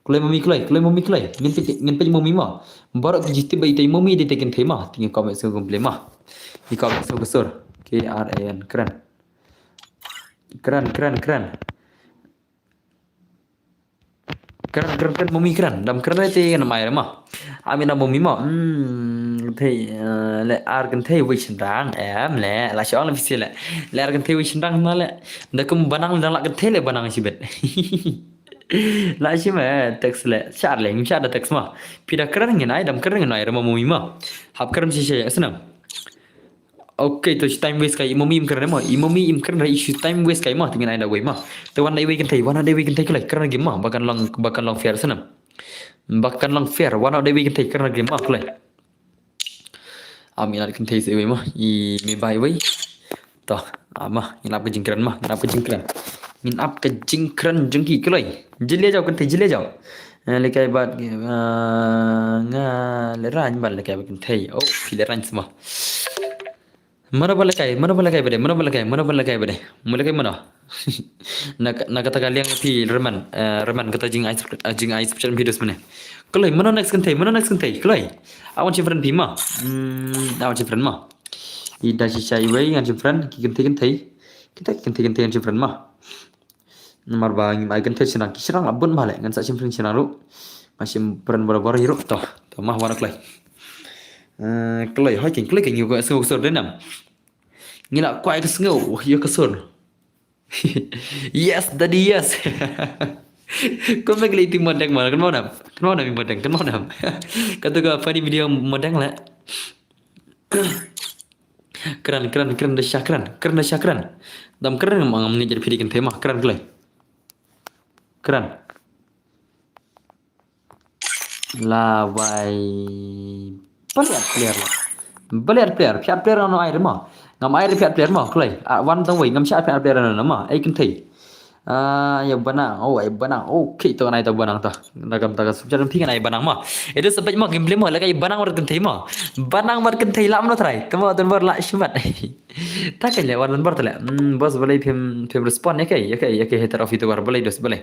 klai mumi ngin pe mumi ma barok jisti bai tai mumi de teken thema tinga comment so gumble ma ni comment so gusur KRAN kran mumi kran dam kran te ngana mai ma amina mumi ma thei le ar kan thei wi chendang em le la chong la pisi le ar kan thei wi chendang na le da kum banang dang la kan thei le banang sibet la shi ma text le char le ngim char da text ma pida kran ngai dam kran ngai ra mumi ma hap kran si she asnam okay to time waste kai mumi im kran ma im kran ra issue time waste kai ma tingin ai da wei ma to one day we kan thei kai kran gi ma bakan long fair sanam bakan long fair one day we kan thei kran gi ma klai am ina kan thei se ma I me bai wei to ama ina apa jingkran min ap ka jingkran jengki klai jile jaw kan thei jile jaw le kai bat nga le ran ban le kai kan thei oh pi le ran sama mana bala kai bade mulai kai mana nak kata kalian pi reman kata jing ai special videos mana kelai mana next kan thei kelai awan ci friend bima awan ci friend ma ida ci chai wei ngan ci friend ki kan thei kita kan thei ci friend ma nomor bang mai kan thei sinang abun bale ngan sa ci friend sinang ru masih friend bora hirup toh mah wana kelai kelai hai king kelai king juga so denam ngila kwai ka sngo yo ka son yes daddy yes kau megli tim modeng mana kan mau nam modeng kan mau nam kata kau apa di video modeng lah keren dah syakran dam keren mang menjadi jadi video tema keren kelai keren lawai player piat player ano air ma ngam air piat player ma kelai wan tang wei ngam sya piat player ano ma ai kan thei ya banang okay to nai to banang ta nagam ta subjan thing nai banang ma itu sebab ma game ma lagai banang war kan thei ma banang war kan thei lam no trai tamo dan war la shmat ta kai le war dan bar tale bos balai phim respond ya kai heter of itu war balai dos balai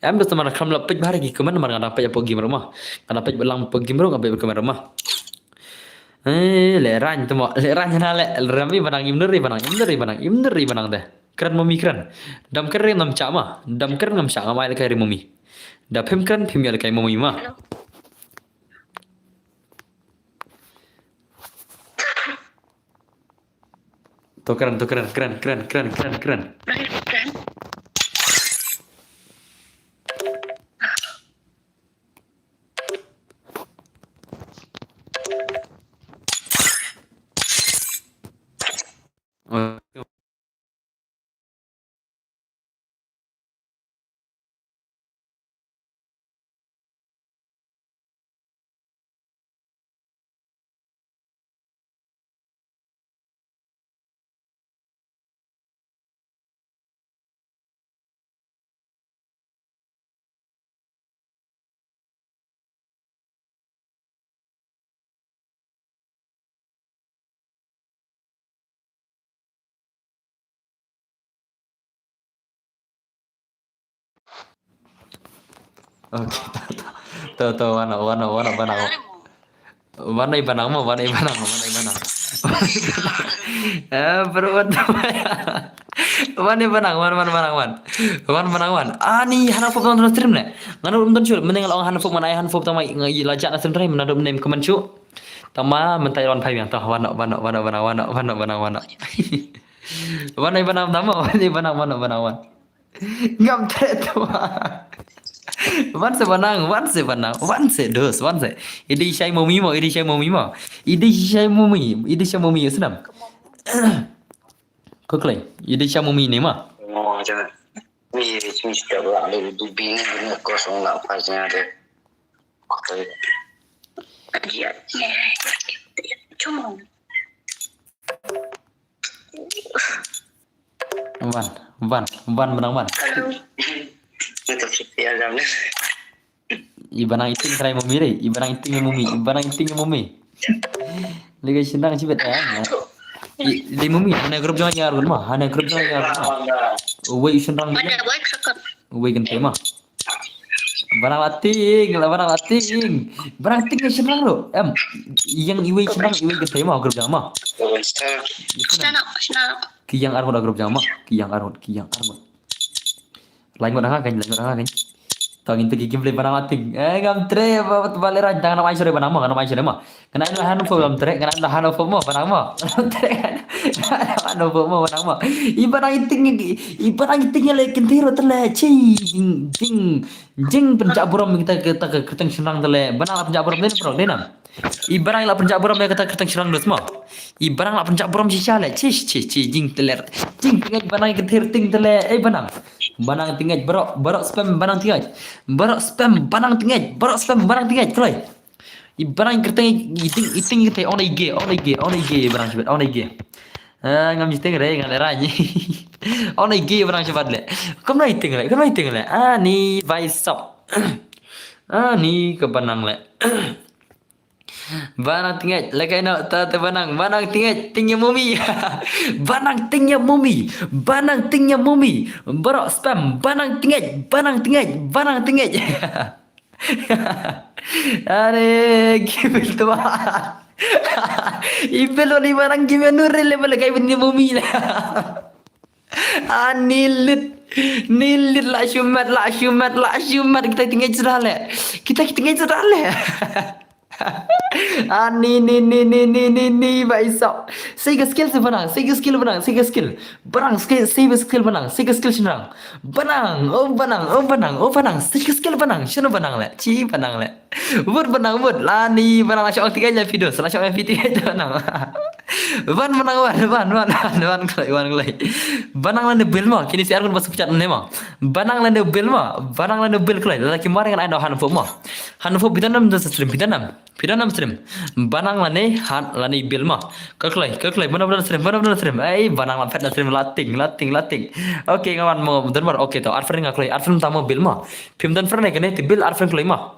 em dos mana kham la pej bahar gi keman mana ngada pej apa game rumah kana pej belang pe game rumah be keman rumah le ran na le rami banang imneri banang deh keren mami keren dam keren ngam cha ma dam keren ngam cha ngamai le kai mami da phim keren phim ya le kai mami ma to keren Oke, tahu warna benang. Warna ibanang mo, warna ibanang, warna ibanang. Perut Wan ibanang, wan benang wan. Ni hana fok nonton stream ne. Nganu nonton cu, mending kalau hana fok mana hana fok tamai ngai lajak na stream trai menado nem komen cu. Tama mentai wan pai yang tah warna. Warna ibanang tama, warna ibanang wan. Ngam tre tu. Wan se dos, wan se. Idi syai momi mo. Idi syai momi senam. Kau kelai, idi syai momi ni mah. Oh, jangan. Ni cuma setiap lalu du bini ni kosong nak pasnya ada. Kau dia cuma Wan benang wan. itu setiap dalam ni. Ibanang iting try momi re, ibanang iting momi. Liga senang sih bet ya. Di momi hana grup jangan nyar mah, Uwe senang. Ada baik sekat. Uwe kan tema. Barang lating senang lo. Yang iwe senang kan tema grup jangan mah. Sana. Kiyang arhon grup jangan mah, kiyang arhon. Lain mana kan. Tangin tu game play barang lating. Ngam tre baleran jangan nama isore banang mah. Kena ina hanu fo ngam tre, kena ina hanu fo mo banang mah. Tre. Hanu fo mo banang mah. Ibarang iting le kentiro tele jing pencak buram kita keteng senang tele. Banang pencak buram den pro denam. Ibarang la pencak buram kita keteng senang dos mah. Ibarang la pencak buram sisa le jing teler. Jing tinggal banang kentir ting tele banang. Banang tinggal berok spam banang tinggal. Berok spam banang tinggal kelai. Ibarang kerteng iting kita on IG barang cepat on IG. Ngam jiteng re ngal rani. On IG barang cepat le. Kam iting le. Ni vaisap. Ni ke banang le. Banang tinggal, lekai nak tak banang tinggal mumi. Banang tinggal mumi. Berok spam, banang tinggal. Are gimel tu. Ibel ni barang gimel nuril level lekai benda mumi lah. Nilit lah syumat kita tinggal cerah le. Ni baisap. Sega skill banang. Barang skill banang. Senang. Banang. Sega skill banang. Shano banang le. Ci banang le. Word. Lani banang la syok tiga video. Salah syok video itu banang. Wan kelai. Banang la bel mah. Kini si argun masuk pecat nema. Banang la bel kelai. Lelaki mari dengan anda hanfo mah. Hanfo bidanam dan stream. Banang lane bil mah. Keklai. Benar-benar stream. Banang la pet stream lating. Oke, ngawan mau benar. Oke tau. Arfren ngaklai. Arfren tamu bil mah. Pim dan Fren kene ti bil Arfren klai mah.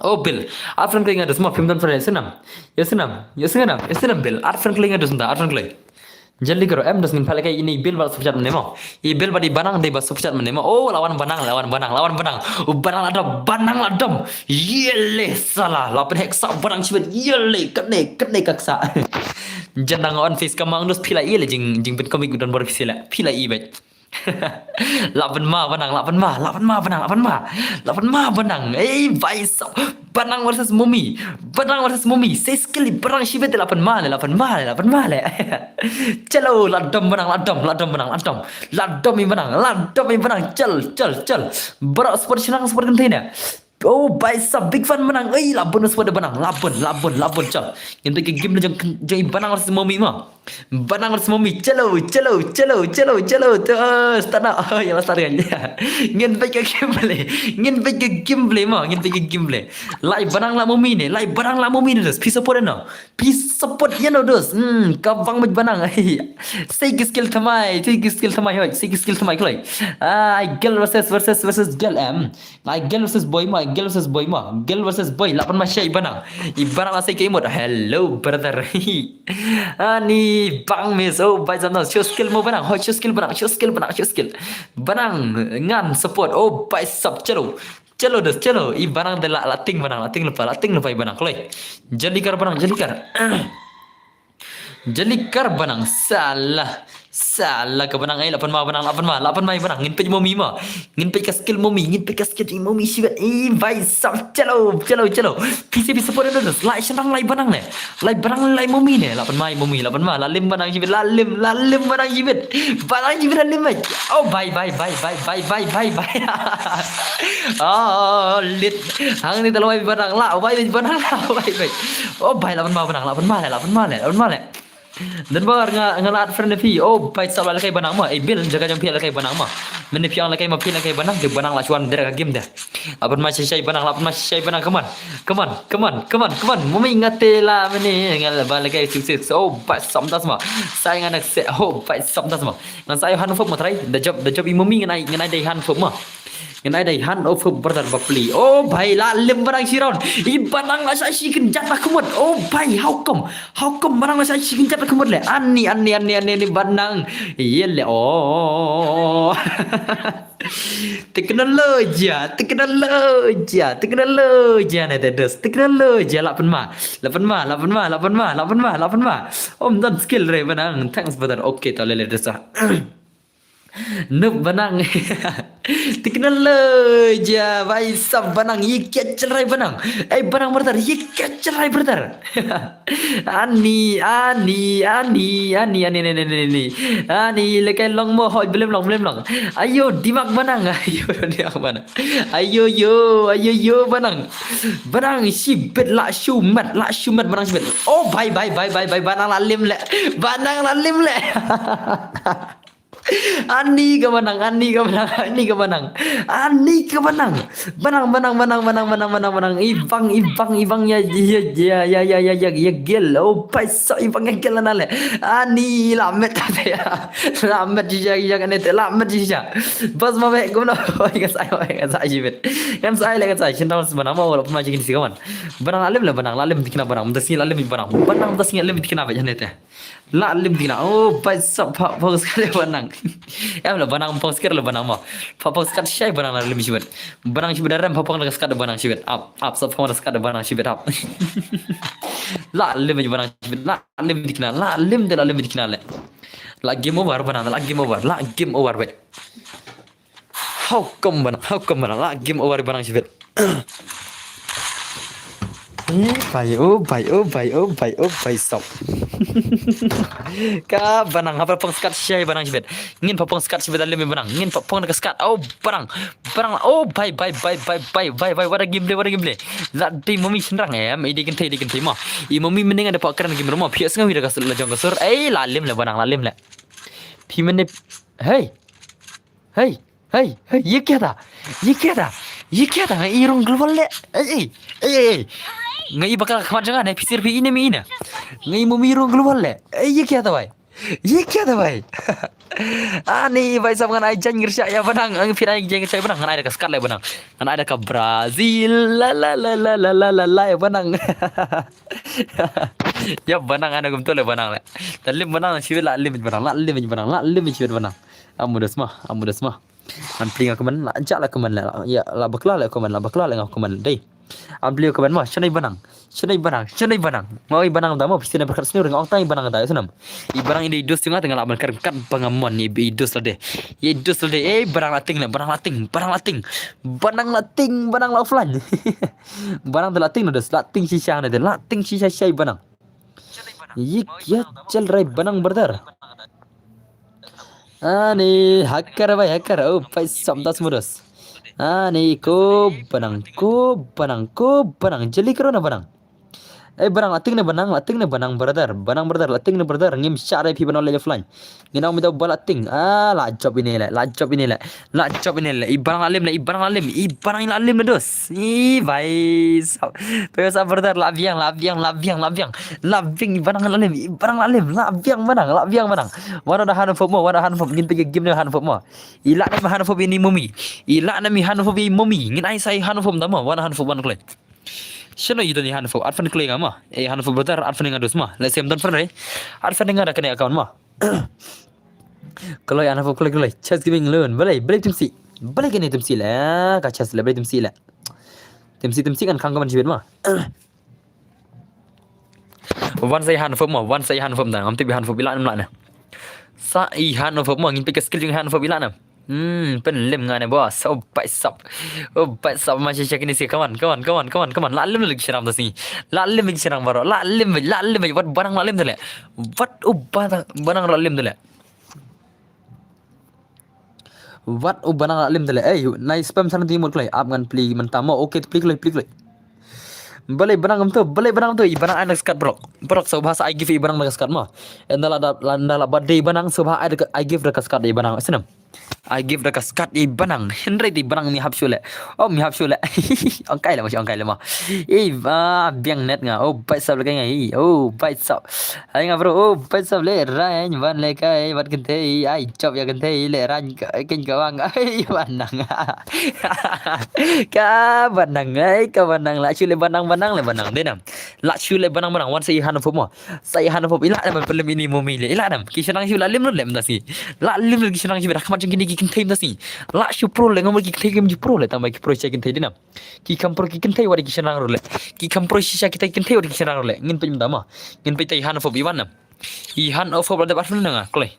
Oh bil. Arfren klai ngados mah pim dan Fren senam. Ya senam bil. Arfren klai ngados entah. Arfren klai. Jali karo em das ngin pale kai ini bil bal subjat menemo. I bil badi banang de bas subjat menemo. Oh lawan banang. Banang ladam. Yele salah. Lapan heksa banang cibet. Yele kene kaksa. Jandang on face kamang dos pila yele jing ben komik dan bor fisila. Pila i bet. Lapan ma banang. Baisap. Banang versus mumi. Saya skill berang sibet 8 ma le. Chalo ladam banang. Ladam ni banang. Chal. Berak sport senang sport container. Oh, baisap big fan menang. Labun pada banang. Labun chal. Yang pergi game jang banang versus mumi mah. Banang versus mumi. Chalo. Terus tanah. Ya lah saringan. Ngin pergi gameplay mah. Lai banang la mumi ni. Dos. Peace support ya no dos. Kavang maj banang. Say skill thamai. Kelai. Girl versus girl. Girl versus boy mah. Girl versus boy. Lapan masya ibanang. Ibanang lah saya ke imut. Hello brother. Ni bang mes oh bai jam show skill mo banang ho show skill banang ngan support oh bai sub chalo des chalo i banang de la ting lepa i banang kloi jalikar banang jalikar banang salah ke banang ai lapan ma banang ngin pej momi ma ngin pej ka skill momi sibat i bai sub chalo pc support do lai shandang lai banang ne lai momi ne lapan ma la lim banang sibat la lim banang sibat lim mai oh bai oh lit hang ni taloi banang la bai oh bai lapan ma le dan bar ngalat friend fi oh pai sab la kai banang ma bil jaga jam pi la kai banang ma men pi ang la kai ma pi la kai banang de banang la chuan der game dah apan ma sai banang la apan ma sai banang come on mumi ngate la meni ngal ba la kai sukses oh pai sam das ma sai nganak se oh pai sam das ma ngan sai han fok ma trai the job i mumi nganai dai han fok ma nganai dai han of brother bapli oh bai la lim barang siron i banang la sai sikin jat la kumut oh bai how come barang la sai sikin jat la kumut le ani ni banang yelle oh teknologi ne tedes teknologi lapan ma om dan skill re banang thanks brother okay to le desa Nup banang teknologi vai sab banang ye kecrai banang banang brother ye kecrai brother ani lekai long mo hoi belum long ayo dimak banang ayo yo banang si bet la shumat banang si bet oh bye banang lalim le Ani ke menang ibang ya gel oh paisa ibang ya gel nale ani lamet ya kan itu lamet ya bas mau guna kan saya jibet kan saya lagi saya cinta sebenarnya mau walaupun macam ini sih kawan banang lalim dikena banang mesti lalim banang mesti lalim dikena apa jenis teh lalim dikena oh paisa bagus sekali banang em la banang pos ker la banang ma pos kat shay banang la lim sibet banang sibet ram papang la skat banang sibet up sa pang la skat banang sibet up la lim banang sibet la lim dikna la lim dikna le la game over banang la game over bet how come banang la game over banang sibet Bai stop. Ka banang apa pang skat shay banang sibet. Ngin papang skat sibet alim banang. Ngin papang nak skat. Oh barang. Oh bai. Wada game le. La di mami senrang em. Idi kan mah. I mami mending ada pak keran game rumah. Pias ngau ida kasur la jong kasur. Lalim le banang lalim le. Pi mene. Hey. Ye क्या था? Irong global le. Ngai bakal kawan jangan pisir pi ini mi ina. Ngai mau mirong global le. Ye क्या था भाई? Ani bai sam ngan ai jan ngirsa ya banang. Ang pirai jeng saya banang ngan ai da kaskat le banang. Ngan ai da ka Brazil la ya banang. Ya banang ana gum to le banang le. Talim banang siwet la limit banang. Amudas mah. An plinga keman la ajak la keman la ya la bakla la ngau keman dei amblio keman mah chanai banang mau i banang damo pisina berkat sini orang tang banang da sunam i barang ini dos tengah tengah amal kat pangamon ni dos la de barang lating banang la offline barang da lating dos lating sisa na de lating sisa syai banang yik ya chal rai banang brother Ani hacker oh pai samdas mudas ani ko banang jeli karo na banang barang lating ne banang brother lating ne brother ngim syare pi banang le offline ngina mi daw balating la job ini le i barang lalim i barang lalim le dos i bai pesa brother labiang barang lalim i barang lalim labiang banang wara da hanu fomo ngin pege game ne hanu fomo i la na hanu fomo ini momi ngin ai sai hanu fomo dama wara hanu fomo klai Shano itu ni Hanfo Arfan kling ama Hanfo brother Arfan dengan dus mah let's say don friend Arfan dengan ada kena account mah kalau Hanfo kling chess giving learn balai tumsi balai kena tumsi lah ka chess lah balai tumsi lah tumsi kan kang kaman sibet mah one say Hanfo dah am tibi Hanfo bilan mlah na sa Hanfo mah ngin pick skill jeung Hanfo bilan na pen lem ngane bos oh bai sap macam cakap ni sih kawan la lem lagi serang tu sini la lem lagi serang baru la lem wat barang la lem tu le wat barang la lem tu le wat barang la lem tu le nai spam sana timur kelai up ngan pli mentamo okey pli kelai balai barang tu barang anak skat brok so bahasa I give barang dekat skat mah endala badai barang so bahasa I give dekat skat di barang senam I give dekat skat di barang Henry di barang mi hapsule mi hapsule angkai lah mah biang net nga bait sab lagi nga bait sab ai nga bro bait sab le rai van le kai wat kente ai chop ya kente le ran kin kawang ai banang ka banang la chule banang le banang denam la chule banang wan sai han fo ila nam pelem ini momile ila nam kisanang si la lim nasi la lim kisanang si rak macam gini kikin time nasi la shu pro le ngomor kikin time ji pro le tambah ki pro check time denam ki kampro kikin time wadi kisanang role ki kampro sisa kita kikin time wadi kisanang role ngin pe dama ngin pe tai han fo iwan nam I han of berada bar nga klei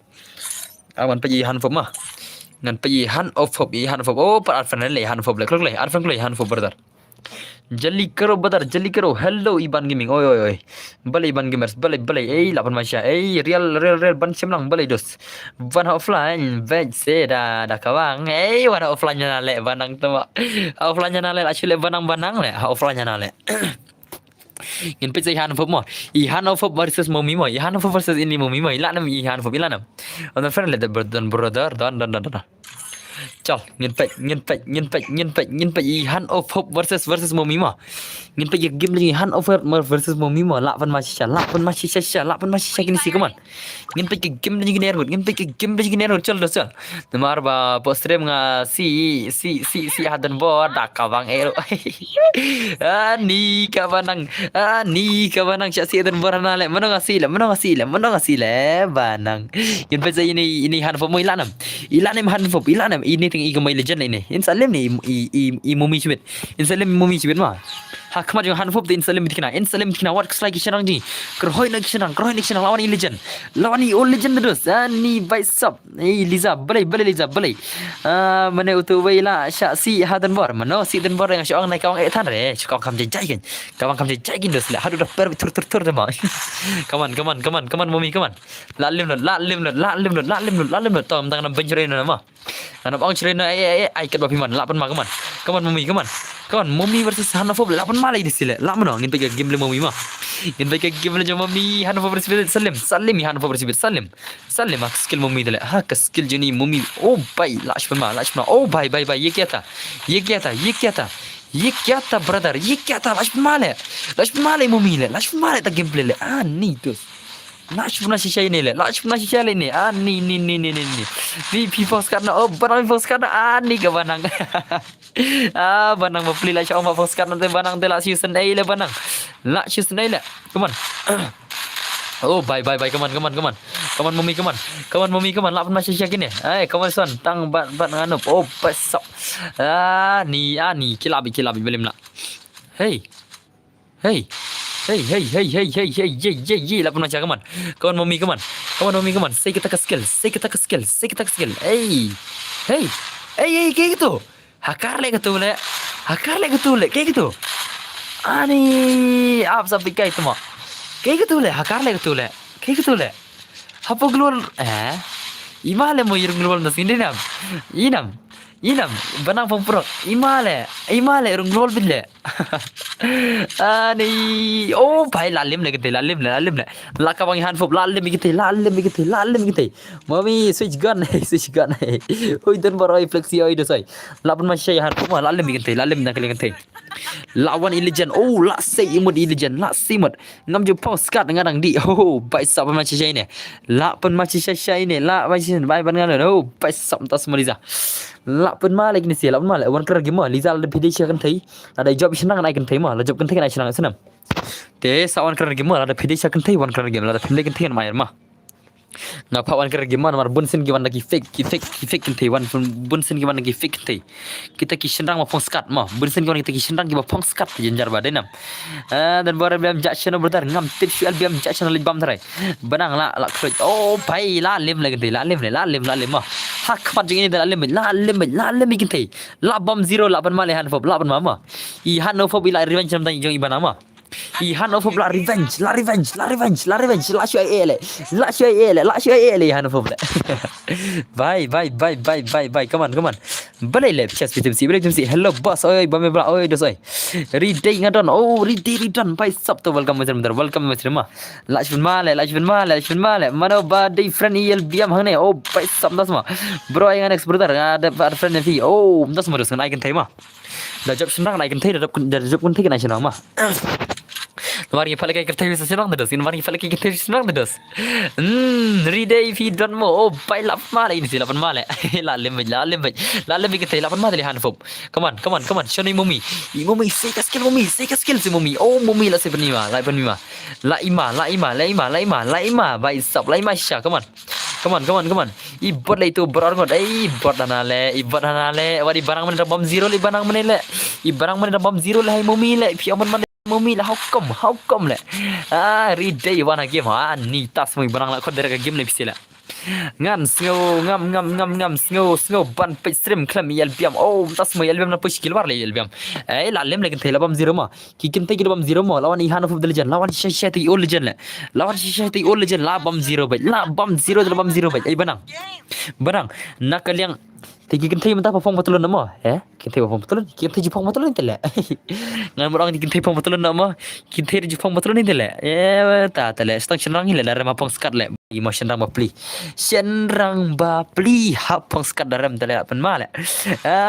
awan pe han fo mah ngan pe han of par arfan le han fo le klei arfan klei han fo brother jali karo hello Iban Gaming oi balai Iban Gamers balai lapan masya real ban semlang balai dos van offline veg seda da kawang wan offline nya le banang tu offline nya le actually banang le offline nya le ngin pe Han Fop mo Han Fop versus Momi mo Han Fop versus ini Momi mo ilanam Han Fop ilanam on friend le brother dan chal ngin pe Han Fop versus Momi mo ngin pe game lagi Han Fop versus Momi mo la pan masih kini sih kaman ngin pe game lagi nerut chal temar ba postre nga si hadan bo da kawang ni kawanang siya si hadan bo na le mano ngasile banang ngin pe ini Han Fop mo ilanam Han Fop ini ting igamay legend ini insalim ni Momi sibit mah hakma jeng Han Fop insalim bitkina wat keslai kisarang ji kerhoi nak kisarang lawan i legend terus ni baisap Liza balai mana utu waila syak si hadan bor mano si dan bor yang syong naik kawang tan re kawang kam jai gin dos la hadu dah per tur dema kaman Momi kaman la lim tom tangan benjre na mah anak bang cerita ai kat bapiman lapan mah kaman Momi versus Han Fop lapan malai di sile la mano ngin pe game le Momi mah ngin pe game le Momi Han Fop versus Salim Han Fop versus Salim ak skill Momi dale ka skill jeni Momi bai lashman bai ye kya tha brother ye kya tha lashman male Momi le ta gameplay le ni tu Lashman shisha ini le ni people sekarang barang people sekarang ni kawanang banang beli lah syau mak sekarang nanti banang te la season le banang la season le come on bye come on Momi lapan masih syak ini come on son tang bat nganup besok ni kilabi belum lah hey lapan macam kawan Momi saya kita ke skill hey kayak gitu hakar le gitu kayak gitu ani आप सब क्या itu mah kayak gitu le hakar le apa keluar imale mo irung keluar nasi inam banang pemprok imale irung keluar bille ani bhai lalim le la ka bang Han Fop lalim gitu Momi switch gun oi dan baroi flexi oi dosai lapan masih Han Fop lalim nak kali lawan Ilijan la say imut Ilijan la simut ngam je post kat ngarang di bai sap macam ini la pun macam ini la macam bai bangan bai sap tas Liza la pun malek ni sia la pun malek wan kerar game Liza le video kan thai ada job senang ai kan thai mah la job kan thai kan ai chinang senam te sawan kan game la da phidi sa kan thai wan kan game la da phimle kan thai kan mai mah ngapa wan kan game mar bun sen giwan lagi fake kan thai wan bun sen giwan lagi fake kan thai kita ki shenrang ma phong skat mah bun sen giwan kita ki shenrang gi ba phong skat jenjar ba denam dan bora biam jak channel berdar ngam tip shual biam jak channel bam tarai benang la klik oh pai la lim lagi thai la lim mah hak mat jing ini la lim bikin thai la bom zero la ban ma le han fob la ban ma I han no fob ila revenge nam tang jong ibana ma I han no fob la revenge la shui ele han fob le bye come on balai le chess bitum si hello boss oi bame bra oi dos oi reday ngadon oh reday done bye sub to welcome ma la shun ma le mano ba day friend il biam hang ne oh bye sub das ma bro ai next brother ada friend fi oh das ma dos kan ai kan thai ma da job senang ai kan thai da job kun thai kan ai senang ma Mari pala kay kertai bisa senang terus. Mari pala kay kertai senang terus. Reday fi don mo. Oh, pai lapan male ini sih lapan male. La lem kita lapan male han fob. Come on. Show ni mummy. Mummy say ka skill si mummy. Oh, mummy la se penima. La ima. Bai sab la ima sha. Come on. Ibot la itu beror ngot. Ibot hanale. Wadi barang mana bom zero le barang mana le. Barang mana bom zero le hai mummy le. Pi aman mummy lah how come le reday wana game ni tas mui barang la khod dera game le pisela ngam sngo ban pe stream klam yel biam oh tas mui yel biam na push kilwar le yel biam la lem le kan thela bam zero ma ki kim tay bam zero ma lawan ihan of the legend lawan shay tay all legend le la bam zero bai ai banang nakaliang Tiki kan thai mentah perform betul nama kan thai perform betul kan thai jipong betul ni tela ngan orang kan thai perform betul nama kan thai jipong betul ni tela ta tela stang senang ni la rama pong skat le ima senang ba pli ha pong skat daram tela pen ma le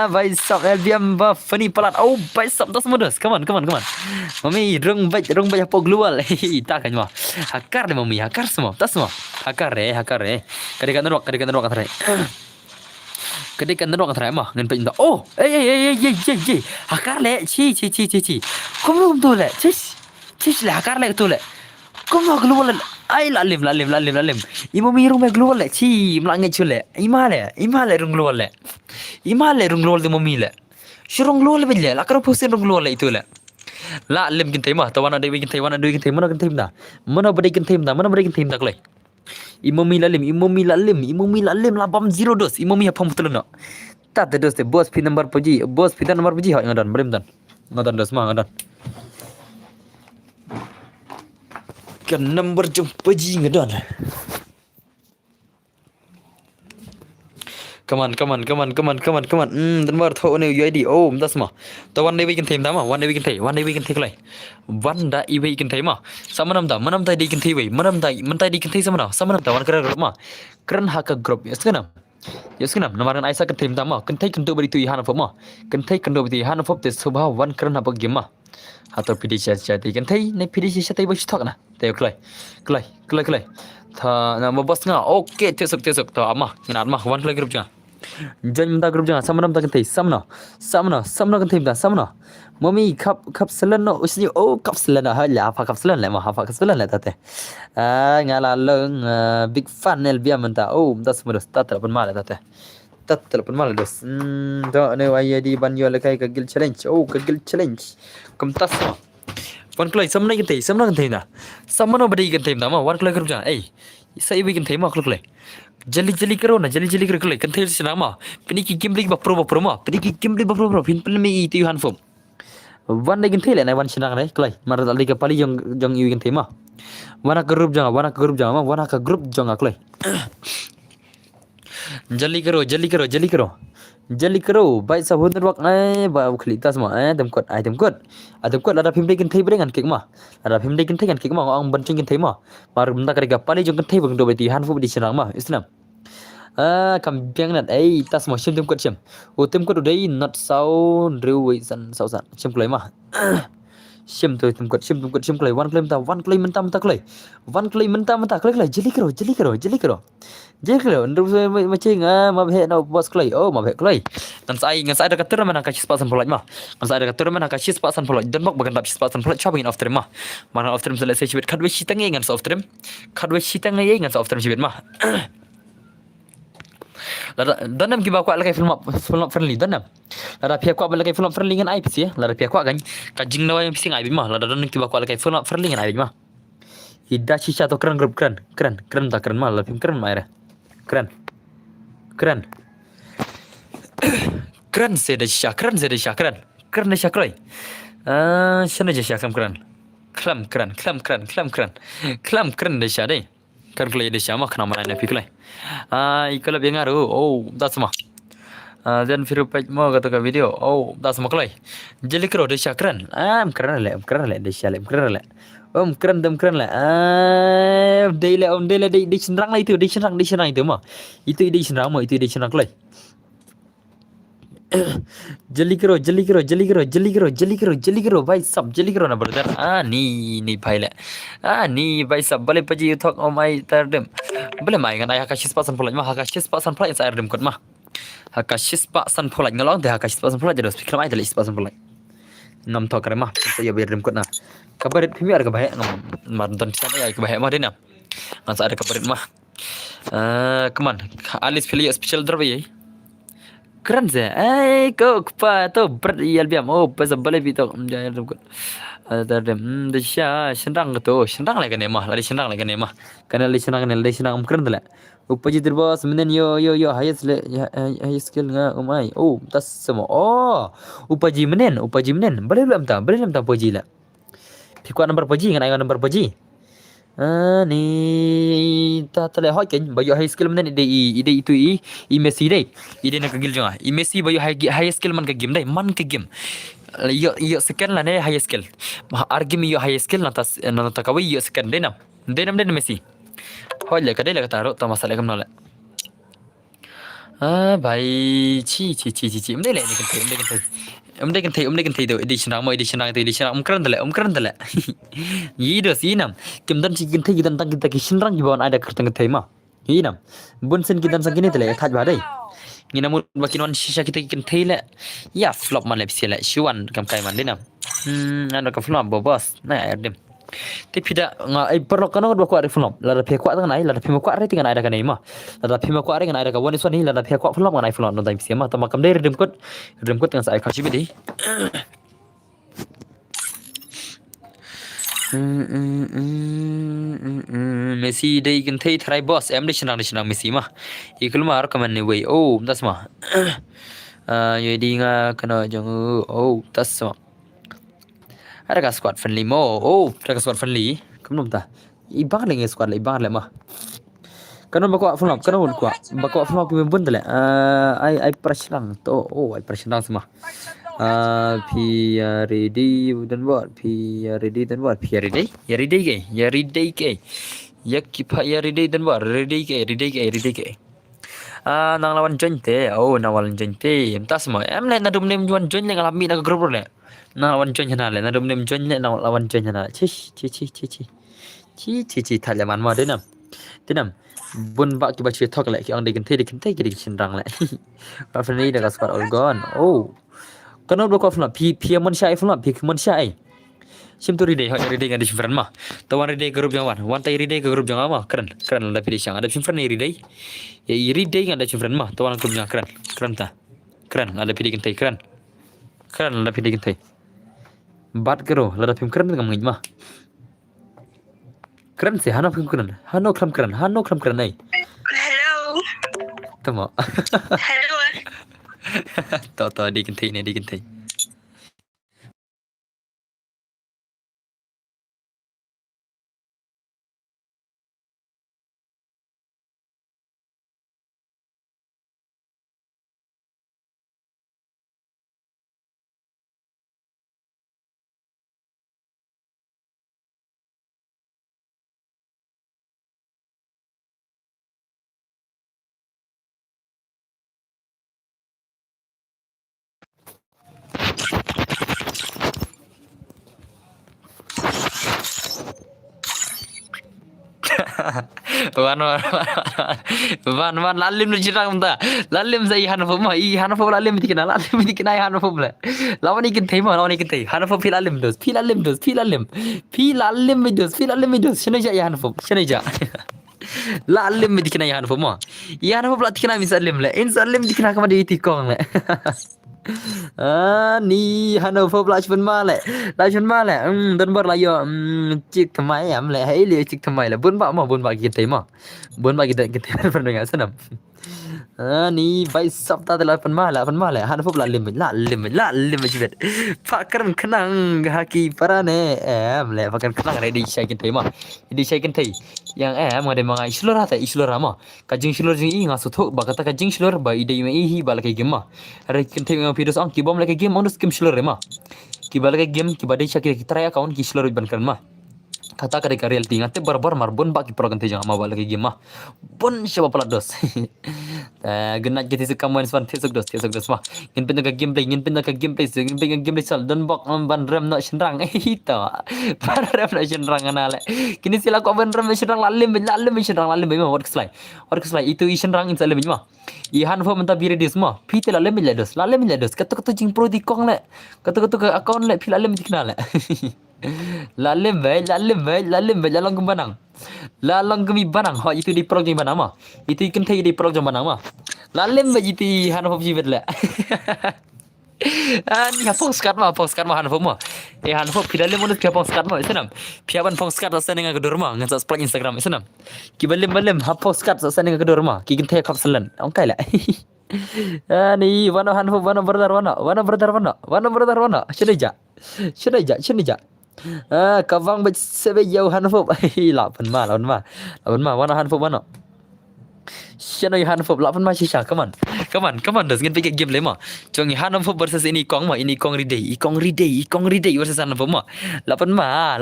bai sok biam ba funny pelat oh bai sok das modus come on mami rung bai apa global ta kan ma hakar de mami hakar semua tas semua hakar re kadang rok trai Kedekan nero kan mah ngan pe oh ye hakar le chi kom tu le chi le hakar le tu le kom global ai la lim imo mi rum global le chi mlange chule ima le rum global de mo mi le shurung global be le la karo posen rum global le itu le la lim kin tema tawana de kin tema mana kin tema mana bade kin tema klai Imomi lalim la bom zero dos imomi apam betul no tat dos te bos pi number puji ha ngadan brem dan ngadan dos ma ngadan kan number jum puji ngadan come on dan mar tho ne UID oh das ma to one day we can thai ma one day we can thai klai one da I we can thai ma samanam da di can thai we manam da di can thai samanam da wan kra ma kran ha ka group yes kanam namaran aisa kan thai ma kan thai kan do bari tu ihan fo ma kan thai kan do bari ihan fo te subha one kran ha bag ma atau pidi chat kan thai ne pidi chat tai ba stok na te klai tha na mo bos nga okay tesuk to ama ngan ma one klai group ja jan minta group jangan sama kan thai samna kan thai da samna mami kap selan no usni oh kap selan ha la apa kap selan la tate ngala leng big fan el biam minta oh das mudas telepon mal tate telepon mal dos do ne waya di ban yo kai ka gil challenge kam tas wan klai samna kan thai na samna badi kan thai da ma wan klai group jangan sai we kan thai ma klai jali karo klai kan thai senang ma pini ki game league ba pro ma pini ki game league ba pro pin pelmi itu han form wan day kan thai le na wan senang nei klai mar dal ka pali jong yu kan thai ma wana ka group jang ma wana ka group jang klai jali karo bai sa hun wak ba khli tas ma dem kot ada phim day kan thai brengan kek ma ada phim day kan thai kan kek ma ang ban ching kan thai ma mar benda ka pali jong kan thai bang do bai ti han fu di senang ma isnam kam biang nat tas ma sim tem kot dei not sau riu san klai ma Sim tu tumkut sim klei wan klei mentah klei. Wan klei mentah klei jeli kero Jadi kalau untuk macam ma he na bos klei. Oh ma he klei. Ngan sai ada katur mana ka cis pasan polaj mah. Ngan sai ada katur mana ka cis pasan polaj dan mok bagan tap cis pasan polaj shopping off trim mah. Mana off trim selesai cibit kadwe citang ngan off trim. Kadwe citang ngan off trim cibit mah. Danam ki ba kwa lakai film friendly danam. Lada pihak kwa lakai film friendly ngan ai pisi ya. Lada pihak kwa kan kajing nawa yang pisi ngai mah. Lada danam ki ba kwa lakai film friendly ngan ai mah. Hidda shisha to keren grup keren tak keren mah. Lada film keren mah ya. Keren. Keren se da shisha keren da shisha kloi. Shana je shisha keren. Klam keren da shisha deh. Keren kloi da shisha mah kena mana na piklai. Ikalah bengar oh dah semua. Dan viru page mau kata ke video oh dah semua kloi. Jadi kero da shisha keren. Keren le da shisha le keren le. Keren lah. Day senang lah itu, day senang itu mah. Itu day senang mah, itu day senang kloi. Jeli kero भाई सब jeli kero na brother ni भाई ले ni भाई सब boleh pergi you talk on my terdem boleh mai kan ayah kasih pasan pulak mah kasih pasan pulak saya terdem kot mah kasih pasan pulak ngalong deh kasih pasan pulak jadi speaker mai telis pasan pulak nam talk mah saya biar dem kot na kabarit pimi ada kebaik ngam mantan sana ya kebaik mah dena ngan ada kabarit mah keman alis pilih special drop ya keren sih kau kupa tu berat ial biam pas boleh bitok jangan rukut ada desya senang lagi kan emah lari senang lagi kan emah karena lari senang keren tu lah upaji terbos menen yo highest skill nga umai tas semua upaji menen boleh lam ta upaji lah pikir nomor upaji kan ayah nomor upaji ni ta le hoi ken bayu high skill man ide itu i Messi dai ide nak gil jonga i Messi bayu high skill man ka game dai man ka game yo second la ne high skill argim yo high skill na ta kawi yo second dai nam Messi hoi le ka dai la ka taro ta masala kam na le भाई छी umde le ni kan thei do edition rang keren dale yido sinam kim dan cikin thei dan tang kita kishin rang gibon ada kertang thei ma yinam bun sen kidan sang kini tele thaj ba dai ngina mut bakin wan shisha kita kin thei le ya flop man le psi le shuan kam kai man dinam ando ka flop bobos na erdem Ti pida nga ai perlo kana do ko ari flop la da pe kwa ngai la da pe kwa re tinga ai da kana ima la da pe kwa re ngai da ka woni so ni la da pe kwa flop ngai flop no dai psi ma to makam dai redem kot ngan sai khashi bi di Messi dai kan thei thrai boss em dai senang Messi mah ikul ma ar kaman ni wei das ma ye di nga kana jong das ma ada ka squad friendly mo ada ka squad friendly kamu ta ibang lagi squad le ibang le mah kanon bakwa flop kanon kwa bakwa flop mi bun le ai praslang to ai praslang semua PRD dan buat PRD dan buat PRD ke yak kipa PRD dan buat RD ke nang lawan jonte nang lawan jonte entah semua em le nadum nem juan jon le ngalami nak grup le nang lawan jon hana le nadum nem jon le nang lawan jon hana chi thaleman ma denam bun bak ki bachi thok le ki ang de kan thei ki sindang le pa fani da squad all gone Kenapa blok off pi man syai flop pi man syai sim tu ride kan different mah tawan ride ke grup yang wan tai ride ke grup yang mah keren la pilih yang ada different ride ya ride kan ada different mah tawan grup yang keren ada pilih kan tai keren la pilih kan tai bat kero la film keren ngam ngij mah keren sih hano film keren hano kram ai Hello. tama Hello. to di kan tai Wan lalim lu jirang ta. Lalim sai Hanfo ma I Hanfo lalim dikina Hanfo bla. Lawan ikin thai ma lawan ikin thai. Hanfo filalim dos. Filalim dos. Shene ja Hanfo. Shene ja. Lalim dikina Hanfo ma. Hanfo bla dikina misalim la. Insalim dikina kama di tikong la. Ni Hanfo bla chun ma la. Dan bar la yo chik thamai am la. Hai le chik thamai la. Bun ba ikin thai ma. Bun ba kita pernah senam. Ni baik sabta telah penmala Hanfo lalim jibet pakar kenang haki parane le pakar kenang ready shakin thai ma di shakin thai yang ngade manga islora ma kajing islor jing I ngasu thok ba kata kajing islor ba ide me hi ba laki game ma re kin thai ma pidos ang ki bom laki game onus kim islor ma ki ba laki game ki ba dei shakir ki try account ki islor ban kan ma kata kade ka reality ngate barbar marbon ba ki program te jang ma ba laki game ma bon siapa pala dos genat jadi sekaman swan tesuk dos ma ngin pindah ke gameplay sal don bok ban rem no shenrang ito ban rem no shenrang anale kini sila ko ban rem shenrang lalim shenrang lalim ma work slide itu shenrang in salim ma I Hanfo menta bire dis ma pite lalim dos kata jing pro di kong le kata ke account le pil lalim dikna le lalim lalang kebanang lalang kemi banang ho itu di prog jing banang ma itu ikan thai di prog jing banang ma lalim bajiti Hanfo jibet le ni hapong skat ma Hanfo ma Hanfo pidalim monus hapong skat ma senam piaban pong skat sa nenga kedor ma ngan sa splat Instagram senam ki balim hapong skat sa nenga kedor ma ki gin thai khap selan ong kai la ni wano Hanfo wano brother wano shine ja kawang bac sebe jauh Hanfo lapan ma wano Hanfo wano Shano Hanfo lapan ma shisha come on das ngin pikir game le ma chong Hanfo versus ini kong riday versus Hanfo ma lapan ma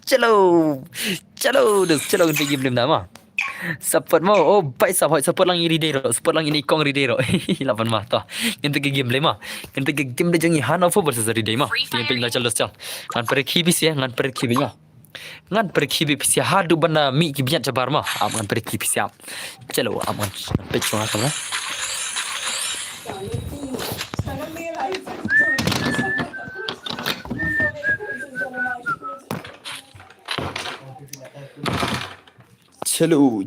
chalo ngin pikir game na ma support mo oh baik support lang ini ro lapan ma to ngin pikir game le ma ngin pikir game le jong Hanfo versus riday ma ngin pikir na chal ngan per khibis ya ngan per khibi ma ngan per khibi pisia hadu bana mi ki biat jabar ma ngan per khibi siap chalo aman pechong akal na chalo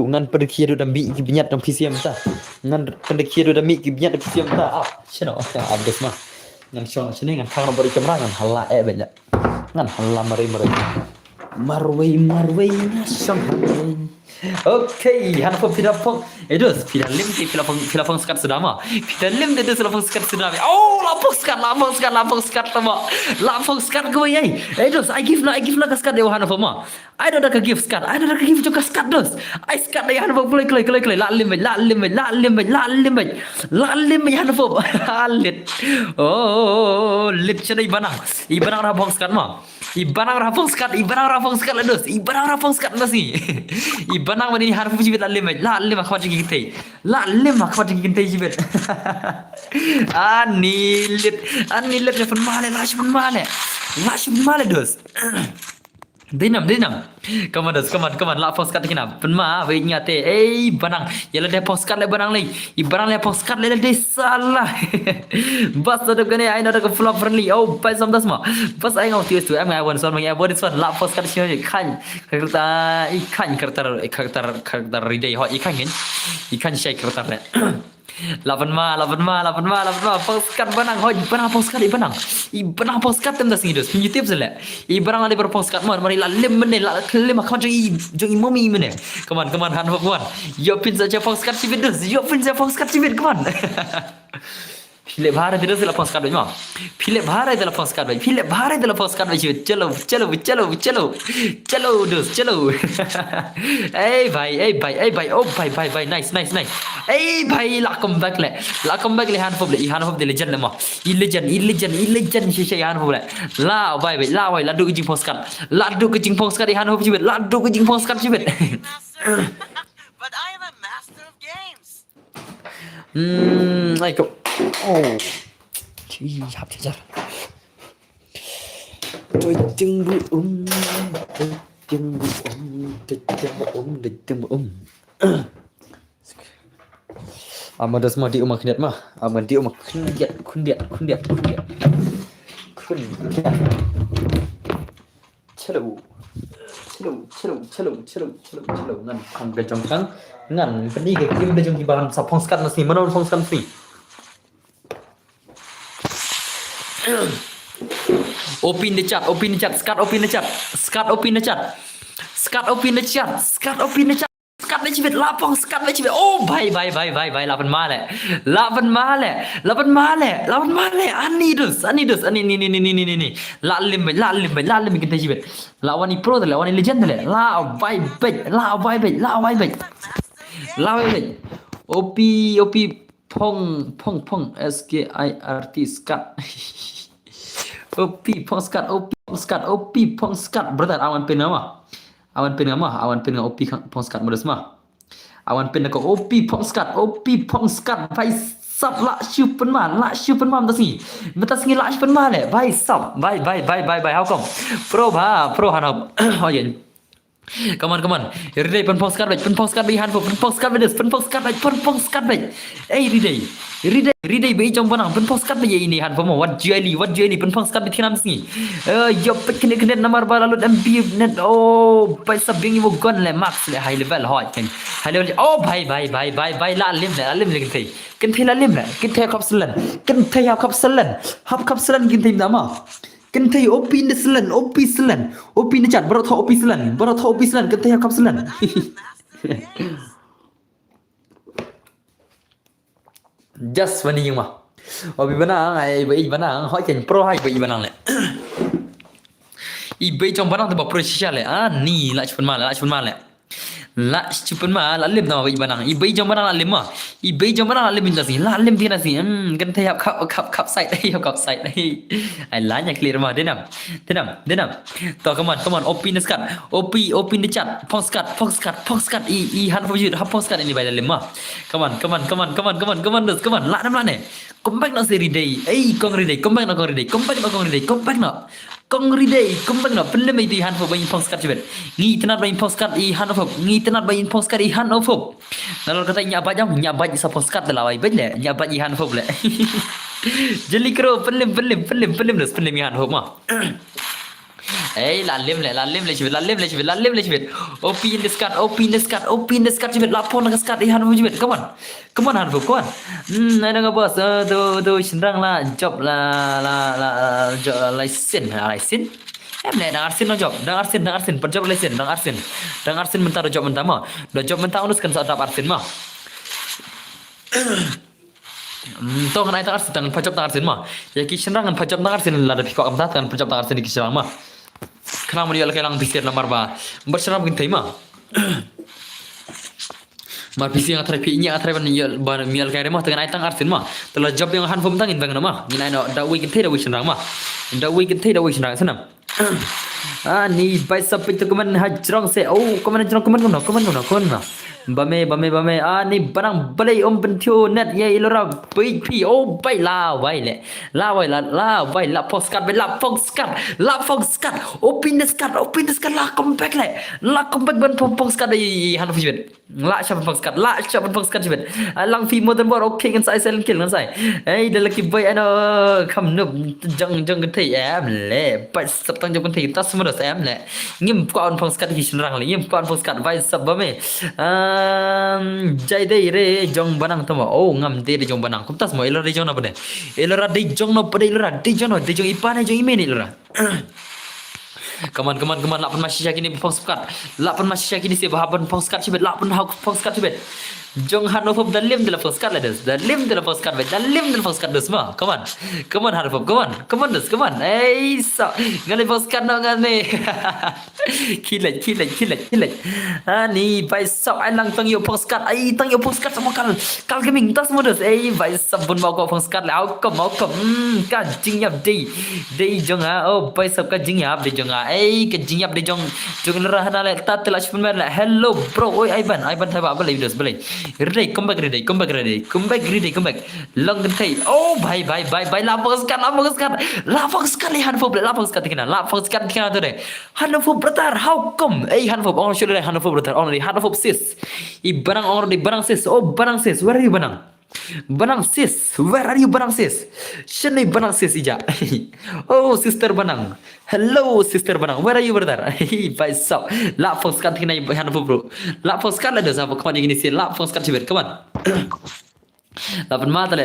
ngan per khidu da mi ki biat dam pisiam ta ngan per khidu da mi ki biat dam pisiam ta chano abdes ma ngan chong sini ngan khang bari kamera ngan hala benya ngan hala marway ngasong okay Hanfo pilapong pidalim ki pilapong skat sedama pidalim de pilapong skat sedama oh lapong skat tama lapong skat go yai dos I give na ka skat de Hanfo ma I don't like give skat juga skat dos I skat de Hanfo play lalim Hanfo halit oh lit chadai banang rapong skat ma Ibanang rapong skat le dos ibanang rapong skat nasi ibanang mani Hanfo jibet lalim akhwat jiginte jibet anilit ne lash male dos Dinam Come on la postcard kina penma we nyate banang yala de postcard le banang le ibarang le postcard le de salah bas to gane ai na flop friendly oh pai sam das ma bas ai ngau ties tu am ngai wan son mai abo this one la postcard sini kan karakter ridai ho ikan shake karakter ne lapan ma postcard banang ho banang postcard ibanang postcard tem das ngidos pinjitip sele ibarang ada postcard mari lalim lima kau jangan mami mana come on Hanfo come on yo pin saja postcard cibit come on Philip Hara tidak sila postcard baik mah Philip Hara adalah postcard baik cibit chalo dos bye oh bye nice bye lakum back le Hanfo the legend le mah legend shisha Hanfo le la bye ladu kejing postcard Hanfo cibit But I am a master of games. Like oh hấp chả tôi chừng Ama das mah di umah kniat mah. Ama di umah kundiat. Chelo ngan kam ke jong kang ngan peni ke kim de jong ki bahan sa phong skat nasi manon phong skat free. Open the chat, skat open the chat. Skatในชีวิตลาปองสกัดในชีวิตโอ้ใบลาเป็นมาแหละอันนี้นี่ลาลิมไปกันในชีวิตลาวันนี้โปรแต่ละวันนี้เลเจนด์เลยลาเอาใบเบ็ดโอปีพง SKIRT สกัดโอปีพงสกัดbrother awanเป็นapa awan pen OP phong skat modus mah awan pen ko OP phong skat vai sap la shupen ma mtas ni la shupen ma le vai sap vai how come pro han hop oh yen come on everyday pen phong skat di han pen phong skat everyday be trong banang pen phong skat be ini han pom what jeli pen phong skat di thinam sni yo pekne namar balalut mb net oh pai sabing ibu gon le max le high level hot kan high level oh bye la lim le kan thei la lim le kan thei hap kapsalan kan thei nama kan thei op ni chat bro tho op selan kan thei hap kapsalan justวันนี้ยังมาบีบ้านไอ้บีบ้านเขาเก่งโปรให้บีบ้านเลยอีบีจงบ้านแต่บอกโปรชิชาเลยนี่ละชุนมาเลยละเล่มนะบีบ้านอีบีจงบ้านละเล่มมินต์สิละเล่มที่นั่นสิกันเทียบขับใส่ได้ขับใส่ได้ไอ้ล้านอย่างเคลียร์มาเด่นำต่อกันโอปีนสกัดโอปีนจัดพองสกัดอีฮันฟูจิฮับพองสกัดini by the lemma come on la nam la ne comeback no seri day kong riday comeback no pelem di han fu bayin pong skat jibet ngi tenat bayin pong skat i han of nalor kata nya ba sa pong skat la wai bet le nya ba i han of le jeli kro pelem nos pelem i han of ma la lim le chibet open the skat chibet la pon ka skat han fu chibet come on han fu come on ai nga boss do shinrang la job la license em le dang arsin no job dang arsin per job license dang arsin mentar job mentama do job mentang unus kan sa dap arsin ma tong kan ai tang arsin tangan pajab tang arsin ma ya ki shinrang kan pajab tang arsin la da pikok am ta kan pajab tang arsin ki shinrang ma kenang mo yala kailang bisir lamar ba berserap gintai ma mar pisi yang terapi nya terapi ban mial kare ma tangan ai tang arsin ma tela job yang han fom tangin bang ma ni nai no da wi gintai da wi shinrang ma sanam ni bai sapit to kaman hajrong se kaman bame ni barang balai bentiu net ye ilora pi bai la wai la postcard open the skat la comeback ban postcard di han fujibet la shop postcard jibet lang fi modern board okay kan sai sel kill kan sai da laki bai ano kham nup jang kan thei am le bai sap tang jang kan thei tas mo em le ngim kon postcard ki shinrang le ngim kon postcard bai sap bame jai dei re jong banang tamo ngam de jong banang kum tas mo elora de jong na bade elora de jong no pade elora de jong ipane jong imeni elora Come on lapan masih kini pongskat lapan masih kini si bahaban pongskat cibet lapan pongskat cibet jong hanofop dalim de la pongskat ledes dalim de la pongskat dus ma come on hanofop come on so ngale pongskat no ngane kilet ani bai sok ai lang tang yo pongskat sama kal keming tas modus bai sabun mau ko pongskat la kom ka jingyap de jong bai sab ka jingyap de jong ka jingyap de jong lerah na le tat la shpun mer la hello bro oi aiban thai ba balai dus balai Ready, come back ready, come back ready, come back ready, come back. Long kan thầy. Oh, bye bye bye bye. Lapang sekali Hanfop, lapang sekali kena, lapang sekali kena tu deh. Hanfop brother, how come? Hanfop, orang sudah deh Hanfop brother, orang di Hanfop sis. Barang orang di barang sis. Oh, barang sis, where are you barang? Banang sis, where are you Banang sis? Sini Banang sis ija. Oh sister Banang, hello sister Banang, where are you brother? Bye so, la foskat kena hand bro, la foskat ada siapa kemana gini sih, la foskat cibet, come on. Lapan mata le,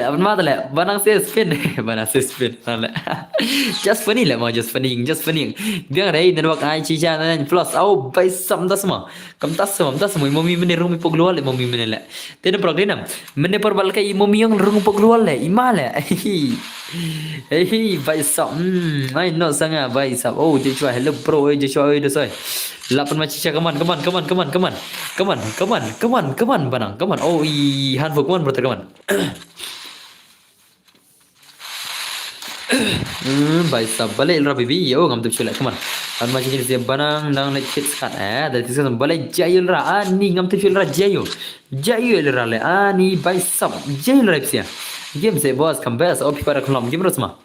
Banang sis spin, Banang sis spin, just funny le mau, just funny. Dia ada ini wak ai cica dan plus, oh bye sam das semua, kam tas semua, mami mana rumi poglual le, mami mana le, tiada program, mana perbal kai mami yang rumi poglual le, ima le, bye sam, I know sanga bye sam, oh Joshua, hello bro, Joshua, Joshua. Lapan macam cica, come on, Banang, come on, oh handful, come on brother, come on. Baik sab balik rabi bi oh ngam tu chula come on an macam ni dia Banang nang nak hit skat dari tu balik jayul ra ani ngam tu chula jayul ra le ani baik sab jayul ra sia game se boss kambas oh para kelam game rasma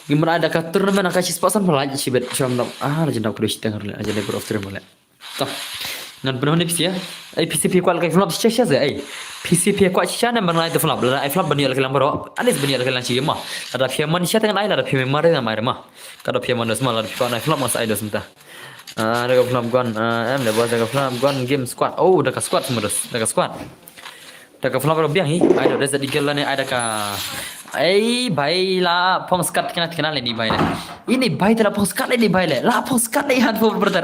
gimana ada ka turnamen ka sispasan pelaj sibet macam legenda aku dah dengar aja level of three mulai toh ngan benar ni sia PCP kual kai flop sia PCP kuat sia na mana itu flop la flop bani al kalam bro alis bani al kalam sia mah ada pieman sia tengah ada pieman mare na mare mah kada pieman semua ada pieman flop mas ada sementara ada flop gun le bos ada flop gun game squad oh dah squad semua dah squad dah flop biang hi ada dah digel ni ada ka bhai la phong skat kena le ni bhai le ini bhai tera phong skat le ni bhai le la phong skat le hand for brother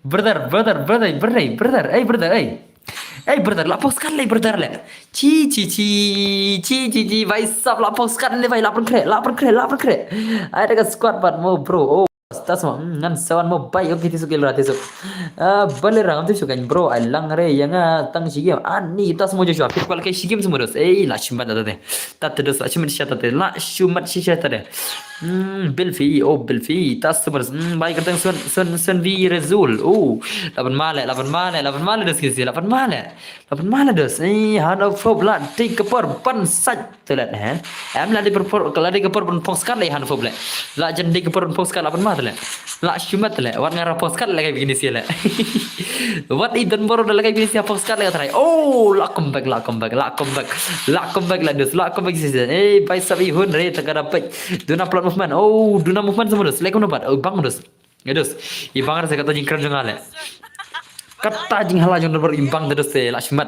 brother la phong skat le brother le chi bhai sab la phong skat le bhai la pon kre ada ka squad but mo bro oh tas mo ngan sawan mo bhai okay tisu gel rate so bale rang tu sukan bro ai lang re yang tang sigim ani tas mo joshua fit kwal ke sigim semurus la chimba da de tat dos la chimba shata de la shumat shata de bilfi tas semurus bhai katang son vi rezul oh lapan male dos kisi lapan male dos hano fob la tik kepor pan saj telat am la di perpor kala di kepor pan postcard le hano fob le la jan di kepor postcard lapan male la shumat le wat ngara postcard le kayak begini sih le wat idan baru dah kayak begini sih postcard le try oh la comeback la dos la comeback sih bhai sabi hun re tagara dapat duna plot movement oh duna movement semua dos like dapat oh bang dos dos ibang saya kata jingkran jeng ale kata jing hala jeng nomor imbang dos la shumat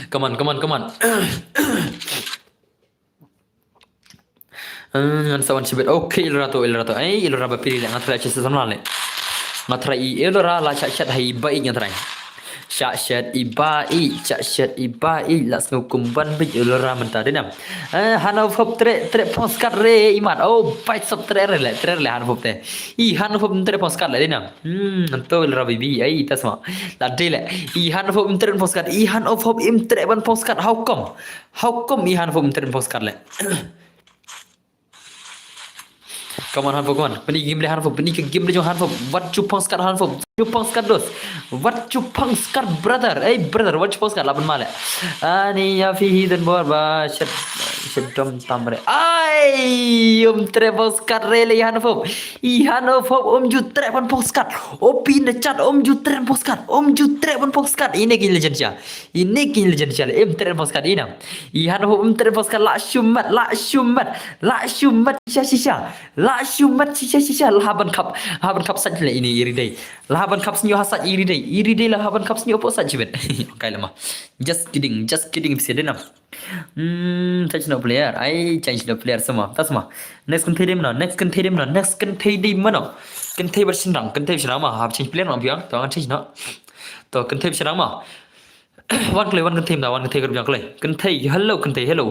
come on ngan sawan sibet okay ilrato ilra ba pilih ngatra chat sama le ngatra ilra la chat hai bai ngatra chat ibai las ngukumban bi ilra menta denam hano fop tre postcard re imat oh pai sop tre le hano fop te hano fop tre postcard le denam to ilra bi tasma la dele hano fop tre postcard hano fop tre ban postcard how come hano fop tre postcard le Come on Hanfo, come on. Peni game le Hanfo, peni ke game le jo Hanfo. What cupang skat Hanfo? Cupang skat dos. What cupang skat brother? Brother, what cupang skat lapan male. Ani ya fi dan bor ba sedom tamre. Tre skat rele Hanfo. Hanfo ju tre pan skat. Opi ne chat ju tre skat. Ini kin legend sia. Tre skat ina. Hanfo tre skat la shumat sisa. La shumat sisa lahaban cup saja le ini iri day lahaban cup senyo hasat iri day lahaban cup senyo posat jibet okay lama just kidding bisa denam touch no player change no player semua tas semua next kan tadi mana kan tadi bersenang mah hab change player biang to kan change no to kan tadi bersenang mah wan kan tadi biang kan tadi hello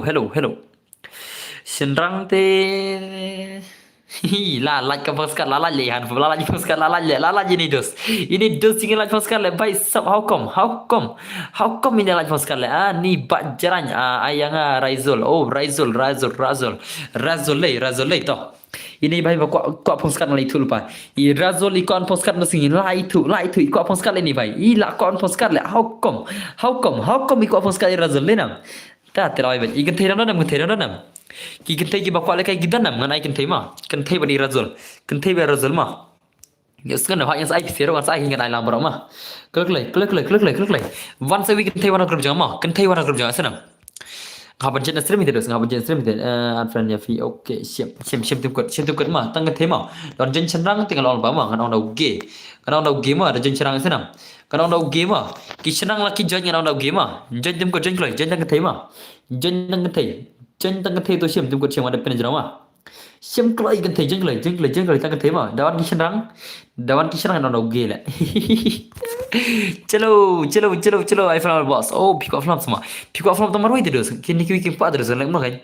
senang te la like ka postcard la le han la postcard la ini dos tinggal like postcard le bhai sab how come ini like postcard le ni bak jarang ayanga Raizul le to Ini bhai kok phoskat ngalai thu lupa. I Razul i kon phoskat no singi lai thu i kok phoskat le ni bhai. I la kon phoskat le how come i kok phoskat i Razul le nam. Ta terai bhai i kan thei nam. Ki kan thei ki bakwa le kai gidan nam ngan ai kan thei ma. Kan thei bani Razul. Kan thei ba Razul ma. Yes kan hak yang sai sero kan sai ngan ai lam bro ma. Klik lay. Once a week kan thei wana grup jang ma. Kan thei wana grup jang sanam. Ngapain jenis stream itu, ngapain jenis stream itu, unfriend ya fi, oke, siap tim kut mah, tangga tema, dan jen cenderang tinggal orang bama, kan orang dah game mah, ada jen cenderang senam, kan orang dah game mah, ki cenderang laki jen orang dah game mah, jen tim kut jen kelai, jen tangga tema, jen tangga te itu siap tim kut siap ada penjara mah, siap kelai kan te jen kelai tangga tema, dawan ki cenderang orang dah game lah. चलो iPhone boss oh pick up flop tomar wait terus kini kiki pak terus like makan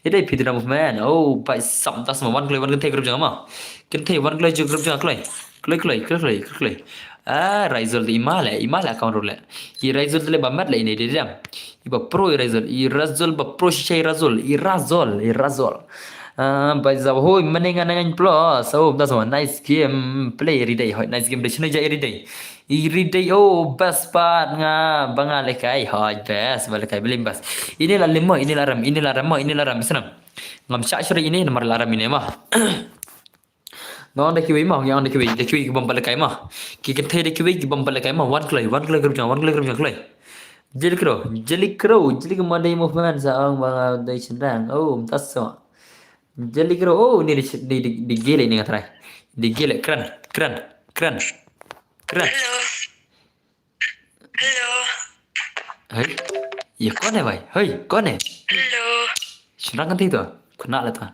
ini pidra movement oh by some tas wan klay wan kan grup jangan mah kan wan klay grup jangan klay Rizal di imal account rule i Rizal le bamat le ini dia iba pro Rizal ba pro shay Razul by the way maningan plus oh that's one nice game play every day nice game de every day oh best part nga banga lekai best balekai belim bas inilah ram senam ngam syashri ini nomor laram ini mah ngon de kiwi mah yang de kiwi bom balekai mah ki kan the de kiwi bom balekai mah one clay grup jang clay jeli kro madai movement sa ang banga dai cendang oh tas so jeli kro oh ni di gele ini ngatrai di gele keren Hello. Hey, ya kau ni bhai, hey, kau ni, Hello. senang kan tu, kena lah tu.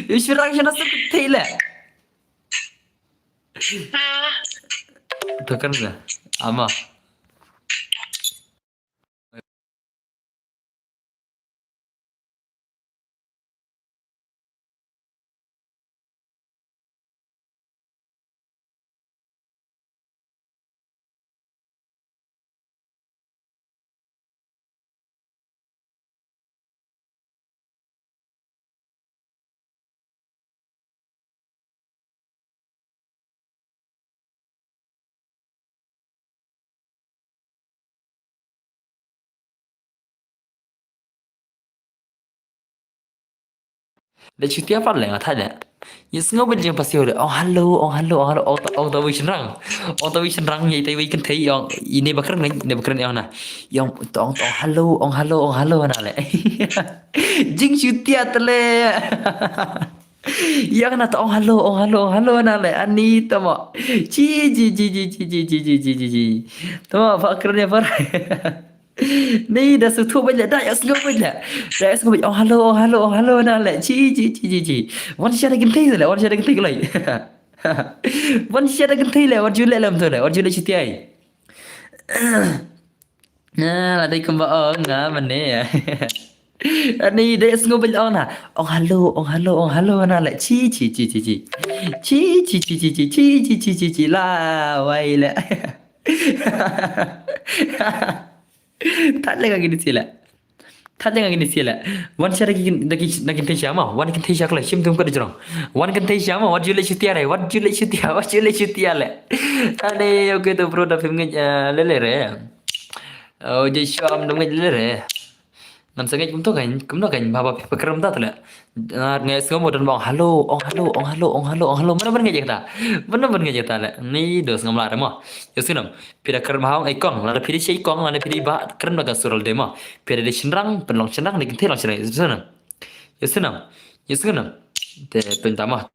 You serang siapa sebut tela? Tu kan dah, ama. Dah cuti apa lah nggak tahu. Ya semua benda yang pasti ada. Oh hello, oh tahu senang, ya itu ikan teh yang ini bakar yang mana? Yang hello mana le? Jing cuti apa le? Yang na to oh hello mana le? Ani tamo. Ci. Tamo bakarnya apa? Ni dah sutu banyak dah yang semua banyak. Dah yang semua banyak. Oh hello nak le. Ci. Wan siapa lagi teh le? Wan siapa lagi teh le? Wan siapa lagi teh le? Wan jual lam tu le. Wan jual cuti ai. Nah, ada kembang ngah mana ya? Ni dah semua banyak orang. Oh hello nak le. Ci. Lah, wai le. Tak lagi gini sila. Wan cara lagi teh siapa? Wan kan teh siapa? Sim tum kada jorang. Wan kan teh siapa? Wan jule cuti ada. Wan jule cuti ale. Ane oke tu bro dah film lele re. Oh jadi syam dong lele re. Ngan sangat kum tu kan bapa pekeram tak le. Ngai semua modern bang hello mana ngajak ta le. Ni dos ngam lara mah. Yasinam pira keram hang ikong lara pira sei ikong lara pira ba keram baga sural dema. Pira de senrang penlong senrang ni kentel senrang. Yasinam. Te pentamah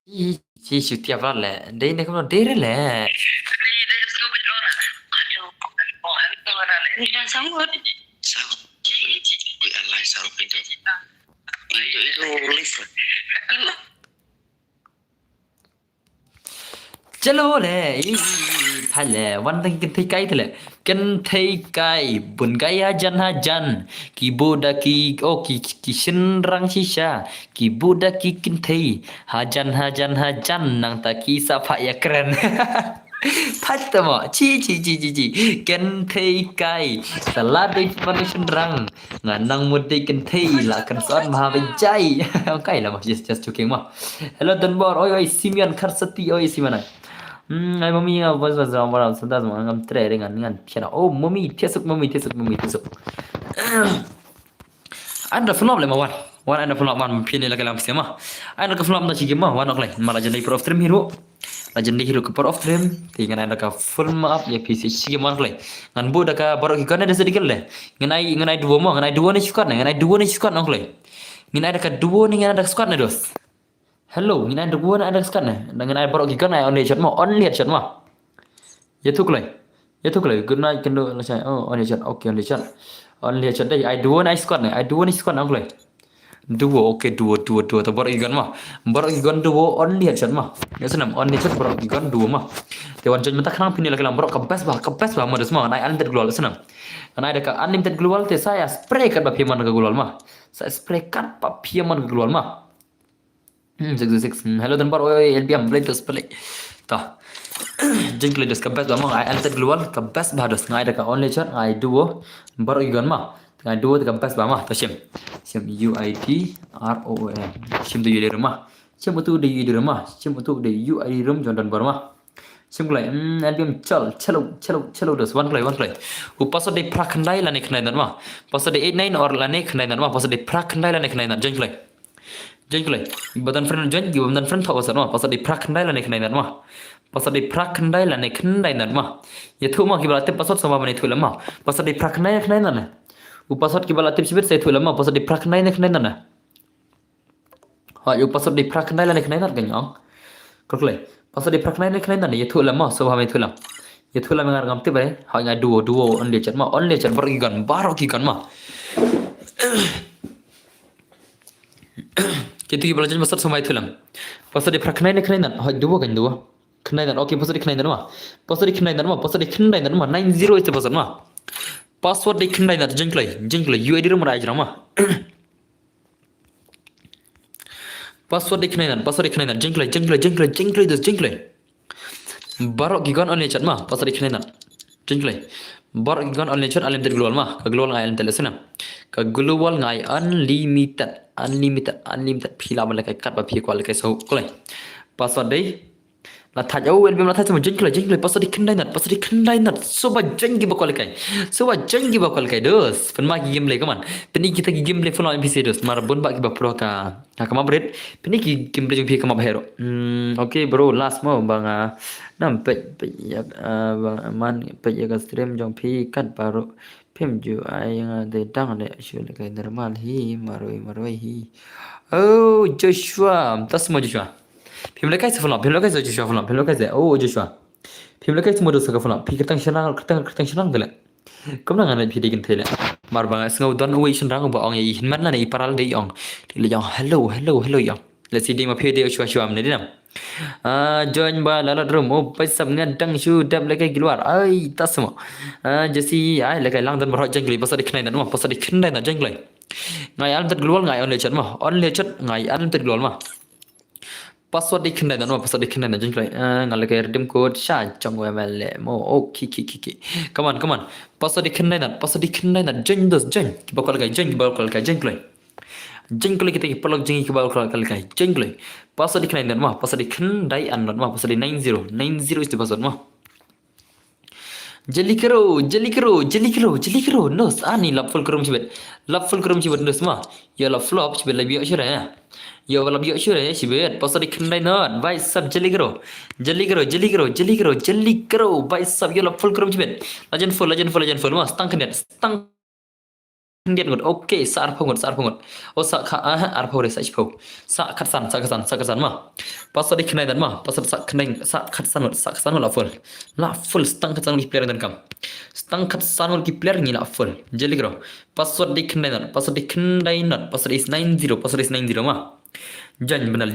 Ci tiap le. Dei ne kamu dei le. Dan sanggup. Sanggup. Allah sanggup itu. Itu lift. Chalo le. Phải le. One thing kinh thấy cái thế le. Kinh thấy cái bun gaya jan ha jan. Ki boda ki ki shin rang shisha. Ki boda ki kinh thấy ha jan nang ta ki sa fa ya keren. Phát tao mà chi kinh thấy cái salat đôi manusia rang ngang một đây kinh thấy là cần sót mà bên chay cái là mà just joking mà hello don bor oi Simeon Karsati oi Simeon này ai mami was vào sedas mà ngam tre dengan piano oh mami tiesuk anda film le mawar wan anda film man piani la kalam sema anda ka film na chige ma wan ok le mala jandai pro of stream hero Legendary hero ke power of dream tinggal ada ka full map ya PC sige man klay ngan bo da ka barok ikon ada sedikit le nganai duo mo nganai duo ni squad nganai duo ni squad nang klay nganai ada ka duo ni nganai ada squad na dos hello nganai duo na ada squad na nganai barok ikon ai on shot mo on lihat shot mo ya tu klay good night kendo la sai on shot okay on lihat shot dai ai duo ni squad nang klay duo okay duo to borok igon duo on lihat chat mah ya senam on lihat chat borok igon duo mah dewan jon mentak nang pini lagi lam borok kebes bah modus mah naik unlimited global senam karena ada ka unlimited global te saya spray kat papiaman ke global mah saya spray kat papiaman ke global mah 666 hello dan bar oi LBM play to play tah jeng play dos kebes bah mah ai unlimited global kebes bah dos ngai ada ka on lihat chat ai duo borok igon mah ngai duo te kebes bah mah to Sim UID ROM. Sim tu UID rumah. Sim tu di UID rumah. Sim tu di UID room Jordan rumah. Sim kelai album chalo dos one kelai. Pasal de prakandai la nek nai mah. Pasal de 89 or la nek nai mah. Pasal de prakandai la nek nai jen kelai. Badan friend jen gi badan friend thau mah. Pasal de prakandai la nek nai mah. Pasal de prakandai la nek nai mah. Ya thu mah ki balate pasal sama bani thu mah. Pasal de prakandai nek nai upasot ki bala tips bir sai thula ma pasot di praknai nek nai na ha upasot di praknai la nek nai na ganyong kokle pasot di praknai nek nai na ye thula ma so hame thula ye thula ma ngar gamte bare ha nga duo on le chat bar ki gan ma kitu ki bala jan pasot somai thula pasot di praknai nek nai na ha duo gan duo knai na okay pasot di knai na ma 90 itu pasot ma password di kendai na jengklai UID rum rai jama password di kendai na jengklai dos jengklai barok gigon on chat ma password di kendai na jengklai barok gigon on chat alim global ma ka global ngai alim telesna ka global ngai unlimited phila bala kai kat ba phi kwal kai so klai password dei la thaj au el bim la thaj sama jengklai pasal di kendai nat soba jengi bakal kai dos pen ma game le kaman peni kita game le full NPC dos mar bon ba ki ba pro ka kama bret peni ki game le jeng phi kama hero okay bro last mo bang nam pe ya man pe ya ka stream jong phi kat baro phim ju ai de dang le shu le kai normal hi maroi hi oh Joshua tas mo Joshua phim lấy cái gì phim lấy cái gì Joshua phim lấy cái gì oh Joshua phim lấy cái gì modus ka phim phi ketang senang gele kom nang ane phi dikin thele mar bang sngau don away shin rang ba ong yi hin man la nei paral de ong le yong hello yong let's see ding ma phi de Joshua am ne dinam join ba la room oh pai sam ngan dang shu dam le kai gilwar ai tasmo jesi ai le kai lang dan bro jengli pasal dikhnai na jengli ngai al tat glwal ngai on le chat ngai al tat glwal ma password di kendai na jengklai ngal ke redeem code sha chong ml mo okay come on password di kendai na jeng ki bakal kai jengklai kita ki pelok jengi ki bakal kai jengklai password di kendai na ma password di kendai an ma password di 90 is the password ma Jelikero nos ani lapful kerum chibet nos ma ya la flop chibet la biyo shira ya ya wala biyo shira ya chibet pasal di kendai not vai sab jelikero vai sab ya lapful kerum chibet lajan full ma stang Điện ngột ok sa arpa ngột o sa kha arpa re sa ipo sa khatsan ma pasal dik nai dan ma pasal sa khneng sa khatsan ngod la full stang khatsan ki player dan kam stang khatsan ngod ki player ni la full jeli gro pasal dik nai dan pasal dik nai not pasal is 90 ma jan benal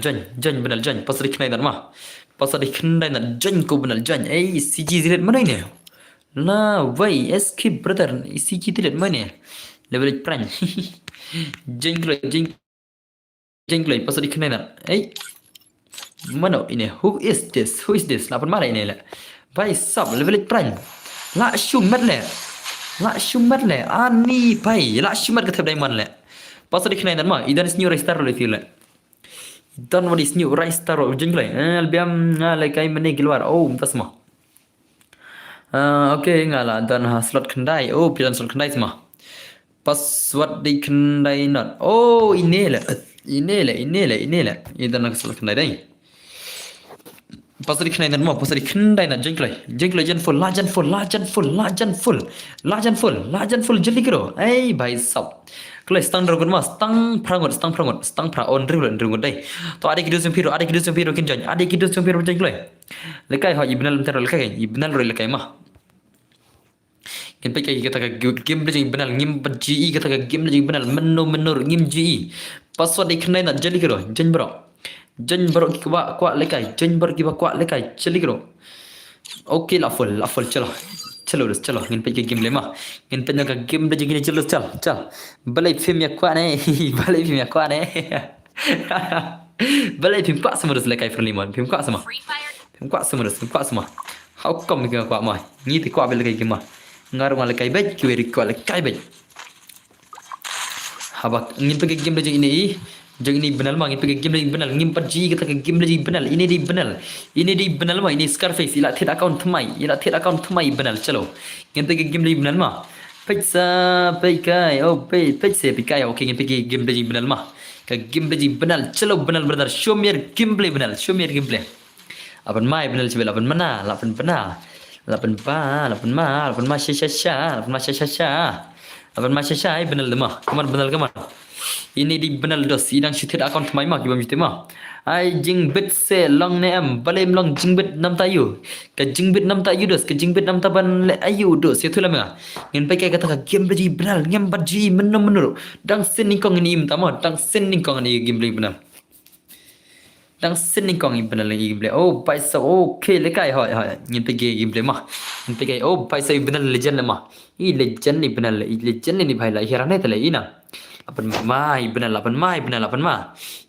jan pasal dik nai dan ma pasal dik nai dan jan ko benal jan CG zilet mana ini la wai SK brother CG zilet mana level prank jenggloi pasal di kena mana ini who is this lapan mana ini lah by sub level prank la shumat le ani by la shumat ke tebdai man le pasal di kena ma idan is new restart le feel idan what is new restart jenggloi albiam like ai mene keluar oh pasma okay ngala dan slot kendai oh pilihan slot kendai semua password di kendai not oh ini lah idan nak slot kendai dai password di kendai not mau password di kendai not jengklai jan full jeli kiro bhai sab kalau stang dragon mas stang pra on ringot dai to ade kidu sempiro kin jan ade kidu sempiro jengklai lekai ha ibnal mentar lekai ibnal ro lekai mah Ken pai kata game lagi benar ngim GE kata game lagi benar menur ngim GE password di kena nak jadi kero jen bro kwa lekai jen bro kwa lekai jeli kero okay la full chalo ngin pai game lema ngin pai ka game lagi gini chalo chal balai film ya kwa ne balai film kwa semua lekai limon film kwa semua how come ke kwa mai ni ti kwa bel kai game ngaruh malah kai baik query kwa kai baik habak ngin pakai game lagi ini jangan ini benar mah ngin pakai game lagi benar ngin PUBG kata game lagi benar ini di benar mah ini Scarface ila tet account thmai benar chalo ngin pakai game lagi benar mah pizza kai pizza kai okay ngin pakai game lagi benar mah ka game lagi benar chalo benar show me your gameplay apan mai benar coba apan mana lapan ma syasha benar lemah kemar ini di benar dos sidang syutit account mai mak gimam syutit mah ai jingbit se long ne am balem long jingbit nam tayu ka jingbit nam tayu dos ka jingbit nam taban le ayu dos ya thula menga ngin pai kai kata ka game beji benar ngam baji menur dang sin ni kong ni imtama dang sin ni kong ni game benar dang sin ni kong benar lagi game oh paisa okay lekai ha ngin pai game mah ngin pai oh paisa benar legend mah legend ni benar legend ni bhai la hirane tale ina apan mai benar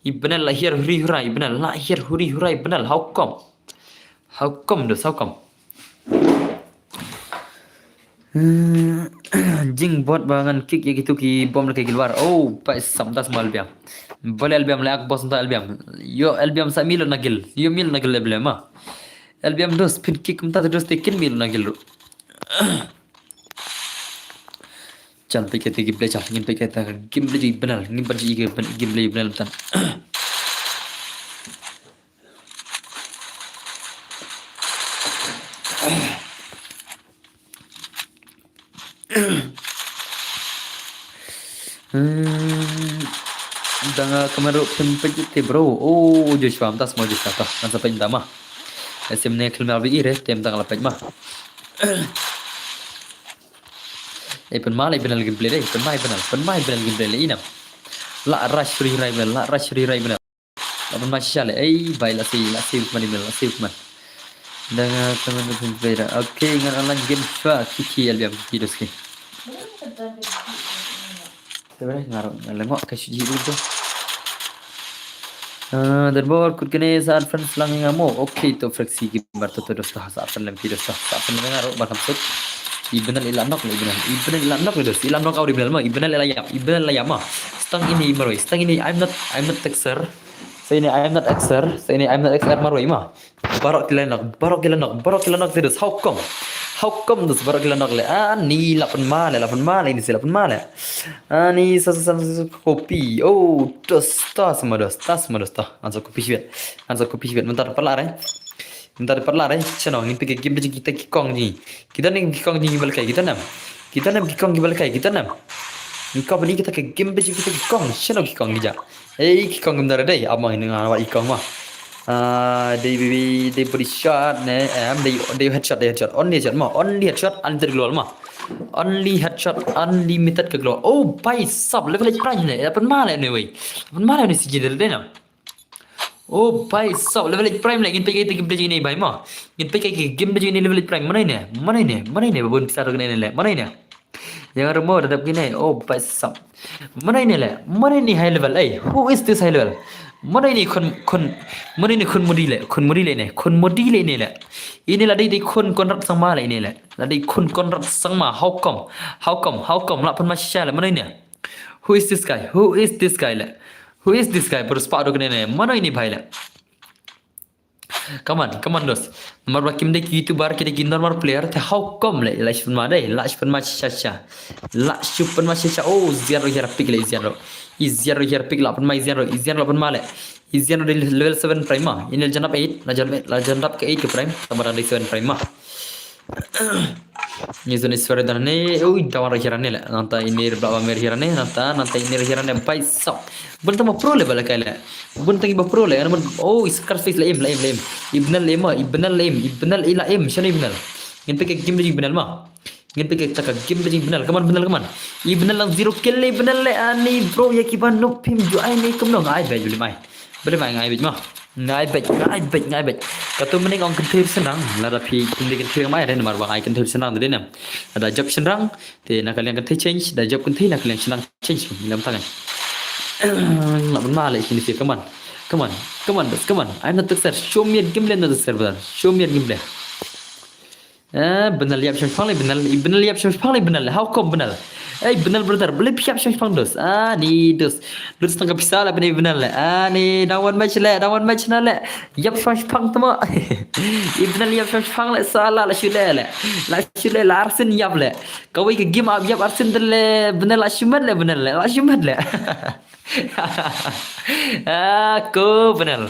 i benar lahir huri hurai benar how come jing bot bangan kick ya gitu ki bom lagi keluar oh pas samtas mal biam boleh albiam lak bos untuk albiam yo albiam sa mil nagil albiam mah albiam dos pin kick mta dos tekin mil nagil chal pe kete gible chal ngin pe kete gible ji benar ngin per ji gible benar tan danga kemaru pempejite bro oh Joshua amtas mau Joshua ta kan sampai intama SM ne kelmar bi ire tem tang lapaj mah pen malai benal gameplay deh pen mai benal gameplay le inam la rush rai benal lapan masya le bai la si man danga teman beda oke ngan alan game fa kiki albiam kiki doski sebenarnya ngaruh lengok ke suji dulu dan bawah kut kene saat friends lang ngamo oke to fraksi gambar to dosta saat friend lem dosta saat friend ngaruh bakam sut ibnal ilanok ilanok au ibnal ma ibnal layam ma stang ini maroi stang ini I'm not texer saya ini I'm not XR maroi ma barok kilanok terus how come terus barok kilanok le ni 8 mal ini 8 mal ni kopi oh tas semua dos anso kopi sibet bentar perlar channel ngin pike game kita kikong ni kita nem kikong ni gibal kai kita nam kikong gibal kai kita nam Kau beli kita ke game baju kita ke kong, siapa ke kong dia? Ke kong game dah deh, abang ini ngawal ikong mah. They body shot ne, they headshot, only headshot, under global mah. Only headshot, unlimited ke global. Oh, by sub level prime ne, apa malah ni wei, apa malah ni si jadi deh nam. Oh, by sub level prime lagi, ingin pergi game baju ini by mah, ingin pergi game baju ini level prime mana ini, babon besar ke ni le, mana ini? Yang rumah tetap gini, oh by sub, mana ini le, mana ini high level, who is this high level? Mana ini mana ini kon modile ni le. Ini lah di kon rat sang ma le ini le. Lah di kon rat sang ma how come lah pun masya le mana ini? Who is this guy? Le? Who is this guy? Berusaha dok ni. Mana ini bhai le? Come on dos. Nomor bakim dek YouTuber kita normal player te how come le la shpun ma dai la shpun ma cha oh zero here pick le zero here pick la pun ma zero la pun ma le zero di level 7 prime ma ini legend up 8 legend up ke 8 ke prime sama di 7 prime ma ni zone suara dan ne oh dawar hirane le nanta ini berapa mer hirane nanta ini hirane pai sap bunta ma pro level ka le bunta ki ba pro le oh scarface la im ibnal ila im shana ibnal ngin pe ke game di ibnal ma ngin pe ke taka game di ibnal kaman ibnal lang 0 kill le ibnal le ani bro ya ki ban no pim ju ai ne kum no ngai ba ju mai boleh mai ngai ma ngai bet katu mending ong kentir senang lara pi kundi kentir mai ada nomor bang ai kentir senang tadi nam ada job senang te nak kalian kentir change ada job kentir nak kalian senang change dalam tangan nak benar le sini sih come on I'm not the sir show me game le not the server show me game le benar liap syafang le benar liap syafang le benar how come benar benar brother boleh siap syafang dos ni dos tengah pisah lah benar le ni dawan match na le yap syafang tama benar liap syafang le salah la shule la arsen yap le kau ke game ab yap arsen le benar la shumat le aku benar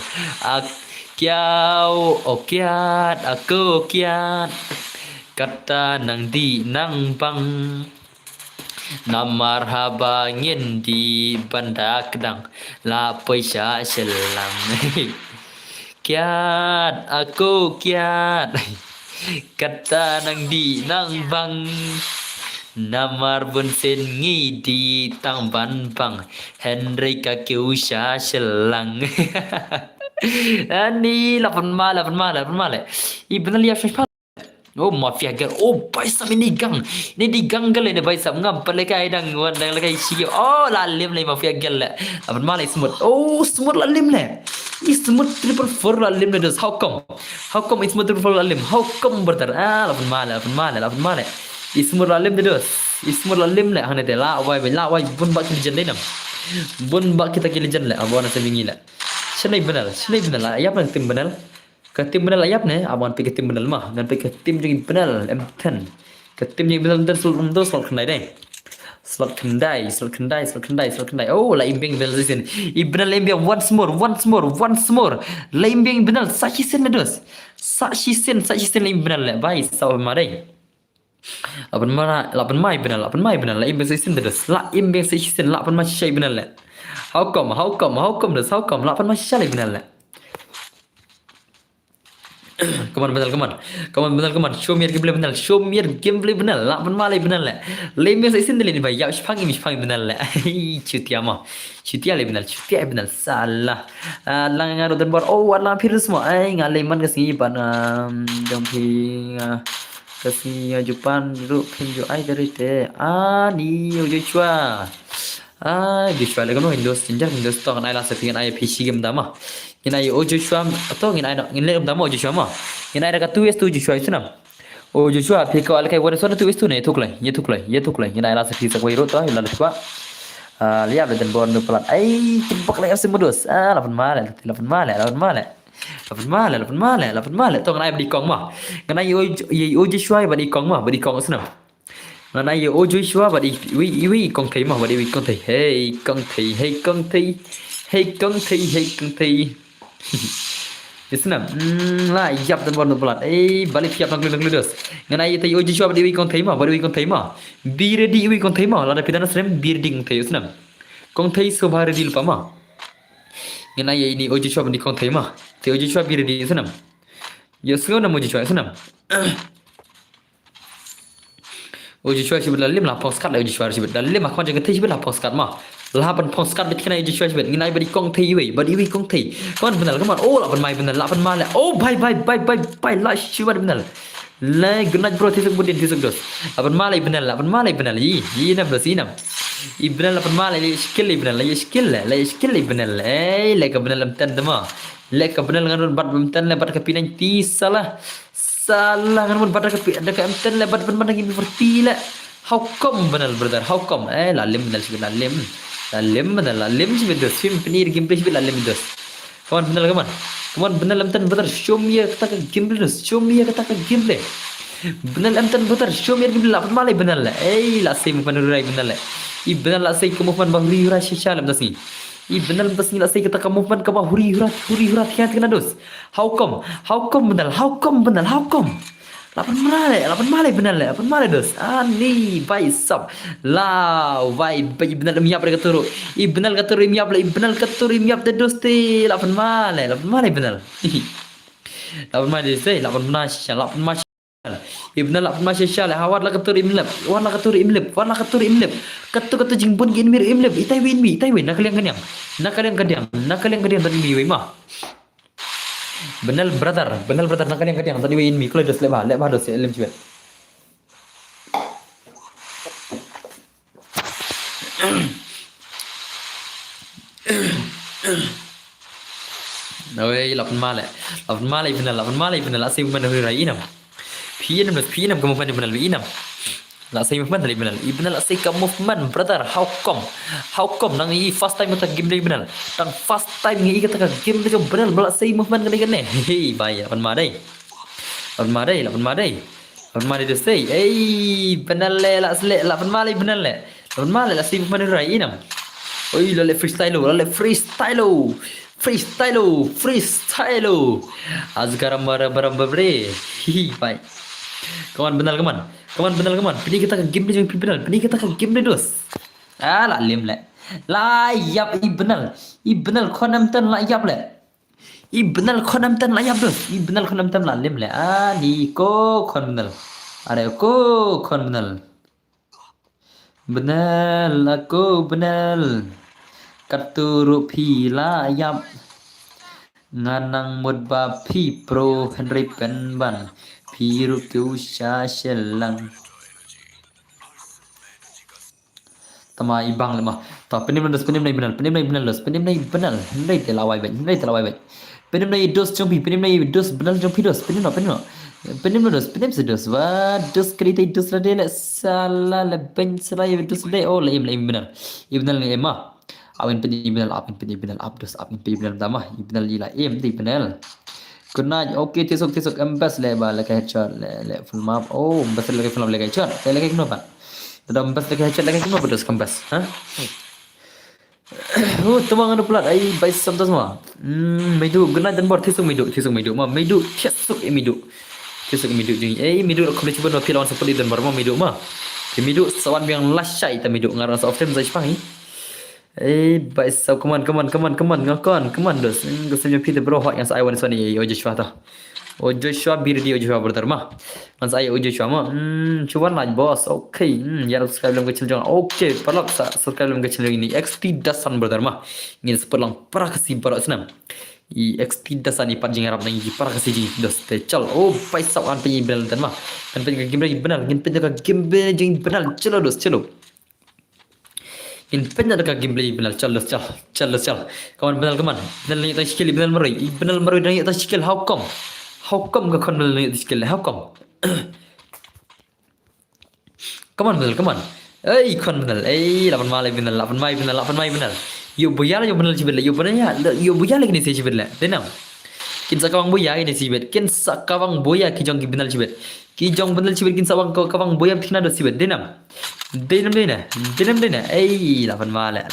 aku kiat kata nang di nang bang namar habangin di banda kedang la paisa selang aku kiat kata nang di nang bang namar bunsen ngi di tang ban bang Henry ka kiusha selang ani lapan male ibn liap syafal oh mafia gang oh baisam ini di gang gal ini baisam ngam palekai dang wan dang lekai sigi oh lalim le mafia gal le lapan male smooth lalim le smooth 444 lalim le dos how come smooth 444 lalim how come bertar lapan male smooth lalim le dos smooth lalim le hane de la wai bun bak legend le nam bun bak kita ki legend le abona semingi le Shalai benar ayap nang tim benar ke tim benar ayap ne abang pergi tim benar mah dan pergi tim jadi benar M10 ke tim jadi benar dan slot kendai deh slot kendai oh la imbing benar season benar imbing once more la imbing benar saksi sen dos saksi sen benar le baik saw marai lapan mai benar la imbing season dos la imbing season la pan masih benar le how come lapan masih shalai benar le Come on benar show me gameplay benar lapan malai benar le lemme sai sin dele ni bhai ya shpang benar le chutia le benar salah lang ngaro dan bor oh warna phir semua ngalai man kasi ban dong phi kasi jupan ru pinjo ai dari te ni Joshua Joshua le kan Windows to kan ai la setting ai PC game dama ngin ai Joshua to ngin ai le dama Joshua ma ngin ai ka 2s2 Joshua itu nam Joshua phi ka al kai wala so 2s2 ne thuklai ngin ai la setting sa koi ro to la Joshua lihat dan bon pelat cepak le asim modus lapan male to kan ai badi kong ma kan ai Joshua badi kong ma badi kong senam Lần này ô Joshua và đi uy con thấy mà đi con thấy hey con thấy Isnam. Lah yap dan warna pelat. Balik siap nang lulus. Nganai tai uji chua badi wi kon thai ma, badi wi kon thai ma. Bir di wi kon thai ma, la da pidana srem bir ding thai isnam. Kon thai so bhar dil pa ma. Nganai ini uji chua badi kon thai ma. Te uji chua bir di isnam. Yo sngo na uji chua isnam. Uji chua sibet lalim la postcard la uji chua sibet lalim akon jaga thai sibet la postcard ma. Lah ban postcard bet kena uji chua sibet nginai badi kong thai wi badi wi kong thai. Kon benar kaman oh la ban mai benar la ban ma la. Oh bye la shibat benar. La gunaj bro tisuk budin tisuk dos. Aban ma la benar la ban ma la benar yi na bro sinam. Ibn la ban ma la skill ibn la skill ibn la ka benar lam tan dama. La ka benar ngan bat bam tan la bat ka pinan ti salah ngan bat ka pi ada ka am tan la bat ban ngi berti la. How come benar brother? How come? La lim benar sibet la lim sibet dos. Sim penir gameplay sibet la lim dos. Kawan benar kawan. Kawan benar lam tan brother. Show me kata ka gameplay dos. Show me kata ka gameplay. Benar lam tan brother. Show me gameplay la malai benar la. La sim panurai benar la. I benar la sai ka movement bahuri hura shisha lam dasni. I benar lam dasni la sai kata ka movement ka bahuri hura thiat kena dos. How come? How come benar? How come benar? How come? Lapan malai benar le, lapan malai dos. Ni bai sab. La bai benar miap mereka turu. I benar katuru miap le, i benar katuru miap de dos te. Lapan malai benar. Lapan malai se, lapan mas. Ibn la lapan mas syala hawat la katuru imlep. Wan la katuru imlep. Katu jingbun gin mir imlep. Itai win nak kalian kadiang tadi mi wi mah. Benar brother nak kadiang tadi win mi kalau dos leba dos lem cibet. Noi lapan malai benar la sai benar rai inam. Pinam kamu benar inam. La sai movement dari benar. Ibn la sai ka movement brother. How come nang i first time kita game dari benar. Tang first time ngi kita game dari benar bala sai movement kene. Hei bai lapan madai de sai. Benar le la sele lapan malai benar le. Lapan malai la sai movement rai inam. Oi la freestyle. Azkar baram bre. Hi bai. Kawan benar. Pini kita ke game dia benar. Pini kita ke game dia dos. La lim le. La yap i benar. Khonam tan la yap le. I benar khonam tan la yap dos. I benar khonam tan la lim le. Ni ko khon benar. Are ko khon benar. Aku benar. Katuru pi la yap. Nganang mudba pi pro Henry Penban. Piru tu syashelang. Tama ibang lemah. Ta penim nai benar. Hendai telawai bet. Penim nai dos jompi, penim nai dos benar jompi dos. Penim sedos. Wa dos kerita dos la de salah la ben salah dos de oh la benar. Ibnal ni emah. Awin benar up dos up benar tamah. Ibnal ila di benar. Kena okey tisuk embas leba lagi headshot le full map. Oh embas lagi full map lagi headshot. Saya lagi kenapa? Sudah embas lagi headshot lagi kenapa terus kembas? Oh tumang anu pelat ai bai sabda semua. Midu kena dan bor tisuk midu ma midu tisuk midu jing. Midu aku boleh cuba no lawan seperti dan bor ma midu ma. Midu sawan yang lasai ta midu ngaran sa often zai pangi. Bai sab come on dos. Gosnya pita bro hot yang saya wan soni Joshua ta. Joshua birdi Joshua berterma. Man saya Joshua ma. Cuban lah bos. Okay. Ya subscribe lang kecil jangan. Okay. Perlu subscribe lang kecil ini. XT dasan berterma. Ingin seperlang para kasih barat senam. XT dasan ipat jing harap nangi para kasih jing dos tecel. Oh bai sab an penyi benar terma. Kan penyi game benar. Ingin penyi game jing benar. Celo dos celo. In benar ka gameplay benar chal. Kawan benar. Benar ni tak skill benar merai ni tak skill how come ka kon benar ni skill how come. Come on. Kon benar. Lapan mai benar. Yo boya benar cibet. Yo boya lagi ni cibet lah. Denam. Kin sakawang boya ini cibet. Kin sakawang boya ki jong benar cibet. Ki jong benar cibet kin sakawang kawang boya thina do cibet. Denam dina. Lapan male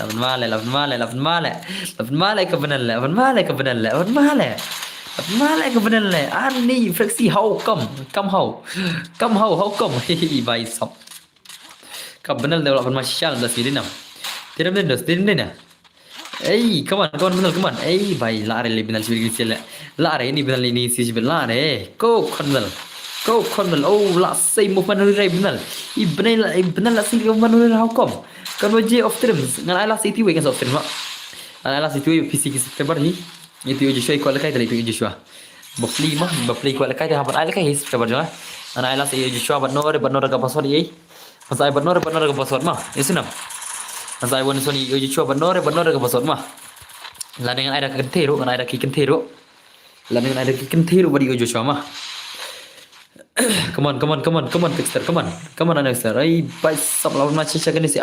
ka benar. Malay ke benar le. Ani fleksi hau kam hau kam. Hehe bai sap. Ka benar le lapan masyal das ini nam. Tidak benar das, tidak benar. Come on benar, come on. Bai lare le benar sibir gisi le. Lare ini benar ini si sibir lare. Kau benar. Oh la say mo benar rai benar. Benar la say mo benar hau kam. Kan wajib of terms. Ngan ala say tiwe kan of terms. Ala say tiwe PC ki September hi. Itu Joshua ikut lekai tadi itu Joshua. Bapli ikut lekai dah habat ai lekai September jo. Ana ala say Joshua batnor ka password ye. Masa ai batnor ka password mah. Isunam. Masa ai won soni Joshua batnor ka password mah. La dengan ai dah kentero, ngan ai dah kentero. La dengan ai dah kentero badi Joshua mah. Come on, Dexter, come on, Dexter. भाई सब लाभ में अच्छा करने से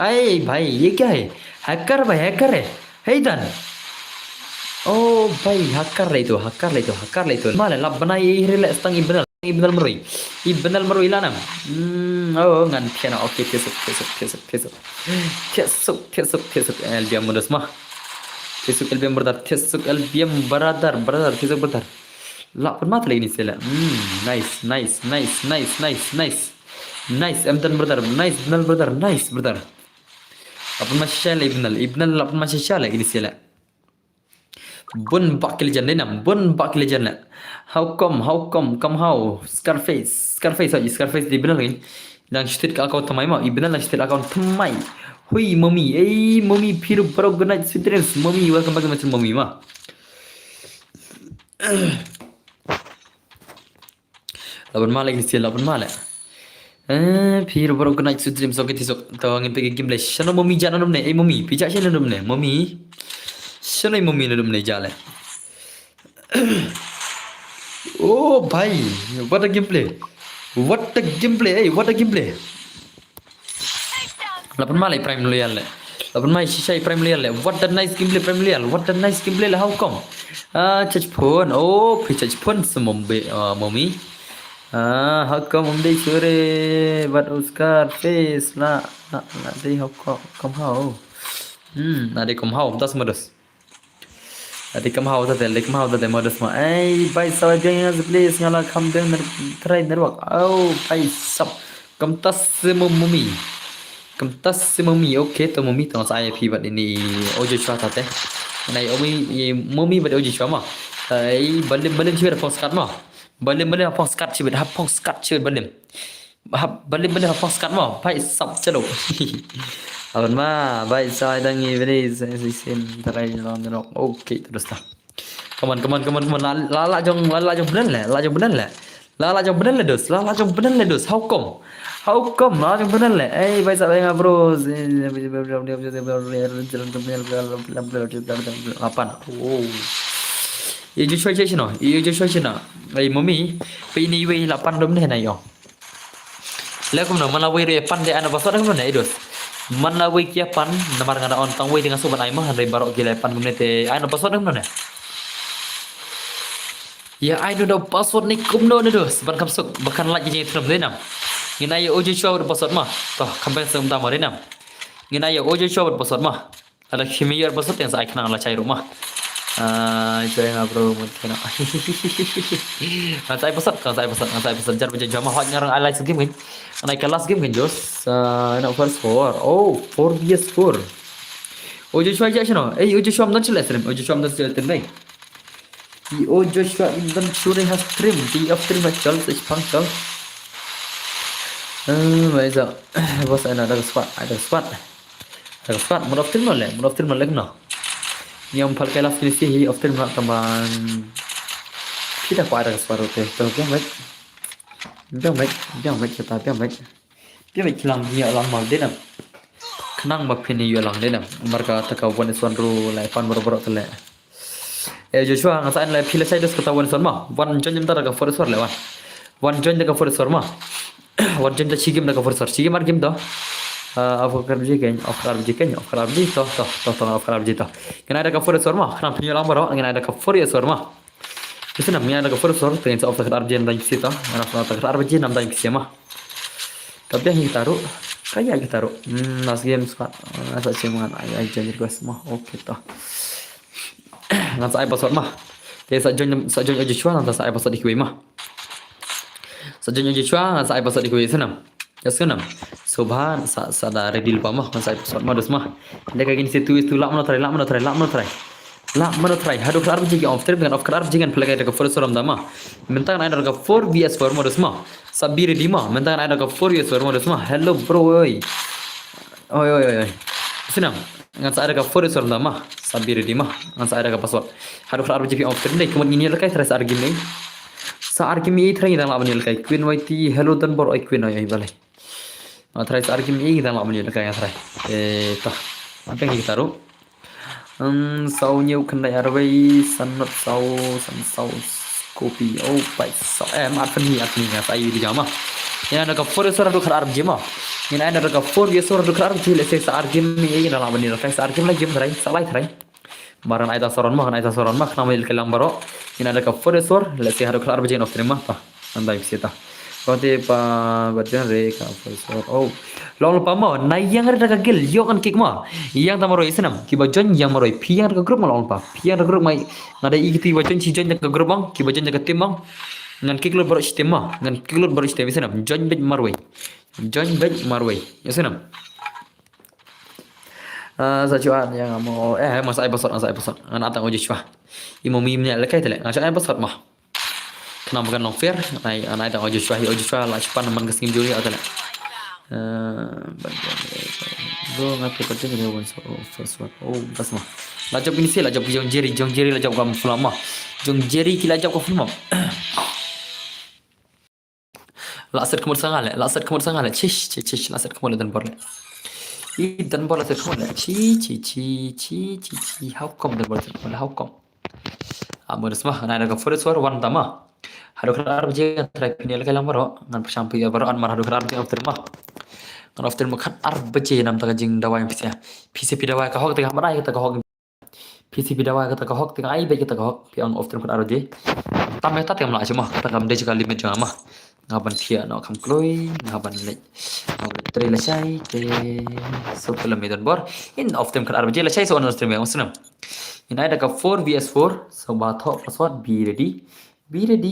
भाई ये क्या है हैकर है हे डन ओ भाई हैकर ले तो माले लाभ बनाई ये रिलैक्स तंग ibnal meroi lah nam oh ngan piano oke tesuk LBM modus mah tesuk LBM beradar tesuk beradar lah pun mati lagi ni sila nice emdan brother nice brother apa masih ibnal apa masih shala ini sila bun bakil jangan how come Scarface di benar kan lang shit ka account tamai ma ibnal lang shit account tamai hui mommy piru organize sweetness mommy welcome back macam mommy ma laban mala ini sila laban mala piru organize sweetness so kita tawangin pergi game le shano mommy jangan nomne mommy pijak shano nomne mommy shano mommy nomne jale oh bhai what a gameplay lapan malai prime loyal le lapan mai shisha prime loyal le what a nice gameplay le how come touch phone oh touch phone semombe mommy how come umde sure but Oscar face la dei how come how ade come how das modus ade come how da modus ma bhai saw join us please ngala come down try network oh bhai sab kam tas mommy okay to mommy to saya IP bat ini ojo chua tate nai omi mommy bat ojo chua ma balim chua postcard ma balim postcard chua ha postcard chua balim postcard ma bhai sab chalo awan ma bhai sai dangi beri sen tarai non okay terus dah come on lala jong benar le dos how come lala jong benar le bhai sabai nga bro apan oh ये जो choice ना mami pe ini we 8 dom ne na yo le kum na mana we re pan de ana basot kum na idos mana we kia pan namar ngada on tang we dengan sobat ai mah re barok gila pan kum ne te ana basot kum na ya ai do password ni kum no ne dos ban kam sok bakan la ji tram le nam ngina ye ojo show password mah toh kampen sem ta mare nam ngina ye ojo show password mah ada khimiyar password yang saya kenal la chai rumah saya nggak bro mungkin saya pesan jar baca jama hot ngarang highlight game kan naik kelas game kan jos nak first 4 oh 4 PS4 ojo shua aja sino ojo shua dan chile stream baik ojo shua dan sure has stream di off stream chal chal bây giờ bos ada spot mod off stream le no yang pakai last finish hi often nak tambahan kita kuat ada suara tu biar baik kilang dia lang mal denam kenang bapin ni lang denam mereka takawan suan ru lai pan boro tele Joshua ngasain lai pilih saya dos ketahuan suan mah wan jon jam tara ka for suar lewan wan jon ka for suar mah wan jon ta chigim ka for suar chigim mar game dah aku kerja toh. Kena ada cover suara mah, kena punya lambar awak, kena ada cover ya suara mah. Itu namanya ada cover suara, dengan of the arjen dan kisi toh, anak tak arjen nam dan kisi mah. Tapi yang kita taruh, last game squad, asal ciuman, ayah janji gua semua, oke toh. Ngan saya password mah, Thế sa join Joshua nang sa episode di kuwi mah. Sa join Joshua sa episode di kuwi senam. Ya senam. Subhan sa da ready lupa mah sa episode modus mah. Dia kayak gini situ itu lak mana try. Hadu kelar biji off trip dengan off kelar biji kan pelai dekat first soram dama. Mentang ada dekat 4 vs4 modus mah. Sabir di mah. Mentang ada dekat 4 vs4 modus mah. Hello bro oi. Oi. Senam. Ngan sa ada dekat 4 vs4 dama. Sabir di mah. Ngan sa ada dekat password. Hadu kelar biji off trip deh. Kemudian ini lekai terus argument. Sa argument try dalam apa ni lekai. Queen YT hello dan bor oi queen oi balai. Try sa argument dalam apa ni lekai try. Tah. Apa yang kita taruh? Sau nhiều khăn đại arvei san nut sau kopi pai sau mat phân ni ngah sai di jama ina ada ka for sora du kharar jema ina ada ka for ye sora du kharar jile se sa argim ni ina la bani ka sa argim la gem thrai salai thrai baran aita soron mah nama il kelam baro ina ada ka for sor le se hadu kharar bajin of trema pa andai sita kote pa bajan re ka for sor long pa mo na yang ada ka gel yo kan kik ma yang tamaro isenam ki bajan yang maroi pi yang ka grup ma long pa pi yang ka grup mai ngada ikiti bajan si jon ka grup bang ki bajan ka tim bang ngan kik lor baro sistem ma ngan kik lor baro sistem isenam jon bej marwai isenam sa chuan yang mo masa episode ngan atang oji chwa imo mim ne lekai tele ngacha episode mah kenapa kan long fair anai atang oji chwa la chupan man gaskim juli atale bro ngapain kerja ni one so first one bas mah la job ini sih la job jong Jerry la job kam fulama jong Jerry ki la job kam fulama la set kemur sangat le cish la set kemur dan borle dan borle set kemur le ci how come dan borle how come amur semua na ada ka first one tama hadu kelar je try pinel kalam baro ngan sampai ya baro an mar hadu kelar je terima ngan after makan arbaje nam ta jing dawai pisia PCP dawai ka hok tengah marai ka hok PCP dawai ka hok tengah ai be ka hok piang after makan arbaje tam eta tem la cuma ta kam de jika limit jama mah ngaban thia no kam kloi ngaban le tre la chai te so film medan bor in after makan arbaje la chai so on stream yang sunam in ada ka 4 vs4 so ba tho password be ready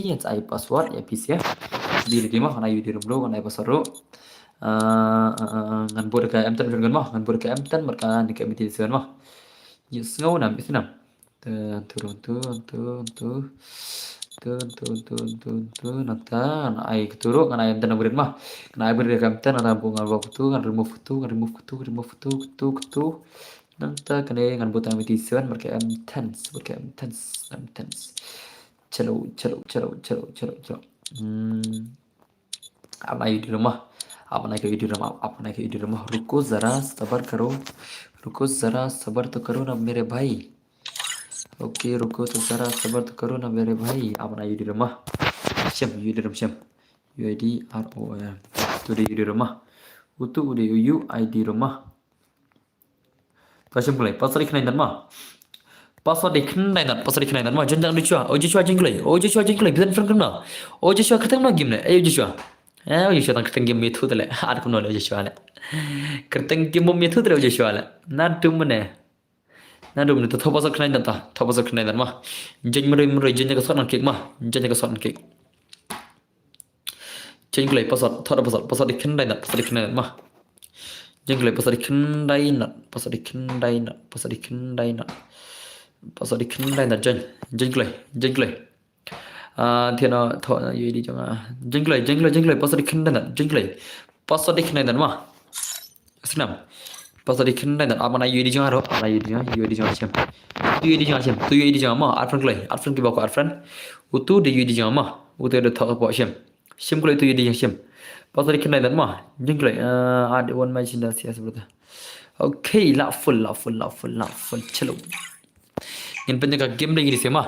yang saya password ya PC ya be ready mah kana yudi rumlo kana password ro ngan bod ka M10 kan mah ngan bod ka M10 merka ni ka miti sen mah yes ngau nam isnam turun nata ai keturu kan ai M10 upgrade mah kan ai upgrade ka M10 ana bunga waktu kan remove kutu nanta kan ngan bod ka miti sen merka M10 चलो अब आई वीडियो रमा रुको जरा सबर तो करो ना मेरे भाई ओके रुको तो जरा सबर तो करो ना मेरे भाई अपना वीडियो रमा शम UID ROM तो दे वीडियो रमा उतु उदे UID रमा तो शम mulai pasal ikan dan mah password dikenai dan mah jangan Joshua jengklay bisa friend kena Joshua keteng na game le Joshua tang keteng game itu tele ad kuno le Joshua le keteng game mom itu tele Joshua le na dum ne to password kenai dan mah jangan merai jangan ka soran kek mah jengklay password dikenai dan mah jengklay password dikenai dan jengklay thì nó thôi gì đi cho mà jengklay password dikenai dan mah senam password dikenai dan apa na UID jangan ro ana UID jangan cem mah adfriend ki bako adfriend utu de UID jangan mah utu de thak po cem klay tu UID jangan cem password dikenai dan mah jengklay ada one match dah sia seperti okay la full chalo in penjaga game lagi ni sema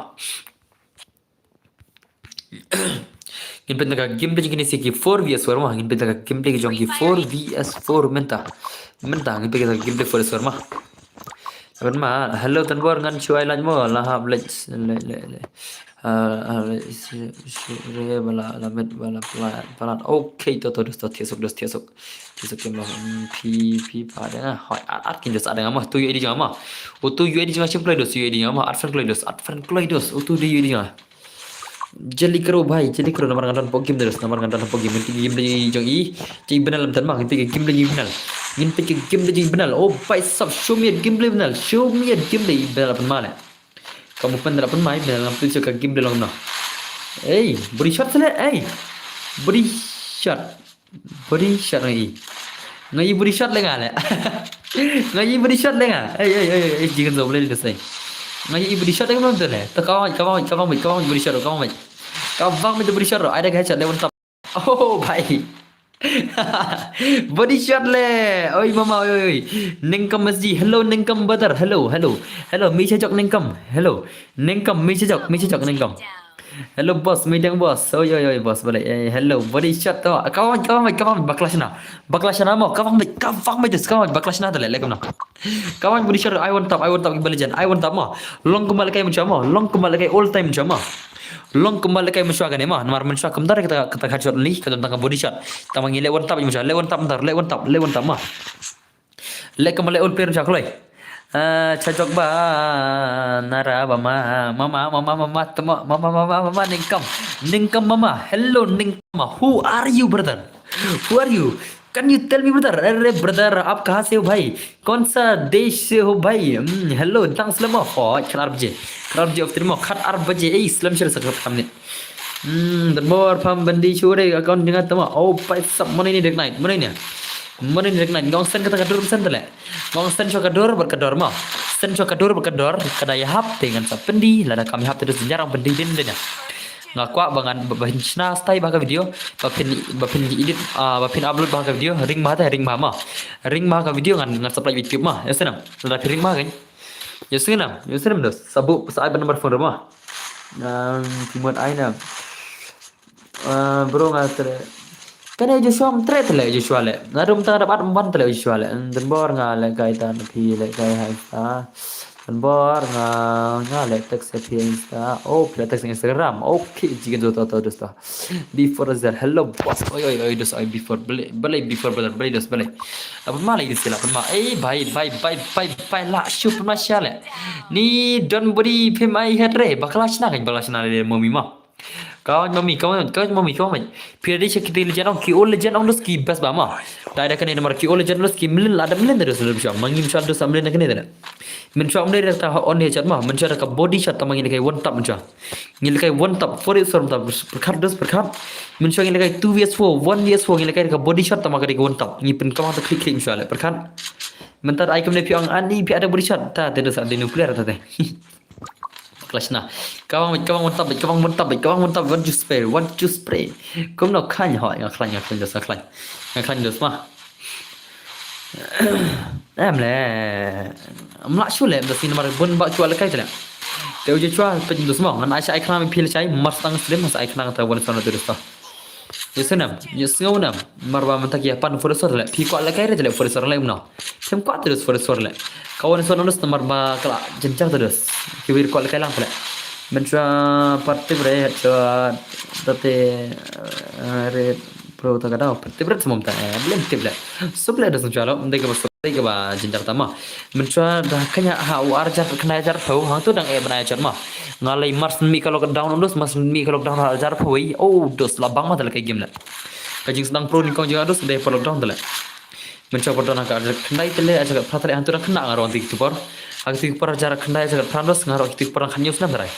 in penjaga game lagi ni seki 4 vs4 mah in penjaga game lagi jong 4 vs4 menta in penjaga game lagi 4 vs4 mah kan mah hello tan bor ngan chuai lan mo la hab le bala lamet bala pelat okay to dos to tiesuk ke mah pi pada hoi at kin dos ada ngama tu UID ngama tu UID ngama chim play dos UID ngama at friend play dos tu di UID ngama jeli kero bhai jeli kero nomor ngandan po game dos nomor ngandan po game game di jong i cing benal lam tan mah game di benal ngin pe game di benal oh pai sub show me game di benal show me game di benal pan mana kamu pun dapat main dalam tu cakap game dalam na. Body shot sele, body shot ngai body shot lengan le, ngai body shot lengan, jangan jauh boleh disay. Ngai body shot lengan tu le, tu kawan body shot, kawan body shot, ada gaya shot lewat tap. Oh, bhai. Body shot le. Oi mama oi. Nengkam masjid. Hello Nengkam brother. Hello. Mi cocok Nengkam. Hello. Nengkam mi cocok Nengkam. Hello boss, meeting boss. Oi boss balik. Hello body shot tu. Kawan baklas na mo. Kawan terus kawan baklas na tu le lekam na. Kawan body shot I want top Iqbal Legend. I want top mo. Long kembali kai macam mo. Long kembali kai all time macam mo. Long kembali kai mensua kan emah nomor mensua kemdar kita headshot ni kita tentang body shot tamang ile one tap macam le one tap mah le kembali all player macam kloi cocok ba nara mama tama mama ningkam mama hello ningkam who are you brother can you tell me brother अरे brother आप कहाँ से हो भाई कौन सा देश से हो भाई हेलो tang selama खराब je of terima khat arab je Islam share sakap kamne dan bor pam bandi chure account dengan tama oh pai sab mana ni dek night gong sen kata kadur sen tele gong sen cho kadur ma sen cho kadur berkedor kada ya hap dengan sa pendi lada kami hap terus jarang pendi den ngakwa bangan bahin sna stay baka video bapin edit bapin upload baka video ring mah ka video ngan supply YouTube mah ya senam sudah ring mah kan ya senam dos sabu sa ai nomor phone mah timur ai na bro ngatre kan aja suam tret le Joshua le ngarum ta dapat emban le Joshua le dan bor ngale kaitan pi le kai ha dan bor ngale teks pi insta oh pi teks Instagram okay jika do to dos ta before that hello boss oi dos I before beli before beli dos beli apa malah itu sila apa bye la shoot masya le ni don body pe mai hetre bakalas na le mami mah kawan mami फिर देखिए कितने legend की all legend on los की best bama tak ada kan nomor की all legend los की मिलन terus bisa mangi misal dos amlen kan itu min shot amlen ta on he chat mah min shot ka body shot tamangi kai one tap macam ngil kai one tap for it sorm tap perkhat min shot ngil kai 2vs4 1vs4 ngil kai ka body shot tamangi kai one tap ngi pen kamang ta klik misal perkhat mentar ai kemne piang ani pi ada body shot ta terus ada nuclear ta teh kelas na kawang mantap want to spray kom no khany hoi ngaklan dos mah em le mla chu le dos nomor bun ba chu le kai tele teu je chu pen dos mah ngan ai khna mi phil chai mas tang slim mas ai khna ta wan sana terus ta yesenam yesngonam marwa mantak ya pan foresor le pi ko le kai le foresor le no sem ko terus foresor le kawan sono nos nomor ba kala jenjang terus kibir ko le kai lang pula menca parti bre cho tate re pro ta kada parti bre semum ta belum tibla suple dos chalo ndai ke ba jenjang tama menca dah kanya ha war jar kena jar thau hang tu dang e bana jar ma ngalai mars mi kalau down dos mas mi kalau down jar phoi oh dos labang ma dal kai game la kajing sedang pro ni kau juga dos dai pro down dal mencoba dona ka kendai tele aja pratare antura kena ngaron tik tupor agti por aja kendai aja prandos ngaro tik por khanyus na darai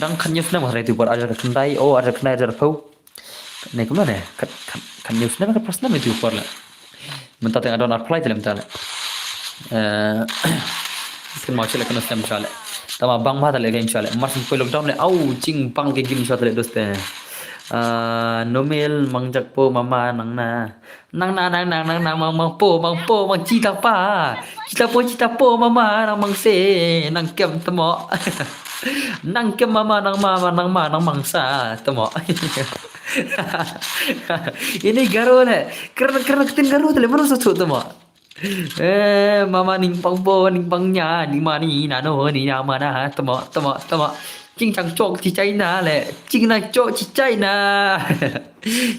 dang khanyus na marai tupor aja kendai oh aja kendai aja phau ne kuma ne khanyus na ka prasna me tupor la mentat yang adon apply tele mentale skin mau chele kana stem chale tama bang ma tele game chale mas ko lockdown le au ching pang ke game shot le doste nomel mangjak po mama nang mang po mang cita po mama nang mang se nang kem temo nang kem mama nang mangsa temo ini garo le karena ketin garo tele mana so temo mama ning pang nya ni mani nano ni nama na temo chính thằng chỗ thì China lệ chính là chỗ thì China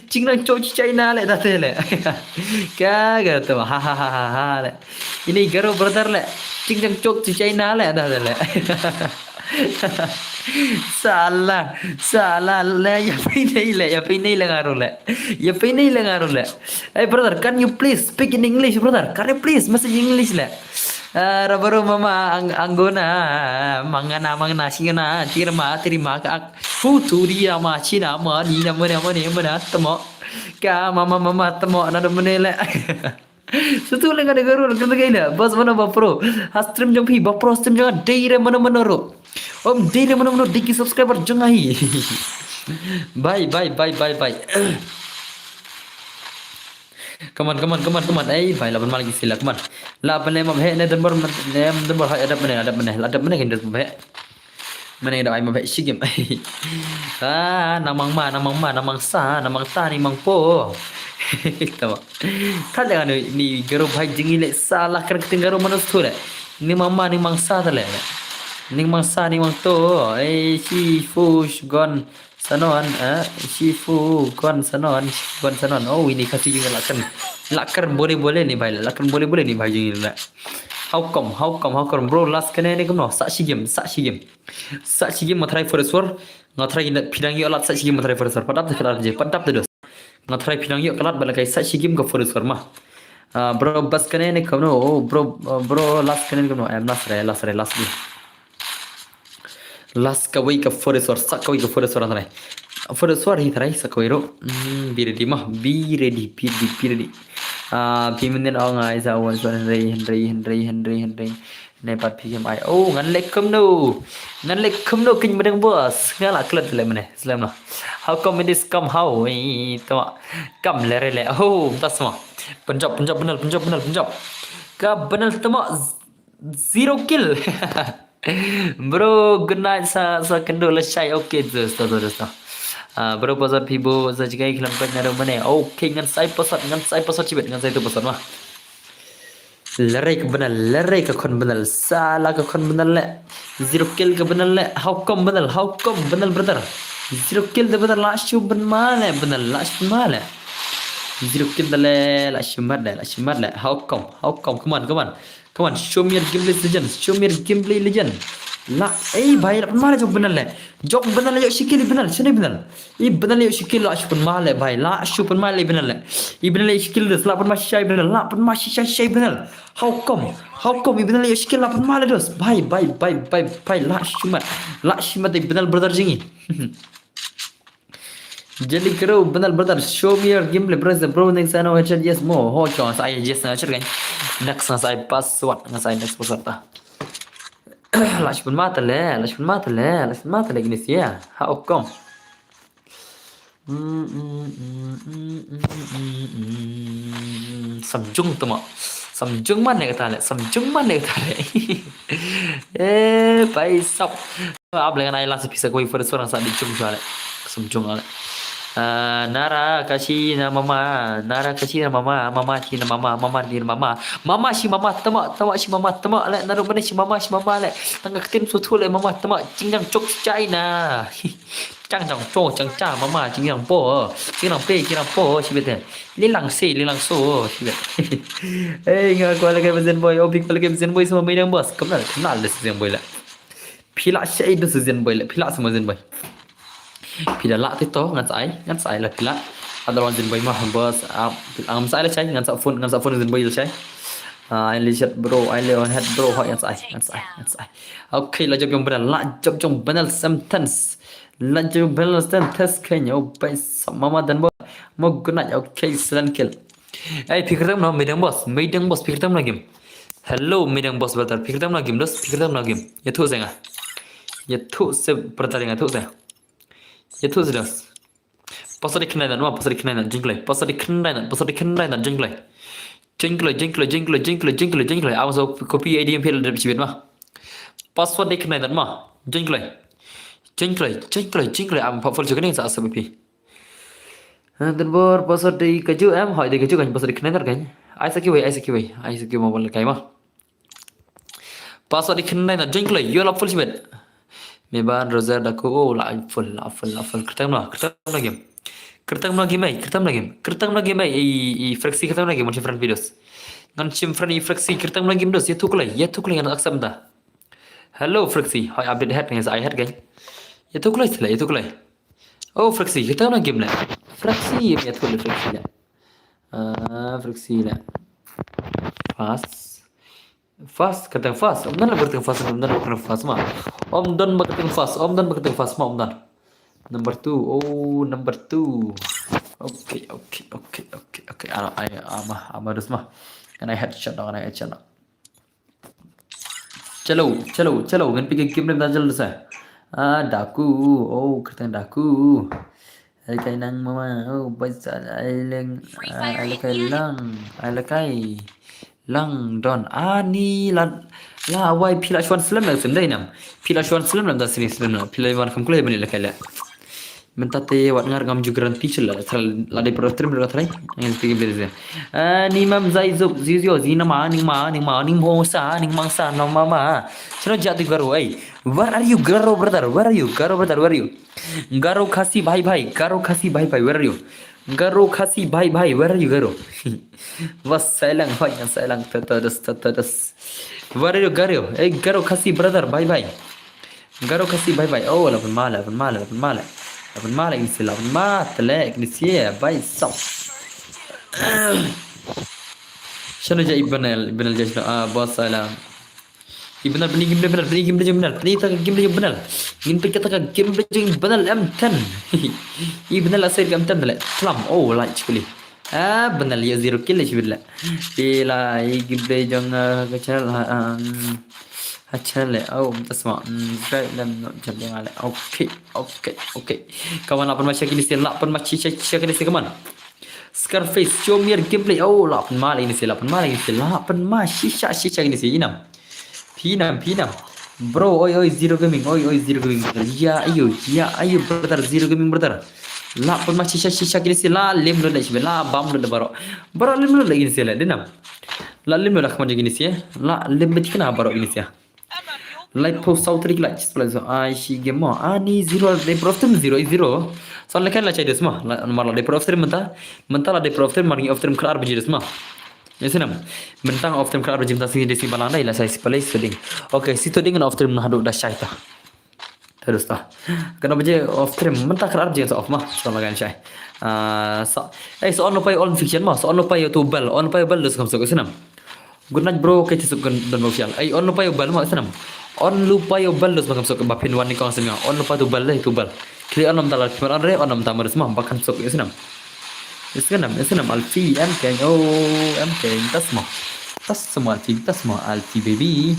chính là chỗ thì China lệ ta thế lệ cái tuh ha lệ ini garo brother lệ chính thằng chỗ thì China lệ ta thế lệ salah lệ ya ini lệ ngaruh lệ ya ini lệ ngaruh lệ hey brother can you please speak in English brother can you please message English lệ baru mama anggona mangana singana terima ka futuri ama china ma ni na mana temo ka mama temo na menele sutu lenga de garu kan gaina bas mana bapro hastrim jong pi bapro stream jong deire mana ro om deire mana diki subscriber jong ai bye Come on. Ay, phải là bên mal gisi là come on. La bên em mà hệ này đơn bor hay ada bên này hình được hệ. Bên này đợi mà hệ sig game. Namang sa, namang ta ni mang po. Tahu. Thật là ni garo bhai jingi le salah kan keting garo manus tu le. Ni mama ni mang sa ta le. Ni mang sa ni mang to. Ay si fush gone. Sanon Shifu gon sanon oh ini kasih juga lakan boleh nih bhai lakan boleh nih bhai jing la how come bro last kene ni kumno sa shi game matrai for swor ngatrai pidang yo lat sa shi game matrai for swor padap de dos ngatrai pidang yo kalat balakai sa shi game ko for swor mah bro bas kene ni kumno oh bro last kene ni kumno am last last kawai ka forest sak kawai ka forest antai forest hi tarai sak kawai ro be ready piminen ong ai sa wan Henry ne pat pm ai oh ngan lek kum no kin medang bos ngala klet le mane slam no how come this come how to kam le oh tasma punjab benal ka benal tama 0 kill bro good night sa kendo la shai okay dosto bro pasal pibo sa jigai khilam pa na mane okay ngan sai pasat chibet ngan sai tu pasat ma larai ka kon benal sala ka kon benal le 0 kill ka benal le how come benal brother 0 kill de benal la shu ben male benal la shu male 0 kill de la shu male how come come on show me your gameplay legend la bhai la mala jog benal le yo shikili benal shine benal benal yo shikil la shupun male bhai la shupun male benal le benal yo shikil dos la pun ma shay benal la pun ma shay benal how come benal yo shikil la pun male dos bhai la shumat benal brother jingi jadi kero benal brother show me your gameplay bro next ano headshot yes mo ho chon sai yes na chirgan next na sai password na sai next password ta lash pun mata le gini sia how come samjung mana kata le pai sap ab le nai la bisa koi for suara sa di chung le samjung ale Nara kasih na mama si mama tama le naru bani si mama le tangga ketim sutu le mama tama jingjang chok China chang cha mama jingjang po si bete lilang so si bete ngak ko lagi bezen boy obik lagi bezen boy sama midang bos kenal le bezen boy le pila syai do bezen boy le pila sama bezen boy pila lak tito ngan sai la pila ada wan zen boy mah bos am sai la chai ngan sa phone zen boy la chai ai li chat bro ai le on head bro ho ngan sai okay la jog benar la jog benar sentence la jog benar sentence kenya bai sama dan bos mo guna okay selan kill ai pikir tam no midang bos pikir tam lagi hello midang bos brother pikir tam lagi ya tu se pertandingan tu se itu sudah pasal dikenal jingle jingle awas copy idm pel dari cibet mah password dikenal mah jingle am full juga nih saat sebepi dan bor password di keju am hỏi di keju kan password dikenal kan ai sakit mobile kai mah password dikenal jingle yo la full cibet Meban Rosa daku oh la full. Kertam lagi. Kertam lagi mai i fraksi kertam lagi macam friend videos. Ngan friend i fraksi kertam lagi dos ya tukulai ngan aksam dah. Hello fraksi, hai update head ngan I head guys. Ya tukulai. Oh fraksi kertam lagi mana? Fraksi ya tukulai fraksi lah. Fraksi lah. Fast katang fast. Om dan berteng fast mah. Om dan berteng fast mah om dan. Number 2. Oh, number 2. Okay. Ama dus mah. Kan I headshot dah. Chalo. Kan pergi game dah jalan saya. Daku. Oh, katang daku. Alakai nang mama. Oh, baca alakai lang don ani la wai pila shwan slam la sem dainam pila shwan slam lam da sini slam la pila wan kam kule bani la kala mentate wat ngar gam jugran teacher la thal la de pro trim la thrai en pigi beze ni mam zai zo zizio zina ma ni mo sa ni mang sa no mama chalo jati garo ai where are you garo brother where are you garo khasi bhai where are you Garo khasi bhai where are you garo was salang tatas where are you garo khasi brother bhai garo khasi bhai oh la mala ini sila mat lek ni sia bhai sap shano ja ibnal jashna boss salam ibnal bani game bani ta game ibnal gin pe kata game ibnal M10 ibnal asir M10 la slam oh la chikli benal ya 0 kill shibilla pila game jong ka channel channel oh tasma subscribe dan jadi ngale okay kawan apa macam ini sih lapan macam cek ini sih kawan Scarface Chomir gameplay oh lapan malah ini sih lapan shisha ini sih Pinam bro oi zero gaming ya ayo brother zero gaming brother lapan macam shisha ini sih la lem lo dah la bam lo dah baro lem lo lagi ini sih la denam la lem lo dah macam ini sih la lem betik na baro ini sih like post outrik like plus shi game ani zero de profit 0 soalnya kan la cai semua malah de profit mentah la de profit mari of term kelar biji semua Yasinam mentang of term kelar biji tasi desi balanda ila saya sipalai seding okay situ dengan of term hadu dah syaita terus tah kena biji of term mentah kelar biji of mah soalnya kan syai so on lupa on fiction mah so on lupa tu bal dus kam so yasinam good night bro kece sukan dan official on lupa bal mah yasinam on lupa bal dus makam so bapin wan ni kau semua on lupa tu bal kli on namtal kmer on re on namtal semua bahkan so yasinam alfi mk mk tas semua alfi baby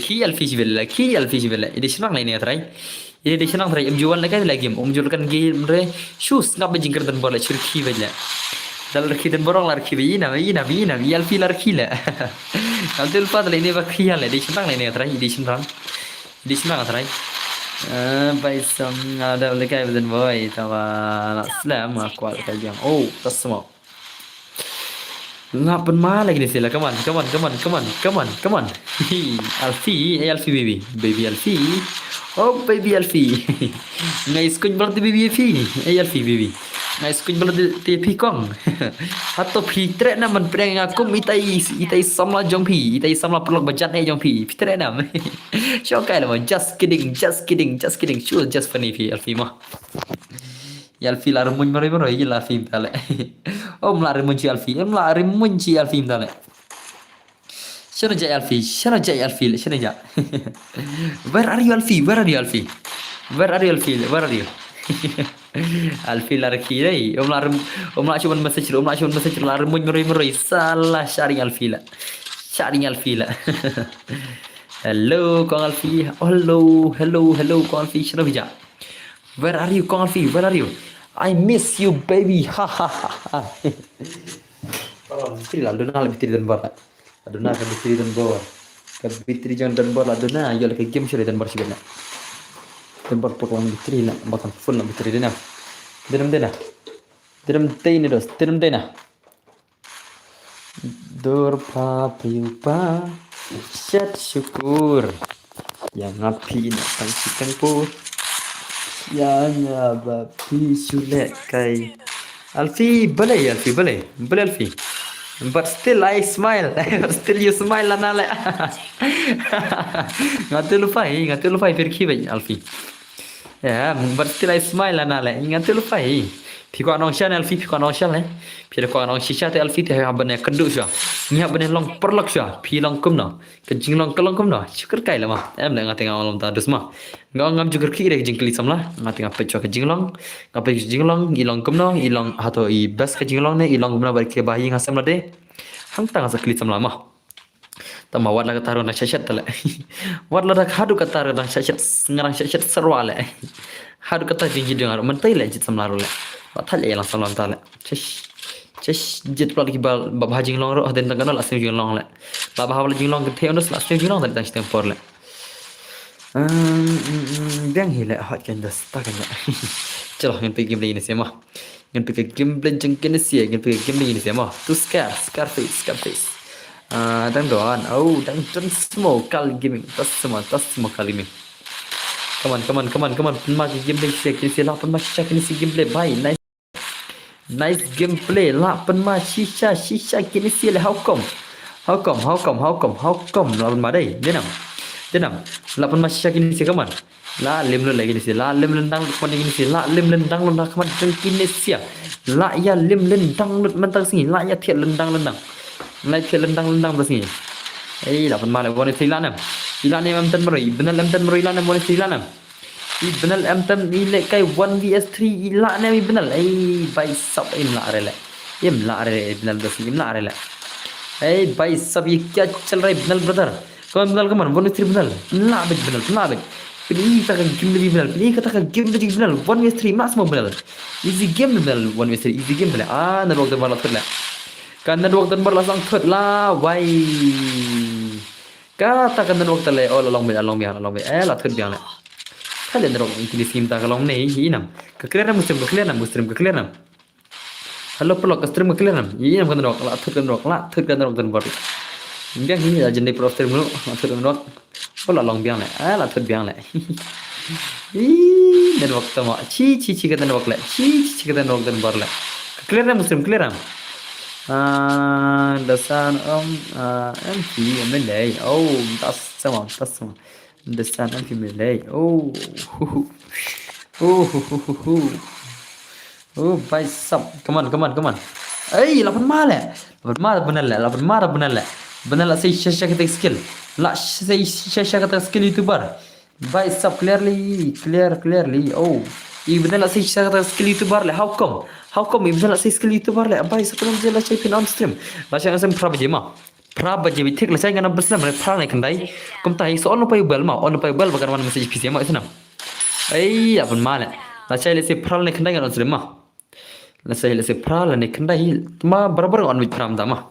ki alfi bella ini senang lah ini ya try ini senang try jual lagi kan game re shoes ngap jingkar dan bola ki bella dal rki dan borong larki bina alfi larki la kaltul padle ini bakhiya le ini senang lah ini ya try ini senang try Baisam ada lekai dan boy tawa slam aku kalian oh tas semua ngapain malah lagi ni sila come on Alfi baby Alfi oh baby Alfi ngai skun berarti baby Alfi baby ngai skun berarti TP kong atau fitre na man preng aku itai samla jongpi itai samla perlok bajat jongpi fitre na shokai lah just kidding sure just funny Alfi mah Alfi la remun mari ya Alfi tale oh melari munci Alfi tale Shana jai Alfi where are you Alfi Alfi lari kiri om la cuma message lari muroi salah sharing Alfi la hello kong Alfi hello kong Alfi shana bija where are you kong Alfi I miss you baby ha oh fitri la dona fitri dan bor aduna kan fitri jangan dan bor aduna yo ke game share dan bor sibena dan bor pokong fitri la makan full na fitri dena Tiram dena dur pa priupa syat syukur Yang ngapi nak tangsikan pun. Yang ngapi sulit kai. Alfi boleh Alfi boleh. Boleh Alfi. But still I smile. Still you smile lah nale. Ngatu lupa फिर की भाई Alfi. Ya, but still I smile lah nale. Ngatu lupa. Phi ko anong siya Alfi phi ko anong siya le. Phi ko anong siya te Alfi te ha bane kendu siya. Nya bane long perlak siya. Phi long kum na. Kejing long kelong kum na. Syukur kai lah mah. Em le ngate ngam ta dus mah. Ngam juga ki re kejing kli samla. Ngate ngap pecho kejing long. Ngap kejing long ilong kum na ilong hato I bas kejing long ne ilong kum na bar ke bahi ngasam la de. Hang tang sa kli samla mah. Tama wat la kataru na syashat tale. Wat la hadu kataru na syashat ngarang syashat sarwale. Hadu kata jinji dengar mentai le jit samla role. Wathal e lang samlam tale. Chesh jit pla ki bal bab hajing long ro den tang kanal asem jing long le. Bab hawla jing long ke the onus asem jing long tang stem por le. Biang hi le hot kan das ta kan. Chalo ngin pe game le ni se ma. Ngin pe game le jeng ken si ngin pe game le ni se ma. Tu Scarface. Đang đoán, đang trấn smoke kali gaming, tas semua kali gaming. Come on, mas gameplay sih lah, mas shisha kini si gameplay, bhai, nice gameplay lah, mas shisha kini si le, how come, lah mas deh, denam, lah mas shisha kini si come on, lah lem lagi ni si, lah lem lendang kemana kini si, lah lem lendang kemana kini si, lah ya lem lendang mentang sini, lah ya tiap lendang. Lai ke lendang bersini. Lah pun malah boleh silanam. Silan ni amtan meroi. Benar amtan meroi lanam boleh silanam. Benar amtan ile kai 1vs3 ilan ni benar. Bai sab imla rela. Imla rela benar bersini imla rela. Bai sab ये क्या चल रहा है benar brother. Kau mana 1vs3 benar. Lah benar. Pilih kata game lebih benar. Pilih kata game lebih benar. 1vs3 mas semua benar. Easy game benar 1vs3 easy game benar. Nak waktu malam tu lah. Kan dan waktu berlasang thut lah, why? Kata kan dan waktu le, long be, lah thut biang le. Kalian dan waktu ini sim tak long ni, inam. Kekeliran muslim. Halo pelok stream kekeliran. Inam kan dan waktu, lah thut kan dan waktu ber. Biang ini aja ni pro stream lu, thut kan waktu. Pola long biang le, lah thut biang le. Dan waktu mak, ci kan dan waktu le, ci kan dan waktu ber le. Kekeliran muslim kekeliran. Dasan MP Malay. Tas sama. Dasan MP Malay. Bye sub. Come on. Lapan marah benar le. Benar lah saya share kita skill. Lah saya share kita skill YouTuber. Bye sub clearly. Benar lah saya share kita skill YouTuber le. How come benar lah saya skill YouTuber le. Bye sebelum je lah saya pin on stream. Lah saya ngasem prabaje bitik lah saya ngana beslam le pra naik kendai. Kum tahi so on lupa bal bagan mana message PC ma isna. Apun male. Lah saya le pra naik kendai ngana stream ma. Lah saya le pra naik kendai ma barabar on with pram dama.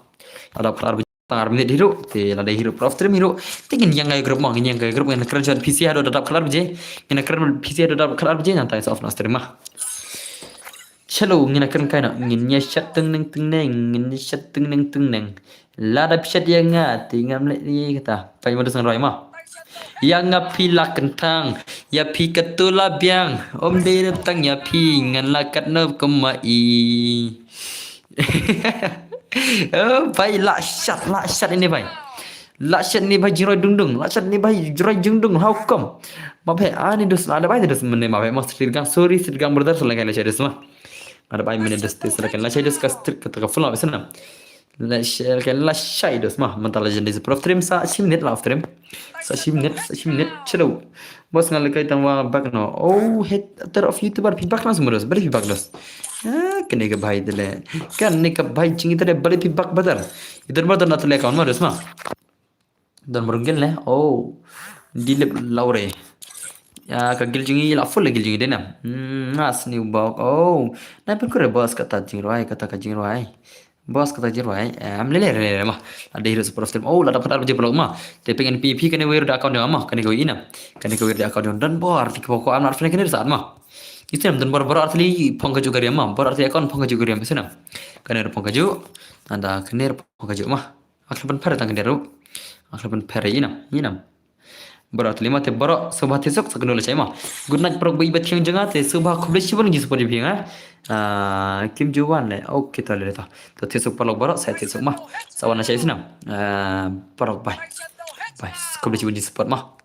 Ada pra tangar minit hero te la hero prof stream hero tingin yang gay grup yang kerja PC ada dapat kelar bje yang kerja PC ada dapat kelar bje nanti off na stream mah chalo ngina kan kaina nginya chat teng neng la da chat yang tingam le kata pai mo sang roi mah yang pila kentang ya pi ketula biang om de tang ya pi ngan la kat no kemai Bhai laksyat ini bhai. Laksyat ni bhai jiroi dung. Laksyat ni bhai jiroi dung. How come? Bhai ani dos ada bhai dos menne bhai mas sirgang brother selagi laksyat dos mah. Ada bhai menne dos selagi laksyat dos ka strik kata ka full sana. Laksyat dos mah mental legend is prof stream sa 10 minit lah stream. Sa 10 minit chalo. Bos ngal kai tangwa back no. Head of YouTuber feedback langsung dos. Beri feedback dos. Kene ke bhai dele kan ne ka bhai chingi tare bale feedback badar idhar badar na tale account ma resma dan morgel le dilep laure ya ka gil chingi la full gil chingi dena as ni ba na per kore boss kata jingroi boss kata jingroi am le ma ada hero super stream la dapat arje blog ma te pengen pp kene weir da account ma kene go ina kene go weir da account dan bor tik poko am arfne kene saat ma itu yang dan baru arti pengkaju karya mah, baru arti akun pengkaju karya macam kener pengkaju, anda kener pengkaju mah, akhirnya per tang keneru, akhirnya per inam, Berat lima te barak subah tesok sakno le ma. Good night prok bai bathiang janga te subah khoble chibon gi support biang kim juwan le okay ta le ta. To tesok palok barak saya tesok mah. Sawana saya sinam. Parok bai. Bai khoble chibon di support mah.